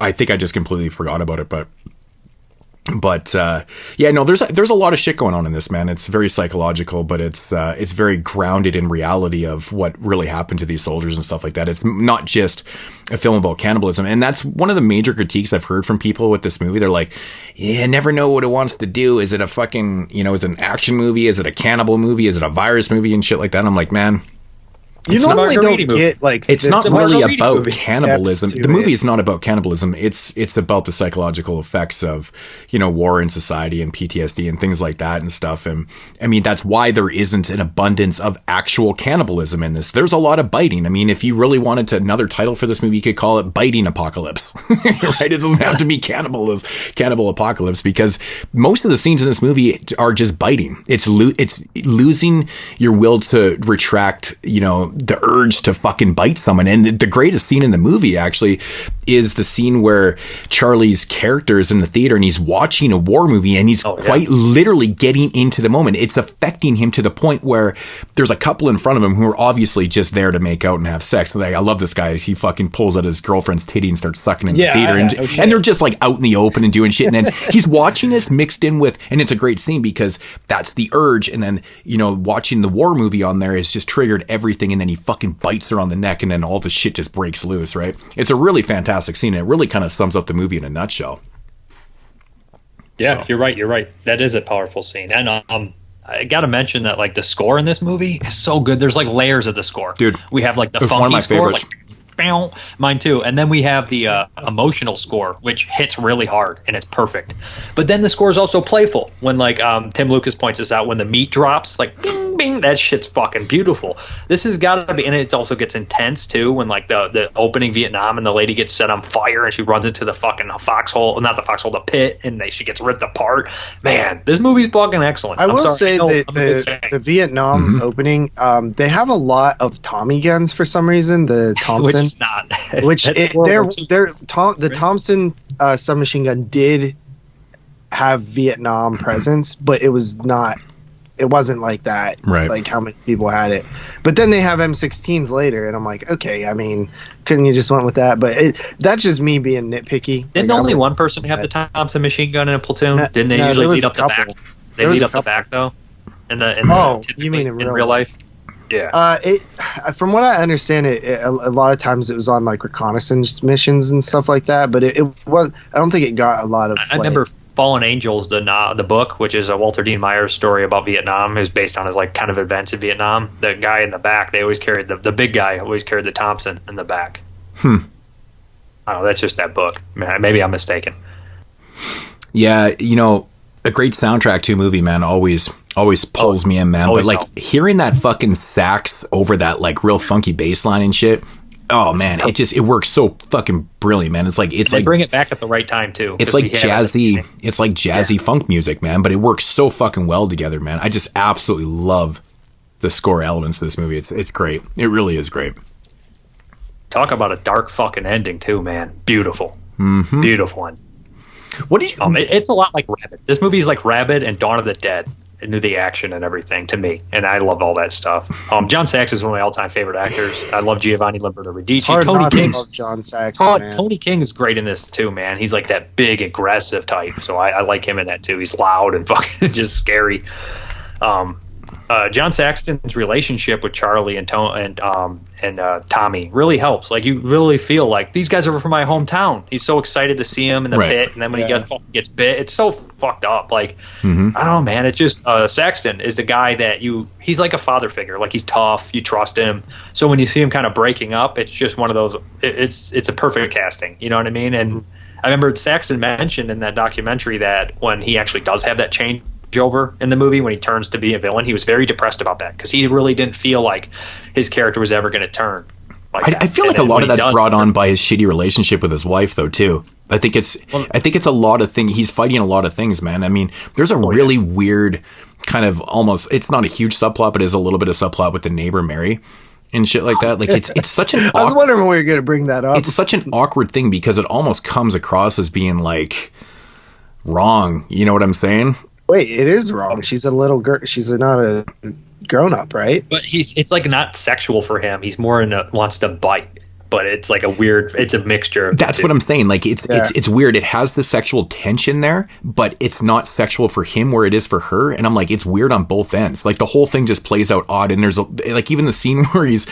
I think I just completely forgot about it, but there's a lot of shit going on in this, man. It's very psychological, but it's very grounded in reality of what really happened to these soldiers and stuff like that. It's not just a film about cannibalism, and that's one of the major critiques I've heard from people with this movie. They're like, never know what it wants to do. Is it a fucking, is it an action movie? Is it a cannibal movie? Is it a virus movie and shit like that? And I'm like, man. You normally don't get it's not really about cannibalism. The movie is not about cannibalism. It's about the psychological effects of war in society and PTSD and things like that and stuff. And I mean, that's why there isn't an abundance of actual cannibalism in this. There's a lot of biting. I mean, if you really wanted another title for this movie, you could call it Biting Apocalypse, right? It doesn't have to be Cannibal Apocalypse, because most of the scenes in this movie are just biting. It's losing your will to retract, the urge to fucking bite someone. And the greatest scene in the movie actually is the scene where Charlie's character is in the theater and he's watching a war movie, and he's quite literally getting into the moment. It's affecting him to the point where there's a couple in front of him who are obviously just there to make out and have sex. So I love this guy. He fucking pulls out his girlfriend's titty and starts sucking in the theater. And they're just out in the open and doing shit. And then he's watching this mixed in with, and it's a great scene because that's the urge. And then, watching the war movie on there has just triggered everything. And then he fucking bites her on the neck, and then all the shit just breaks loose, right? It's a really fantastic scene, and it really kind of sums up the movie in a nutshell. Yeah, so. You're right. That is a powerful scene. And I gotta mention that the score in this movie is so good. There's layers of the score. Dude, we have the funky one of my score, favorites. Mine too. And then we have the emotional score, which hits really hard and it's perfect. But then the score is also playful. When Tim Lucas points this out, when the meat drops, bing bing, that shit's fucking beautiful. This has got to be, and it also gets intense too. When the opening Vietnam and the lady gets set on fire and she runs into the fucking foxhole, not the foxhole, the pit, and she gets ripped apart. Man, this movie's fucking excellent. I will say that the Vietnam opening, they have a lot of Tommy guns for some reason. The Thompson. It's not. The Thompson submachine gun did have Vietnam presence, but it wasn't like that, right? Like how many people had it. But then they have M16s later, and I'm like, okay, I mean, couldn't you just went with that? But that's just me being nitpicky. Didn't only one person have the Thompson machine gun in a platoon? Didn't they usually lead up the back? They lead up the back though. You mean in real life? Yeah. From what I understand, a lot of times it was on reconnaissance missions and stuff like that. But it was. I don't think it got a lot of. I remember Fallen Angels, the book, which is a Walter Dean Myers story about Vietnam, is based on his kind of events in Vietnam. The guy in the back, they always carried the big guy always carried the Thompson in the back. I don't know. That's just that book. Maybe I'm mistaken. Yeah, a great soundtrack to a movie, man, always pulls me in, man. But hearing that fucking sax over that real funky bass line and shit, oh man, it works so fucking brilliant, man. They bring it back at the right time too. It's jazzy funk music, man, but it works so fucking well together, man. I just absolutely love the score elements of this movie. It's great. It really is great. Talk about a dark fucking ending too, man. Beautiful. Beautiful one. What did you? It's a lot like Rabid. This movie is like Rabid and Dawn of the Dead. into the action and everything to me, and I love all that stuff. John Sachs is one of my all-time favorite actors. I love Giovanni Lamberto Radici. Tony King. Love John Sachs. Tony King is great in this too, man. He's like that big, aggressive type, so I like him in that too. He's loud and fucking just scary. John Saxton's relationship with Charlie and Tommy really helps. Like, you really feel like these guys are from my hometown. He's so excited to see him in the pit, and then when he gets bit, it's so fucked up. Like, I don't know, man. It's just Saxton is the guy that he's like a father figure. Like, he's tough, you trust him. So when you see him kind of breaking up, it's just one of those. It's a perfect casting. You know what I mean? And I remember Saxton mentioned in that documentary that when he actually does have that change over in the movie, when he turns to be a villain, he was very depressed about that because he really didn't feel like his character was ever going to turn. I feel like a lot of that's brought on by his shitty relationship with his wife, though, too. I think it's a lot of things. He's fighting a lot of things, man. I mean, there's a really weird kind of almost. It's not a huge subplot, but it is a little bit of subplot with the neighbor Mary and shit like that. Like, it's such an. I was wondering when we were going to bring that up. It's such an awkward thing because it almost comes across as being like wrong. You know what I'm saying? Wait, it is wrong. She's a little girl. She's not a grown-up, right? But it's like not sexual for him. He's more wants to bite. But it's like it's a mixture. That's what I'm saying. Like, it's weird. It has the sexual tension there, but it's not sexual for him where it is for her. And I'm like, it's weird on both ends. Like, the whole thing just plays out odd. And there's like even the scene where he's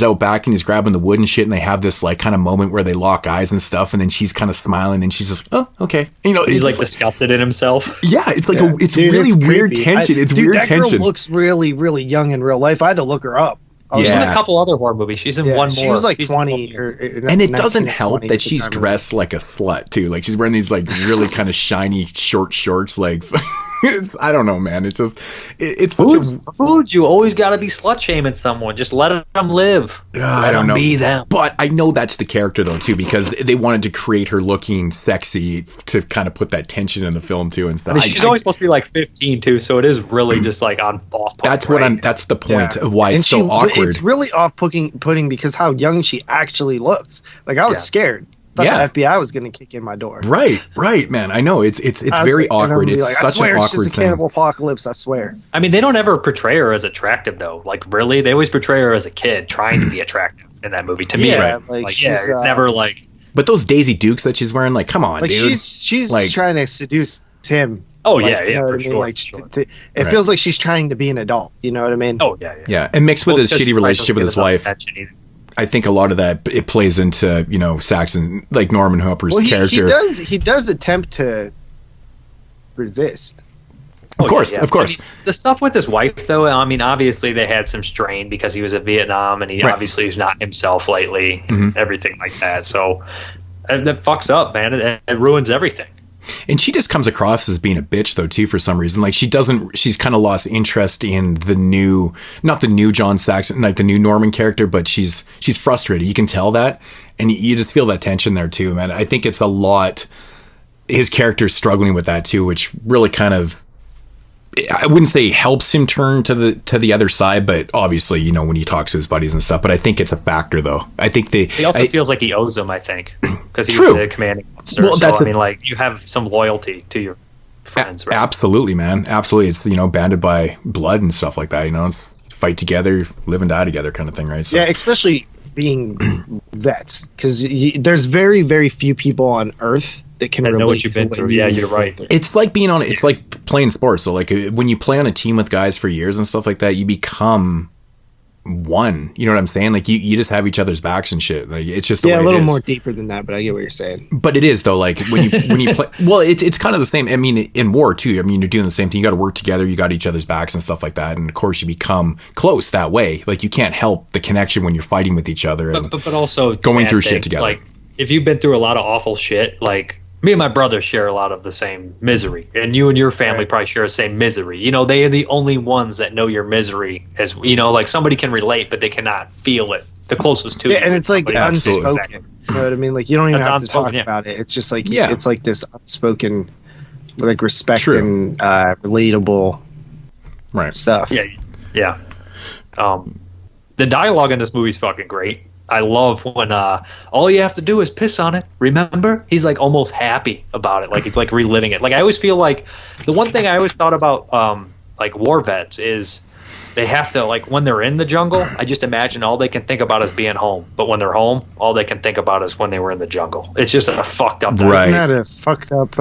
out back and he's grabbing the wood and shit, and they have this like kind of moment where they lock eyes and stuff, and then she's kind of smiling and she's just, oh, okay. You know, he's like disgusted in himself. Yeah, it's like really weird tension. It's weird tension. That girl looks really, really young in real life. I had to look her up. She's in a couple other horror movies. She's in one more. She was like 20. And it doesn't help that she's dressed like a slut, too. Like, she's wearing these, like, really kind of shiny short shorts. Like, I don't know, man. It's just, it's such Foods, you always got to be slut-shaming someone. Just let them live. I don't know. Be them. But I know that's the character, though, too, because they wanted to create her looking sexy to kind of put that tension in the film, too, and stuff. I mean, she's only supposed to be, like, 15, too, so it is really just, like, on off. That's the point of why it's so awkward. It's really off-putting because how young she actually looks. Like, I was scared. Thought the FBI was going to kick in my door. Right, man. I know it's very awkward. It's such an awkward thing. It's just a Cannibal Apocalypse. I swear. I mean, they don't ever portray her as attractive though. Like, really, they always portray her as a kid trying to be attractive in that movie. To me, it's never like. But those Daisy Dukes that she's wearing, like, come on, like, dude. She's like, trying to seduce him. Oh, like, yeah, you know for what I mean? Sure. Like, it feels like she's trying to be an adult. You know what I mean? Oh, yeah. And mixed with his shitty relationship with his wife. I think a lot of that, it plays into, you know, Saxon, like Norman Hooper's character. He does attempt to resist. Of course. I mean, the stuff with his wife, though, I mean, obviously they had some strain because he was in Vietnam and he obviously is not himself lately and everything like that. So that fucks up, man. It ruins everything. And she just comes across as being a bitch, though, too, for some reason. Like, she's kind of lost interest in not the new John Saxon, like the new Norman character, but she's frustrated. You can tell that. And you just feel that tension there, too, man. I think it's a lot. His character's struggling with that, too, which really kind of, I wouldn't say helps him turn to the other side, but obviously, you know, when he talks to his buddies and stuff. But I think it's a factor, though. I think he also feels like he owes them, I think, because he was the commanding officer. Well, so, I mean, like, you have some loyalty to your friends, right? Absolutely, man. Absolutely. It's, you know, banded by blood and stuff like that. You know, it's fight together, live and die together kind of thing, right? So, yeah, especially being vets, because there's very, very few people on Earth that can relate know what you've been through. Yeah, you're right. It's like it's like playing sports. So, like, when you play on a team with guys for years and stuff like that, you become one. You know what I'm saying? Like, you just have each other's backs and shit. Like, it's just the way a little it is. more deeper than that, but I get what you're saying. But it is, though. Like, when you play, well, it's kind of the same. I mean, in war too. I mean, you're doing the same thing. You got to work together. You got each other's backs and stuff like that. And of course, you become close that way. Like, you can't help the connection when you're fighting with each other and but also going through shit together. Like, if you've been through a lot of awful shit, like, me and my brother share a lot of the same misery, and you and your family probably share the same misery. You know, they are the only ones that know your misery. As you know, like, somebody can relate, but they cannot feel it. The closest to you, and it's like unspoken. Exactly. You know what I mean? Like, you don't even have to talk about it. It's just like it's like this unspoken, like, respect and relatable, stuff. Yeah. The dialogue in this movie is fucking great. I love when all you have to do is piss on it. Remember? He's like almost happy about it. Like, he's like reliving it. Like, I always feel like the one thing I always thought about like war vets is they have to, like, when they're in the jungle, I just imagine all they can think about is being home. But when they're home, all they can think about is when they were in the jungle. It's just a fucked up. Right. Isn't that a fucked up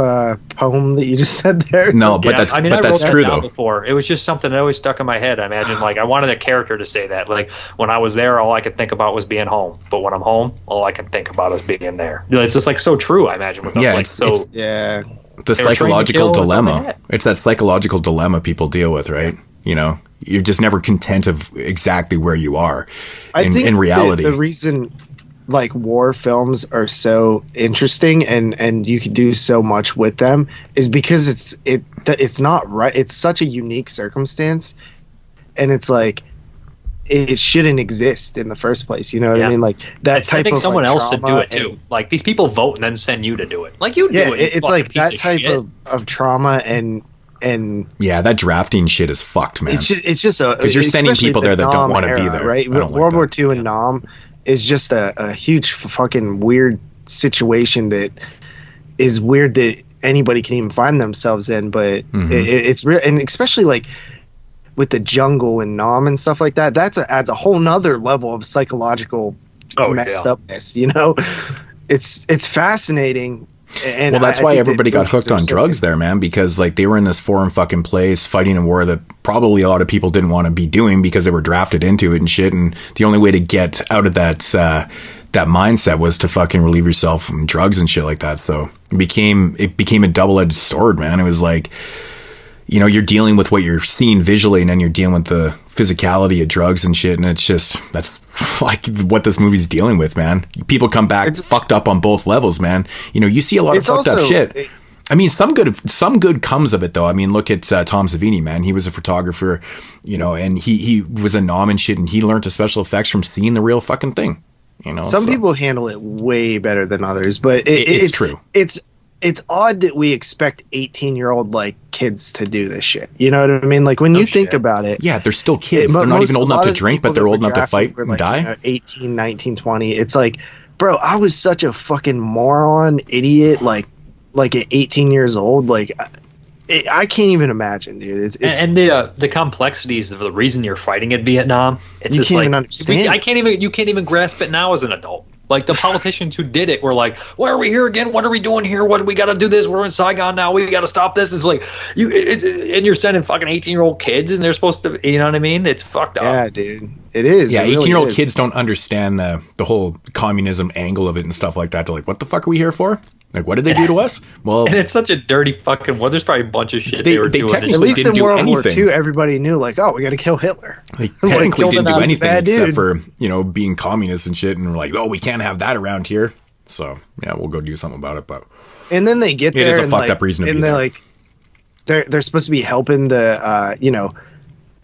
poem that you just said there? No, but that's true though. Before. It was just something that always stuck in my head. I imagine, like, I wanted a character to say that. Like, when I was there, all I could think about was being home. But when I'm home, all I can think about is being there. It's just, like, so true, I imagine. With them. Like, the psychological dilemma. It's that psychological dilemma people deal with, right? You know, you're just never content of exactly where you are. I think in reality, the reason like war films are so interesting and you can do so much with them is because it's not right. It's such a unique circumstance, and it's like it shouldn't exist in the first place. You know what I mean? Like that type of someone like, else to do it too. Like these people vote and then send you to do it. Like you do it. It's like that type of trauma and that drafting shit is fucked, man. It's just because you're sending people there that don't want to be there, right? World War II and Nam is just a huge fucking weird situation that is weird that anybody can even find themselves in, but it's real, and especially like with the jungle and Nam and stuff like that. Adds a whole nother level of psychological messed upness. You know, it's fascinating. And well, that's why everybody got hooked on drugs there, man, because like they were in this foreign fucking place fighting a war that probably a lot of people didn't want to be doing because they were drafted into it and shit. And the only way to get out of that mindset was to fucking relieve yourself from drugs and shit like that. So it became a double-edged sword, man. It was like, you know, you're dealing with what you're seeing visually, and then you're dealing with the physicality of drugs and shit, and that's like what this movie's dealing with, man. People come back fucked up on both levels, man. You know, you see a lot of fucked up shit. I mean, some good comes of it, though. I mean, look at Tom Savini, man. He was a photographer, you know, and he was a nom and shit, and he learned the special effects from seeing the real fucking thing. You know, some people handle it way better than others, but it's true. It's odd that we expect 18-year-old like kids to do this shit. You know what I mean? Like when you think about it. Yeah, they're still kids. They're not even old enough to drink, but they're old enough to fight and die. You know, 18, 19, 20. It's like, bro, I was such a fucking moron, idiot, like at 18 years old. Like I can't even imagine, dude. And the complexities of the reason you're fighting in Vietnam. It's you just can't like, even understand. You can't even grasp it now as an adult. Like the politicians who did it were like, "Why are we here again? What are we doing here? What do we got to do this? We're in Saigon now. We got to stop this." It's like and you're sending fucking 18-year-old kids, and they're supposed to, you know what I mean? It's fucked up. Yeah, dude, it is. Yeah, 18-year-old kids don't understand the whole communism angle of it and stuff like that. They're like, "What the fuck are we here for? Like, what did they do to us?" Well, and it's such a dirty fucking. Well, there's probably a bunch of shit they were doing. At least in World War II, everybody knew like, "Oh, we got to kill Hitler." They technically didn't do anything except for, you know, being communists and shit, and we're like, "Oh, we can't have that around here." So yeah, we'll go do something about it. But and then they get there, it is a and fucked up reason to be there. There. Like they're supposed to be helping the you know,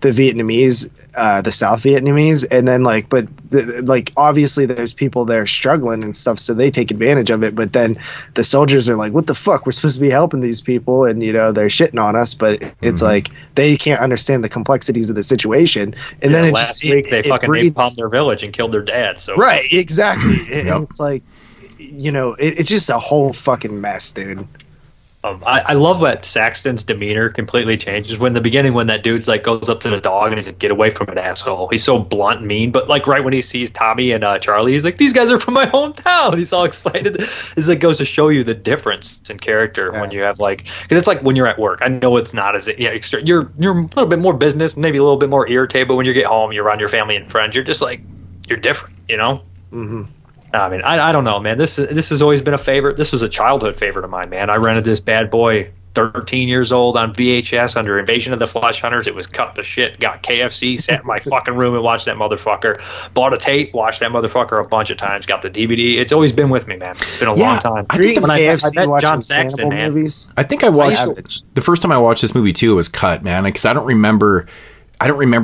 the Vietnamese, the South Vietnamese, and then like obviously there's people there struggling and stuff, so they take advantage of it. But then the soldiers are like, "What the fuck? We're supposed to be helping these people," and you know they're shitting on us. But it's like they can't understand the complexities of the situation. And then last week they fucking napalmed their village and killed their dad. So right, exactly. And it's like, you know, it's just a whole fucking mess, dude. I love what Saxton's demeanor completely changes when the beginning, when that dude's like goes up to the dog and he's like, "Get away from it, asshole." He's so blunt and mean, but like right when he sees Tommy and Charlie, he's like, "These guys are from my hometown." He's all excited. It's like goes to show you the difference in character when you have like, because it's like when you're at work. I know it's not as you're a little bit more business, maybe a little bit more irritated, but when you get home, you're around your family and friends. You're just like, you're different, you know. Mm-hmm. I mean, I don't know, man. This has always been a favorite. This was a childhood favorite of mine, man. I rented this bad boy 13 years old on VHS under Invasion of the Flesh Hunters. It was cut to shit. Got KFC, sat in my fucking room and watched that motherfucker. Bought a tape, watched that motherfucker a bunch of times. Got the DVD. It's always been with me, man. It's been a long time. I think I met John Saxon, man. Movies? I think I watched the first time I watched this movie too. It was cut, man, because I don't remember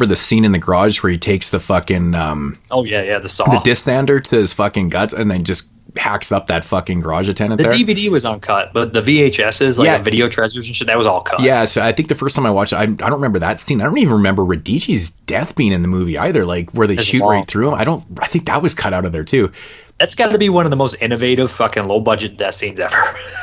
the scene in the garage where he takes the fucking the saw, the disc sander to his fucking guts and then just hacks up that fucking garage attendant. The DVD was uncut, but the VHSs, like the video treasures and shit, that was all cut. Yeah, so I think the first time I watched it, I don't remember that scene. I don't even remember Radici's death being in the movie either, like where they shoot right through him. I think that was cut out of there too. That's got to be one of the most innovative fucking low budget death scenes ever.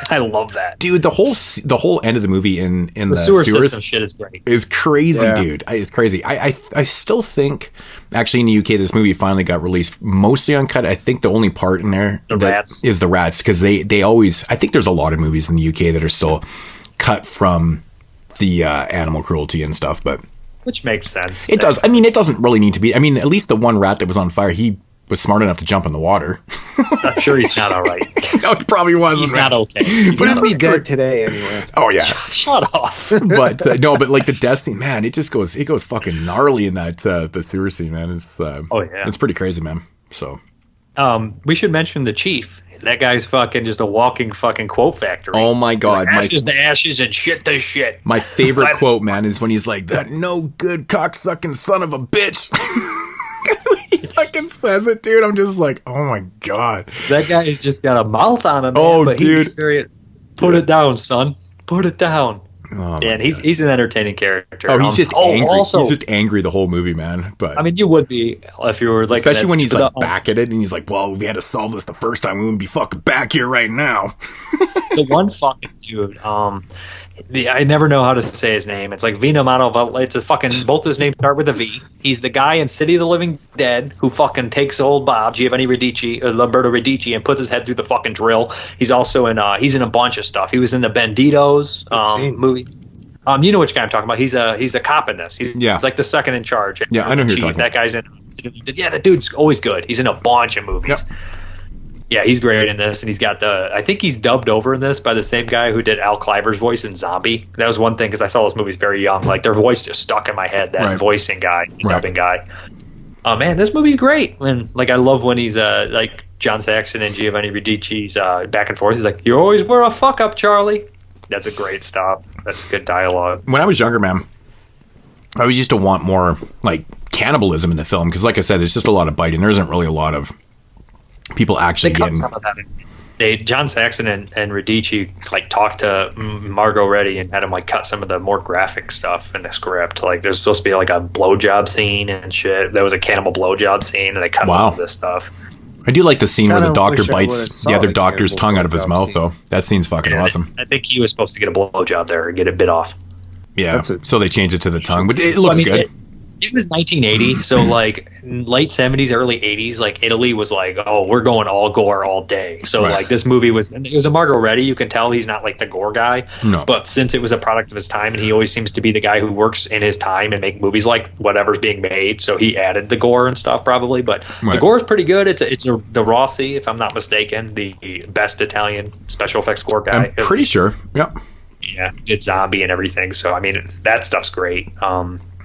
I love that, dude. The whole end of the movie in the sewer system shit is great. Is crazy, dude. It's crazy. I still think actually in the UK this movie finally got released mostly uncut. I think the only part in there is the rats, because they always, I think there's a lot of movies in the UK that are still cut from the animal cruelty and stuff, but which makes sense. It does. I mean, it doesn't really need to be. I mean, at least the one rat that was on fire, he was smart enough to jump in the water. I'm sure he's not all right. No, he probably wasn't. He's not okay. He's dead today anyway. Oh yeah. Shut off. But no, but like the death scene, man, it goes fucking gnarly in that the sewer scene, man. It's it's pretty crazy, man. So we should mention the chief. That guy's fucking just a walking fucking quote factory. Oh my god, ashes to ashes and shit to shit. My favorite quote, man, is when he's like, "That no good cocksucking son of a bitch." He fucking says it, dude. I'm just like, oh my god, that guy has just got a mouth on him. Oh, but dude, put it down, son. Put it down. Oh, and he's an entertaining character. Oh, he's just angry. Also, he's just angry the whole movie, man. But I mean, you would be if you were like, especially when he's like back at it, and he's like, "Well, we had to solve this the first time. We wouldn't be fucking back here right now." The one fucking dude. I never know how to say his name. It's like Vino Mano. It's a fucking. Both his names start with a V. He's the guy in City of the Living Dead who fucking takes old Bob Giovanni Radici, Lamberto Radici, and puts his head through the fucking drill. He's also in. He's in a bunch of stuff. He was in the Banditos movie. You know which guy I'm talking about. He's a cop in this. He's like the second in charge. Yeah, I know who you're talking about. That guy's in. Yeah, that dude's always good. He's in a bunch of movies. Yep. Yeah, he's great in this, and he's got I think he's dubbed over in this by the same guy who did Al Cliver's voice in Zombie. That was one thing, because I saw those movies very young. Like, their voice just stuck in my head, that voicing guy, dubbing guy. Oh, man, this movie's great. And, like, I love when he's, like, John Saxon and Giovanni Radici's back and forth. He's like, "You always were a fuck-up, Charlie." That's a great stop. That's good dialogue. When I was younger, man, I always used to want more, like, cannibalism in the film, because, like I said, there's just a lot of biting. There isn't really a lot of people actually getting some of that. John Saxon and Radici like talked to Margheriti and had him like cut some of the more graphic stuff in the script. Like, there's supposed to be like a blowjob scene and shit. There was a cannibal blowjob scene, and they cut all of this stuff. I do like the scene where the doctor bites the other doctor's tongue out of his mouth, though. That scene's fucking awesome. I think he was supposed to get a blowjob there and get it bit off. Yeah, so they changed it to the tongue, but it looks good. It was 1980, so like late 70s, early 80s, like Italy was like, oh, we're going all gore all day. So like this movie it was a Margheriti. You can tell he's not like the gore guy, but since it was a product of his time, and he always seems to be the guy who works in his time and make movies like whatever's being made, so he added the gore and stuff probably. But the gore is pretty good. It's the Rossi, if I'm not mistaken, the best Italian special effects gore guy. I'm pretty sure. Yep. Yeah, it's Zombie and everything. So I mean, that stuff's great.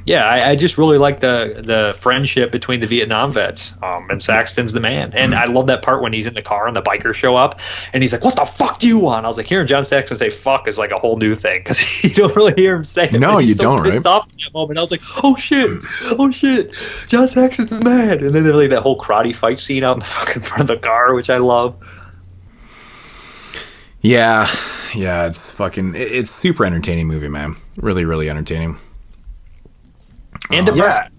Yeah, I just really like the friendship between the Vietnam vets, and Saxton's the man. And I love that part when he's in the car and the bikers show up, and he's like, "What the fuck do you want?" I was like, hearing John Saxton say "fuck" is like a whole new thing, because you don't really hear him say it. No, you don't, right? Off in that moment, I was like, "Oh shit, John Saxton's mad." And then they like that whole karate fight scene out in the fucking front of the car, which I love. Yeah, it's super entertaining movie, man. Really, really entertaining. And depressing.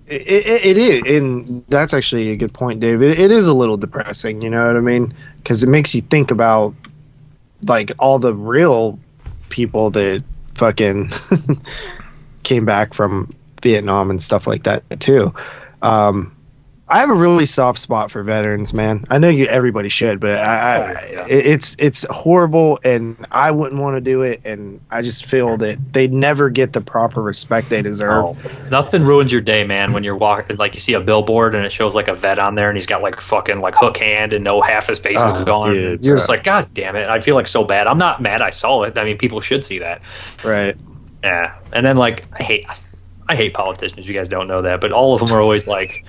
Yeah, it is, and that's actually a good point, Dave. It is a little depressing, you know what I mean? Because it makes you think about like all the real people that fucking came back from Vietnam and stuff like that too. I have a really soft spot for veterans, man. I know everybody should, but it's horrible, and I wouldn't want to do it. And I just feel that they never get the proper respect they deserve. Oh, nothing ruins your day, man, when you're walking, like you see a billboard and it shows like a vet on there, and he's got like fucking like hook hand and no half his face is gone. Dude, you're just like, God damn it! I feel like so bad. I'm not mad I saw it. I mean, people should see that, right? Yeah, and then like I hate politicians. You guys don't know that, but all of them are always like.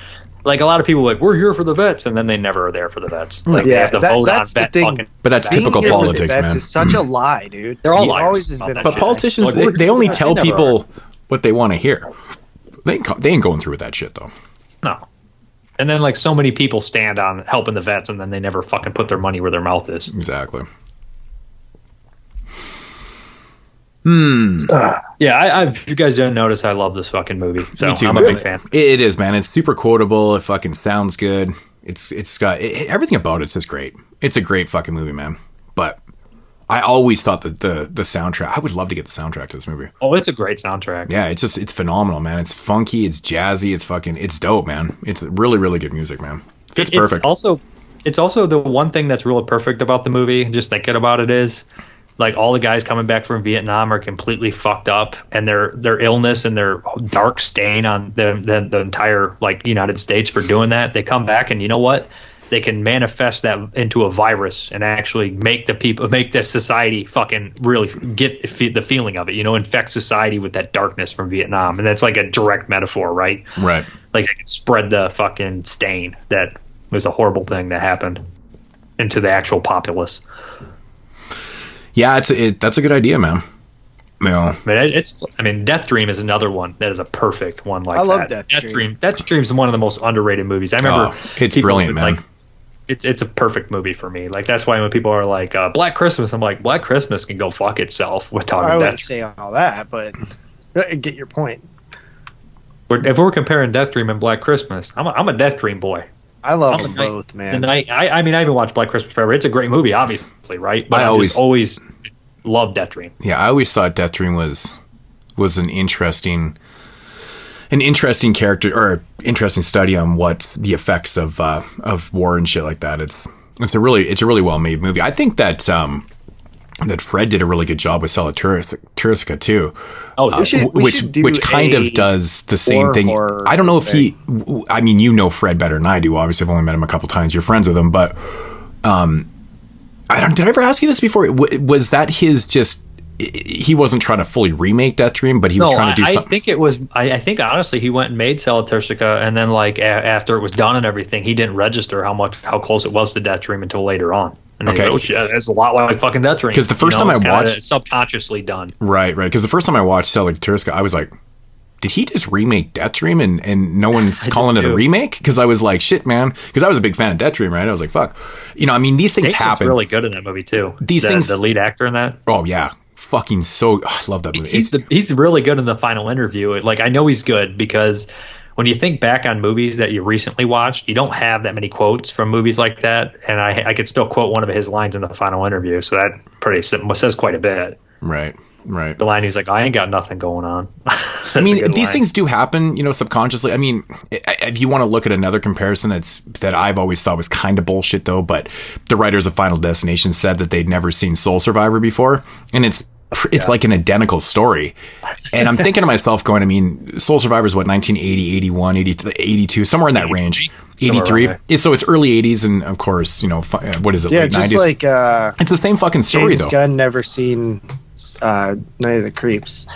Like, a lot of people are like, we're here for the vets, and then they never are there for the vets. Like, they have to vote on vet fucking... But that's typical politics, man. It's such a lie, dude. They're all liars. Always has been but politicians, they only tell people what they want to hear. They ain't going through with that shit, though. No. And then, like, so many people stand on helping the vets, and then they never fucking put their money where their mouth is. Exactly. Yeah, if you guys don't notice, I love this fucking movie. So Me too, I'm a big fan. It is, man. It's super quotable. It fucking sounds good. It's got everything about it's just great. It's a great fucking movie, man. But I always thought that the soundtrack, I would love to get the soundtrack to this movie. Oh, it's a great soundtrack. Yeah, it's phenomenal, man. It's funky, it's jazzy, it's dope, man. It's really, really good music, man. Fits perfect. It's also the one thing that's really perfect about the movie, just thinking about it, is like all the guys coming back from Vietnam are completely fucked up, and their illness and their dark stain on the entire like United States for doing that. They come back, and you know what? They can manifest that into a virus and actually make this society fucking really get the feeling of it, infect society with that darkness from Vietnam. And that's like a direct metaphor, right? Right. Like they can spread the fucking stain that was a horrible thing that happened into the actual populace. Yeah, that's a good idea, man. Death Dream is another one that is a perfect one like that. I love Death Dream. Death Dream is one of the most underrated movies. I remember it's brilliant, man. Like, it's a perfect movie for me. Like that's why when people are like Black Christmas, I'm like, Black Christmas can go fuck itself with talking. I wouldn't say all that, but I get your point. If we're comparing Death Dream and Black Christmas, I'm a Death Dream boy. I love them both, man. I haven't watched Black Christmas forever. It's a great movie, obviously, right? But I always loved Death Dream. Yeah, I always thought Death Dream was an interesting character or interesting study on what's the effects of war and shit like that. It's a really well made movie. I think that Fred did a really good job with Sella Turcica too. Oh, which kind of does the same thing. I don't know if Fred better than I do. Obviously, I've only met him a couple times. You're friends with him, but did I ever ask you this before? Was that his just? He wasn't trying to fully remake Death Dream, but he was trying to do something. I think it was. I think honestly, he went and made Sella Turcica, and then like after it was done and everything, he didn't register how close it was to Death Dream until later on. And then oh shit, it's a lot like fucking Death Dream. Because the first time I watched, it's subconsciously done. Right. Because the first time I watched Sella Turcica, I was like, did he just remake Death Dream and no one's calling it a remake? Because I was like, shit, man. Because I was a big fan of Death Dream, right? I was like, fuck. These things happen. Really good in that movie too. The lead actor in that. Oh yeah, fucking so. I love that movie. He's really good in the final interview. Like I know he's good because when you think back on movies that you recently watched, you don't have that many quotes from movies like that. And I could still quote one of his lines in the final interview. So that says quite a bit. Right. The line he's like, I ain't got nothing going on. These things do happen, subconsciously. If you want to look at another comparison that I've always thought was kind of bullshit though, but the writers of Final Destination said that they'd never seen Soul Survivor before. And it's like an identical story. And I'm thinking to myself going, Soul Survivor is what, 1980, 81, 82, somewhere in that range. 83. So it's early 80s, and of course, what is it? Yeah, late just 90s? like it's the same fucking story James though. Gunn never seen Night of the Creeps.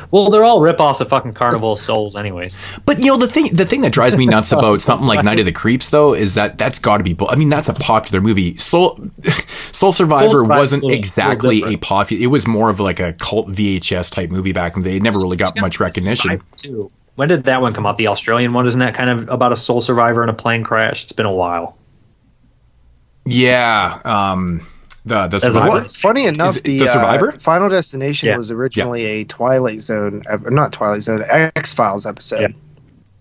Well, they're all rip-offs of fucking Carnival of Souls anyways. But the thing that drives me nuts about something like Night of the Creeps though is that's got to be that's a popular movie. Soul Survivor wasn't exactly a popular. It was more of like a cult VHS type movie back in the day. It never really got much recognition. When did that one come out? The Australian one, isn't that kind of about a soul survivor in a plane crash? It's been a while. Yeah. The Survivor. It's funny enough, the Survivor? Final Destination was originally a Twilight Zone, not Twilight Zone, X-Files episode.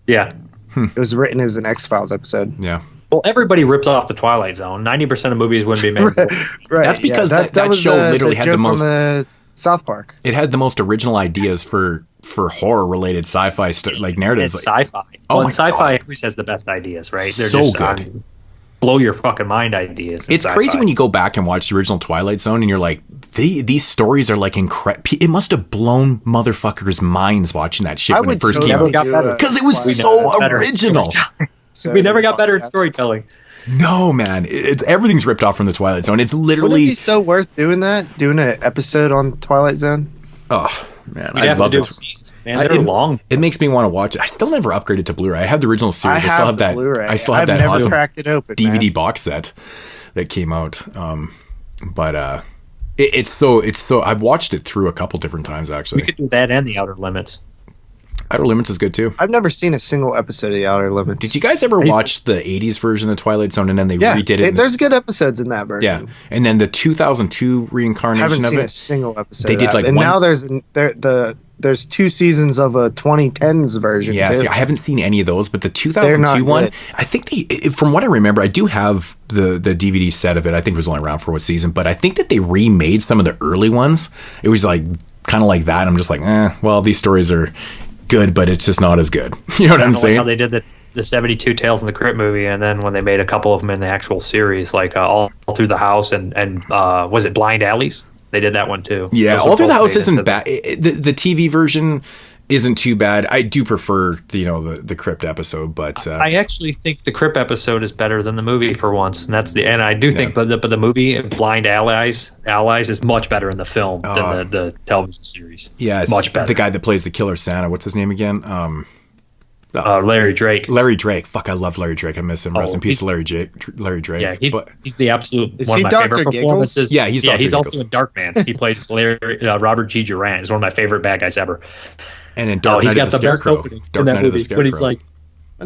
Yeah. It was written as an X-Files episode. Yeah. Well, everybody rips off the Twilight Zone. 90% of movies wouldn't be made. Right. That's because that show literally had the most. On the South Park. It had the most original ideas for horror-related sci-fi narratives. It's sci-fi. Sci-fi always has the best ideas, right? They're so good. Blow your fucking mind ideas. It's crazy when you go back and watch the original Twilight Zone and you're like, these stories are like incredible. It must have blown motherfuckers' minds watching that shit when it first came out. Because it was so original. We never got better at storytelling. No, man. Everything's ripped off from the Twilight Zone. It's literally... Wouldn't it be so worth doing that? Doing an episode on Twilight Zone? Oh, man. I love it. Man, they're long. It makes me want to watch it. I still never upgraded to Blu-ray. I have the original series. I still have that Blu-ray. I still have that awesome cracked it open, DVD box set that came out. It's so I've watched it through a couple different times actually. We could do that and The Outer Limits. Outer Limits is good too. I've never seen a single episode of The Outer Limits. Did you guys ever watch the 80s version of Twilight Zone and then they redid it? There's good episodes in that version. Yeah. And then the 2002 reincarnation of it. I haven't seen a single episode. They did like and now there's the there's 2 seasons of a 2010s version. Yeah, too. see, I haven't seen any of those, but the 2002 one, I think from what I remember, I do have the DVD set of it. I think it was only around for one season, but I think that they remade some of the early ones. It was like kind of like that. And I'm just like, well, these stories are good, but it's just not as good. You know what I'm saying? Like how they did the 72 Tales in the Crypt movie, and then when they made a couple of them in the actual series, like all through the house and was it Blind Alleys? They did that one too. Yeah, All Through the House isn't bad. The TV version isn't too bad. I do prefer the Crypt episode, but I actually think the Crypt episode is better than the movie for once, and I do think, but the movie Blind Allies is much better in the film than the television series. Yeah, it's much better. The guy that plays the Killer Santa, what's his name again? Larry Drake. Larry Drake. Fuck, I love Larry Drake. I miss him. Rest in peace, Larry Drake. Yeah, he's the absolute is one he of my Dr. favorite performances. Yeah, he's Dr. He's Giggles. also in Darkman. He plays Robert G. Durant. He's one of my favorite bad guys ever. And in Dark Knight of the Scarecrow. In that movie, when he's like,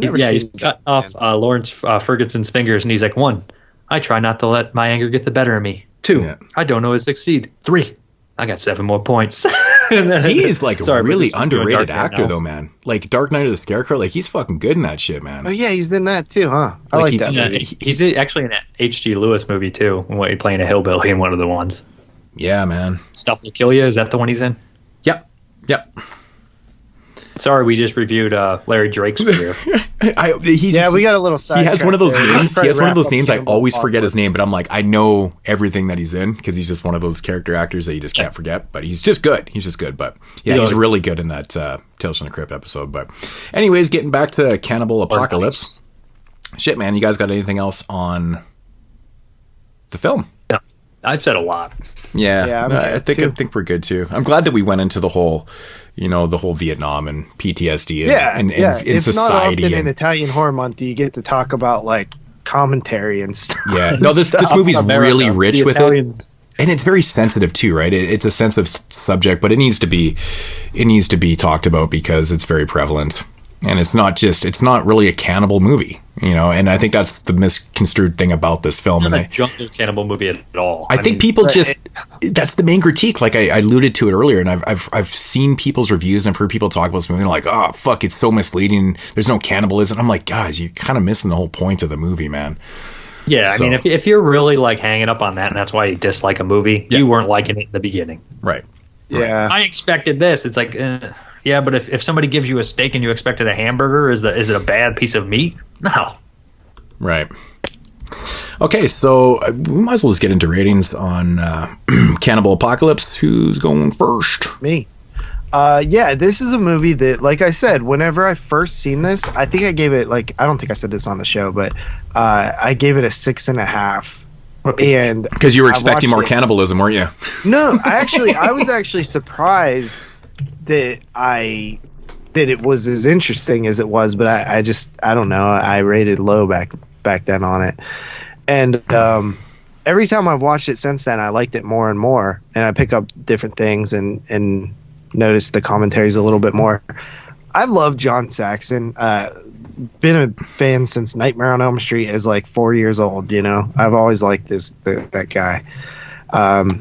he's cut off Lawrence Ferguson's fingers, and he's like, 1, I try not to let my anger get the better of me. 2, I don't always succeed. 3, I got 7 more points. He is like a really underrated actor, though, man. Like Dark Knight of the Scarecrow, like he's fucking good in that shit, man. Oh yeah, he's in that too, huh? I like that movie. He's actually in that H.G. Lewis movie too, when he's playing a hillbilly in one of the ones. Yeah, man. Stuff Will Kill You, is that the one he's in? Yep. Sorry, we just reviewed Larry Drake's career. We got a little side. He has one of those names. He has one of those names. I always forget his name. name, but I'm like, I know everything that he's in because he's just one of those character actors that you just can't forget. But he's just good. But yeah, he's really good in that Tales from the Crypt episode. But anyways, getting back to Cannibal Apocalypse. Shit, man, you guys got anything else on the film? No, I've said a lot. Yeah, I think we're good too. I'm glad that we went into the whole Vietnam and PTSD and it's society. Not often in Italian horror month you get to talk about like commentary and stuff. Yeah, no, this movie's really rich with it, and it's very sensitive too, right? It's a sensitive subject, but it needs to be talked about because it's very prevalent. And it's not really a cannibal movie, and I think that's the misconstrued thing about this film. It's not a jungle cannibal movie at all. I think people that's the main critique. Like I alluded to it earlier, and I've seen people's reviews and I've heard people talk about this movie and like, oh fuck, it's so misleading. There's no cannibalism. I'm like, guys, you're kind of missing the whole point of the movie, man. Yeah, I mean, if you're really like hanging up on that, and that's why you dislike a movie, you weren't liking it in the beginning. Right. Yeah. I expected this. It's like, yeah, but if somebody gives you a steak and you expected a hamburger, is it a bad piece of meat? No. Right. Okay, so we might as well just get into ratings on Cannibal Apocalypse. Who's going first? Me. This is a movie that, like I said, whenever I first seen this, I think I gave it I don't think I said this on the show, but I gave it a 6.5. And because you were expecting more cannibalism, weren't you? No, I was actually surprised that it was as interesting as it was, but I don't know. I rated low back then on it, and every time I've watched it since then, I liked it more and more, and I pick up different things and notice the commentaries a little bit more. I love John Saxon. Been a fan since Nightmare on Elm Street as 4 years old. I've always liked that guy.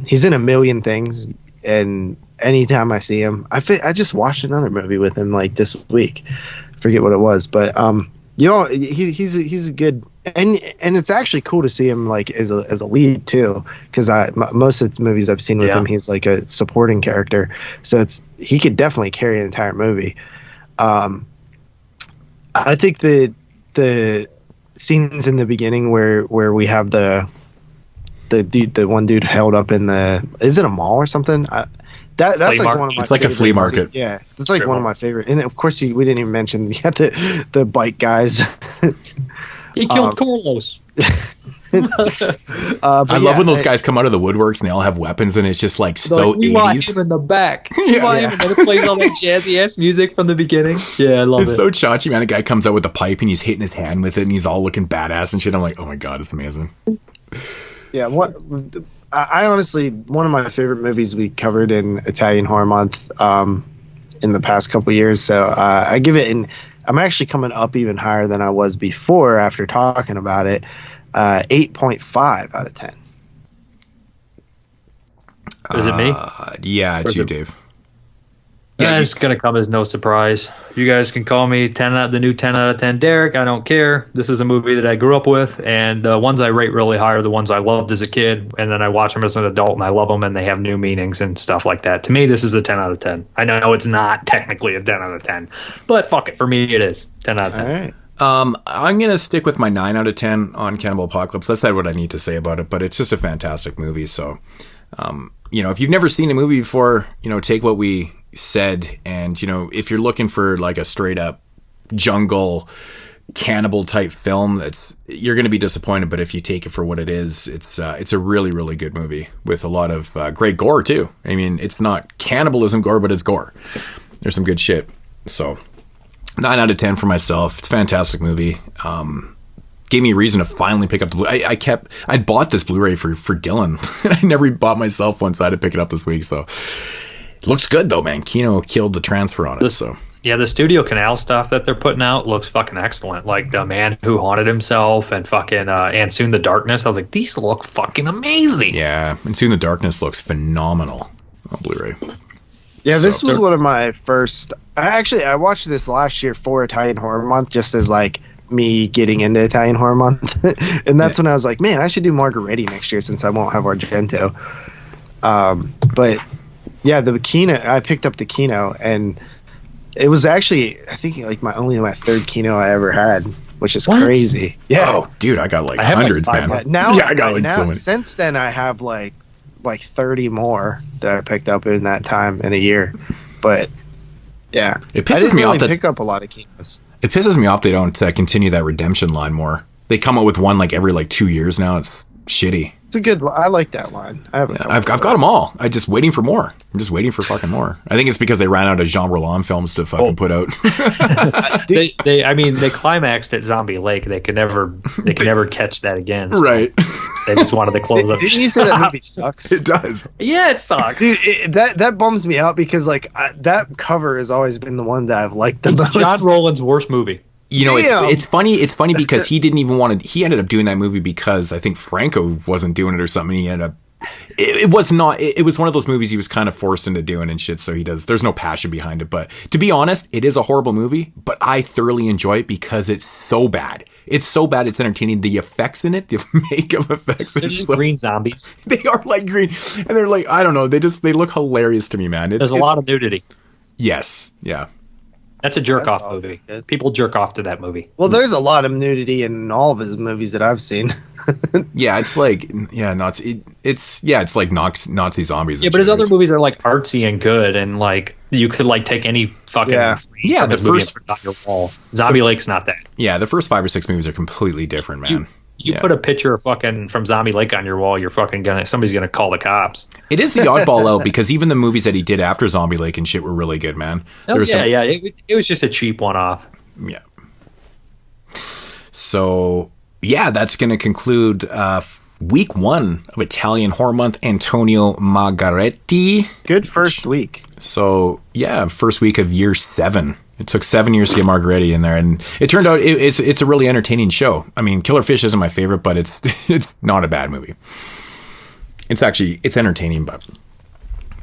He's in a million things, and anytime I see him, I just watched another movie with him this week. I forget what it was, but he's a good, and it's actually cool to see him as a lead too, because most of the movies I've seen with him, he's like a supporting character, so he could definitely carry an entire movie. I think the scenes in the beginning where we have the one dude held up in is it a mall or something? That's one of my. It's like a flea market. Yeah, it's one of my favorite. And of course, we didn't even mention the bike guys. He killed Carlos. I love when those guys come out of the woodworks and they all have weapons, and it's just so 80s. Want him in the back. Him and it plays all that jazzy ass music from the beginning. Yeah, I love it. It's so chachi, man. The guy comes out with the pipe and he's hitting his hand with it, and he's all looking badass and shit. I'm like, oh my god, it's amazing. Yeah, I honestly, one of my favorite movies we covered in Italian Horror Month in the past couple years. So I give it, I'm actually coming up even higher than I was before after talking about it. 8.5 out of 10. Is it me? Yeah, it's you, Dave. Yeah, it's going to come as no surprise. You guys can call me the new 10 out of 10 Derek. I don't care. This is a movie that I grew up with, and the ones I rate really high are the ones I loved as a kid, and then I watch them as an adult, and I love them, and they have new meanings and stuff like that. To me, this is a 10 out of 10. I know it's not technically a 10 out of 10, but fuck it. For me, it is 10 out of 10. All right. I'm going to stick with my 9 out of 10 on Cannibal Apocalypse. That's what I need to say about it, but it's just a fantastic movie. So, if you've never seen a movie before, take what we said, and, if you're looking for like a straight up jungle cannibal type film, you're going to be disappointed. But if you take it for what it is, it's a really, really good movie with a lot of great gore too. I mean, it's not cannibalism gore, but it's gore. There's some good shit. So 9 out of 10 for myself. It's a fantastic movie. Gave me a reason to finally pick up the Blu-ray. I bought this Blu-ray for Dylan. I never bought myself one, so I had to pick it up this week. So it looks good though, man. Kino killed the transfer on it. So yeah, the Studio Canal stuff that they're putting out looks fucking excellent. Like The Man Who Haunted Himself and fucking and Soon the Darkness. I was like, these look fucking amazing. Yeah, and Soon the Darkness looks phenomenal on Blu-ray. Yeah, this was one of my first. I watched this last year for Italian Horror Month, just as like me getting into Italian Horror Month, and that's when I was like, man, I should do Margheriti next year since I won't have Argento. But yeah, the Kino, I picked up the Kino, and it was actually, I think, like my third Kino I ever had, which is crazy. Yeah. Oh, dude, I got like hundreds, man. I got so many. Since then, I have like 30 more that I picked up in that time in a year. But yeah, it pisses me off that pick up a lot of Kinos. It pisses me off they don't continue that redemption line more. They come out with one like every 2 years now. It's shitty. It's a good. I like that line. I've got them all. I'm just waiting for more. I'm just waiting for fucking more. I think it's because they ran out of Jean Roland films to fucking put out. they climaxed at Zombie Lake. They could never catch that again. So right. They just wanted to close up. Didn't you say that movie sucks? It does. Yeah, it sucks, dude. That bums me out because that cover has always been the one that I've liked the most. John Roland's worst movie. It's funny. It's funny because he didn't even want to. He ended up doing that movie because I think Franco wasn't doing it or something. He ended up. It was not. It was one of those movies he was kind of forced into doing and shit. So he does. There's no passion behind it. But to be honest, it is a horrible movie. But I thoroughly enjoy it because it's so bad. It's so bad. It's entertaining. The effects in it, the makeup effects. They're just green zombies. They are like green, and they're like I don't know. They look hilarious to me, man. There's a lot of nudity. Yes. Yeah. That's a jerk-off movie. Good. People jerk off to that movie. Well, there's a lot of nudity in all of his movies that I've seen. Yeah, it's like Nazi. It's like Nazi zombies. Yeah, but his other movies are like artsy and good, and like you could like take any fucking the first on your wall. Zombie Lake's not that. Yeah, the first 5 or 6 movies are completely different, man. You put a picture of fucking from Zombie Lake on your wall, you're fucking somebody's gonna call the cops. It is the oddball out because even the movies that he did after Zombie Lake and shit were really good, man. It was just a cheap one-off. Yeah. So yeah, that's gonna conclude week 1 of Italian Horror Month. Antonio Margheriti. Good first week. So yeah, first week of year 7. It took 7 years to get Margheriti in there, and it turned out it's a really entertaining show. I mean, Killer Fish isn't my favorite, but it's not a bad movie. It's entertaining, but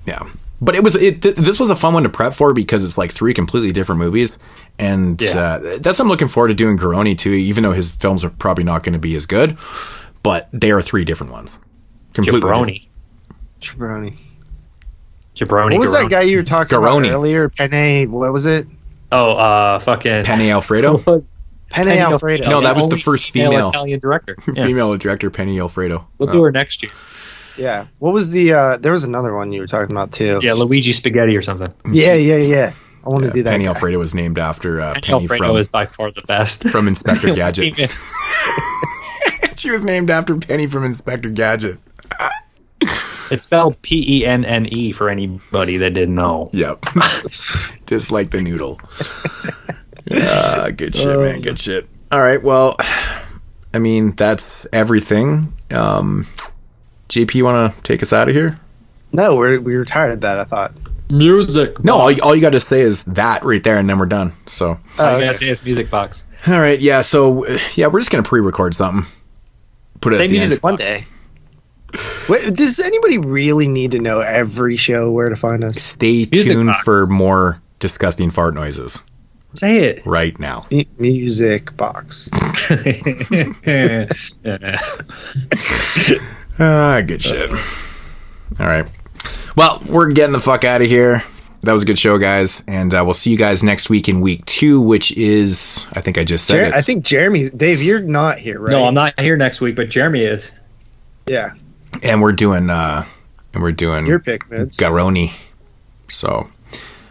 yeah. But this was a fun one to prep for because it's like 3 completely different movies, and that's what I'm looking forward to doing Garoni too. Even though his films are probably not going to be as good, but they are 3 different ones. Jabroni. What Garoni. was that guy you were talking about earlier? Penne. What was it? Oh, fucking Penny Alfredo. Penny Alfredo. No, that was the first female Italian director. Yeah. Female director, Penny Alfredo. We'll do her next year. Yeah. What was the? There was another one you were talking about too. Yeah, Luigi Spaghetti or something. Yeah. I want to do that. Penny Alfredo was named after Penny Alfredo is by far the best from Inspector Gadget. She was named after Penny from Inspector Gadget. It's spelled Penne for anybody that didn't know. Yep. Just like the noodle. Good shit, man. Good shit. All right. Well, I mean, that's everything. JP, you want to take us out of here? No, we retired that, I thought. Music. No, all you got to say is that right there, and then we're done. So. All you got to say is music box. All right. Yeah. So, we're just going to pre-record something. Put it say at the music end. One day. Wait, does anybody really need to know every show where to find us? Stay tuned for more disgusting fart noises. Say it right now. Music box. Good shit. All right. Well, we're getting the fuck out of here. That was a good show, guys, and we'll see you guys next week in week 2, which is, I think I just said it. I think Jeremy, Dave, you're not here, right? No, I'm not here next week, but Jeremy is. Yeah. And we're doing your pick, Vince. Garoni. So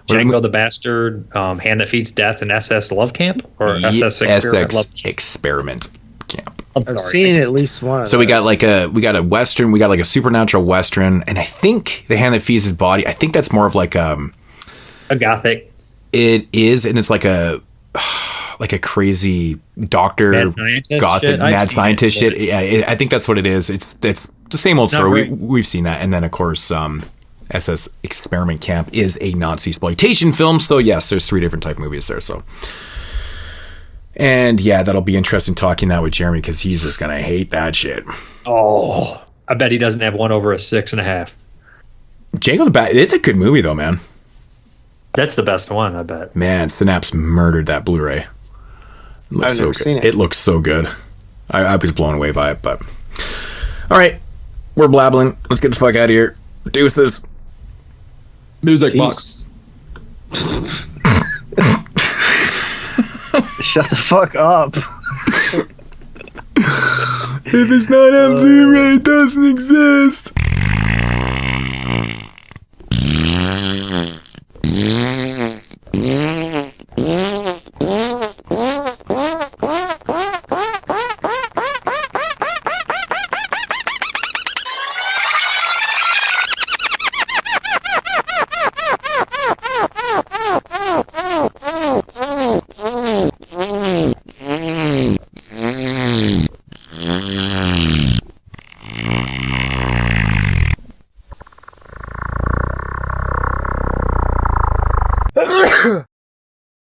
Django the Bastard, Hand That Feeds Death, and SS Love Camp, or SS Experiment Camp. I've seen at least one of so those. we got a Western, we got like a supernatural Western, and I think the Hand That Feeds His Body, I think that's more of like a gothic. It is, and it's like a crazy doctor, mad scientist shit. Yeah, I think that's what it is. It's the same old story. We've seen that, and then of course, SS Experiment Camp is a Nazi exploitation film. So yes, there's 3 different type movies there. So, and yeah, that'll be interesting talking that with Jeremy because he's just gonna hate that shit. Oh, I bet he doesn't have one over a 6.5. Django the Bat. It's a good movie though, man. That's the best one, I bet. Man, Synapse murdered that Blu-ray. I've never seen it. It looks so good. I was blown away by it, but all right, we're blabbling. Let's get the fuck out of here. Deuces. Music box. Shut the fuck up. If it's not on Blu-ray, it doesn't exist.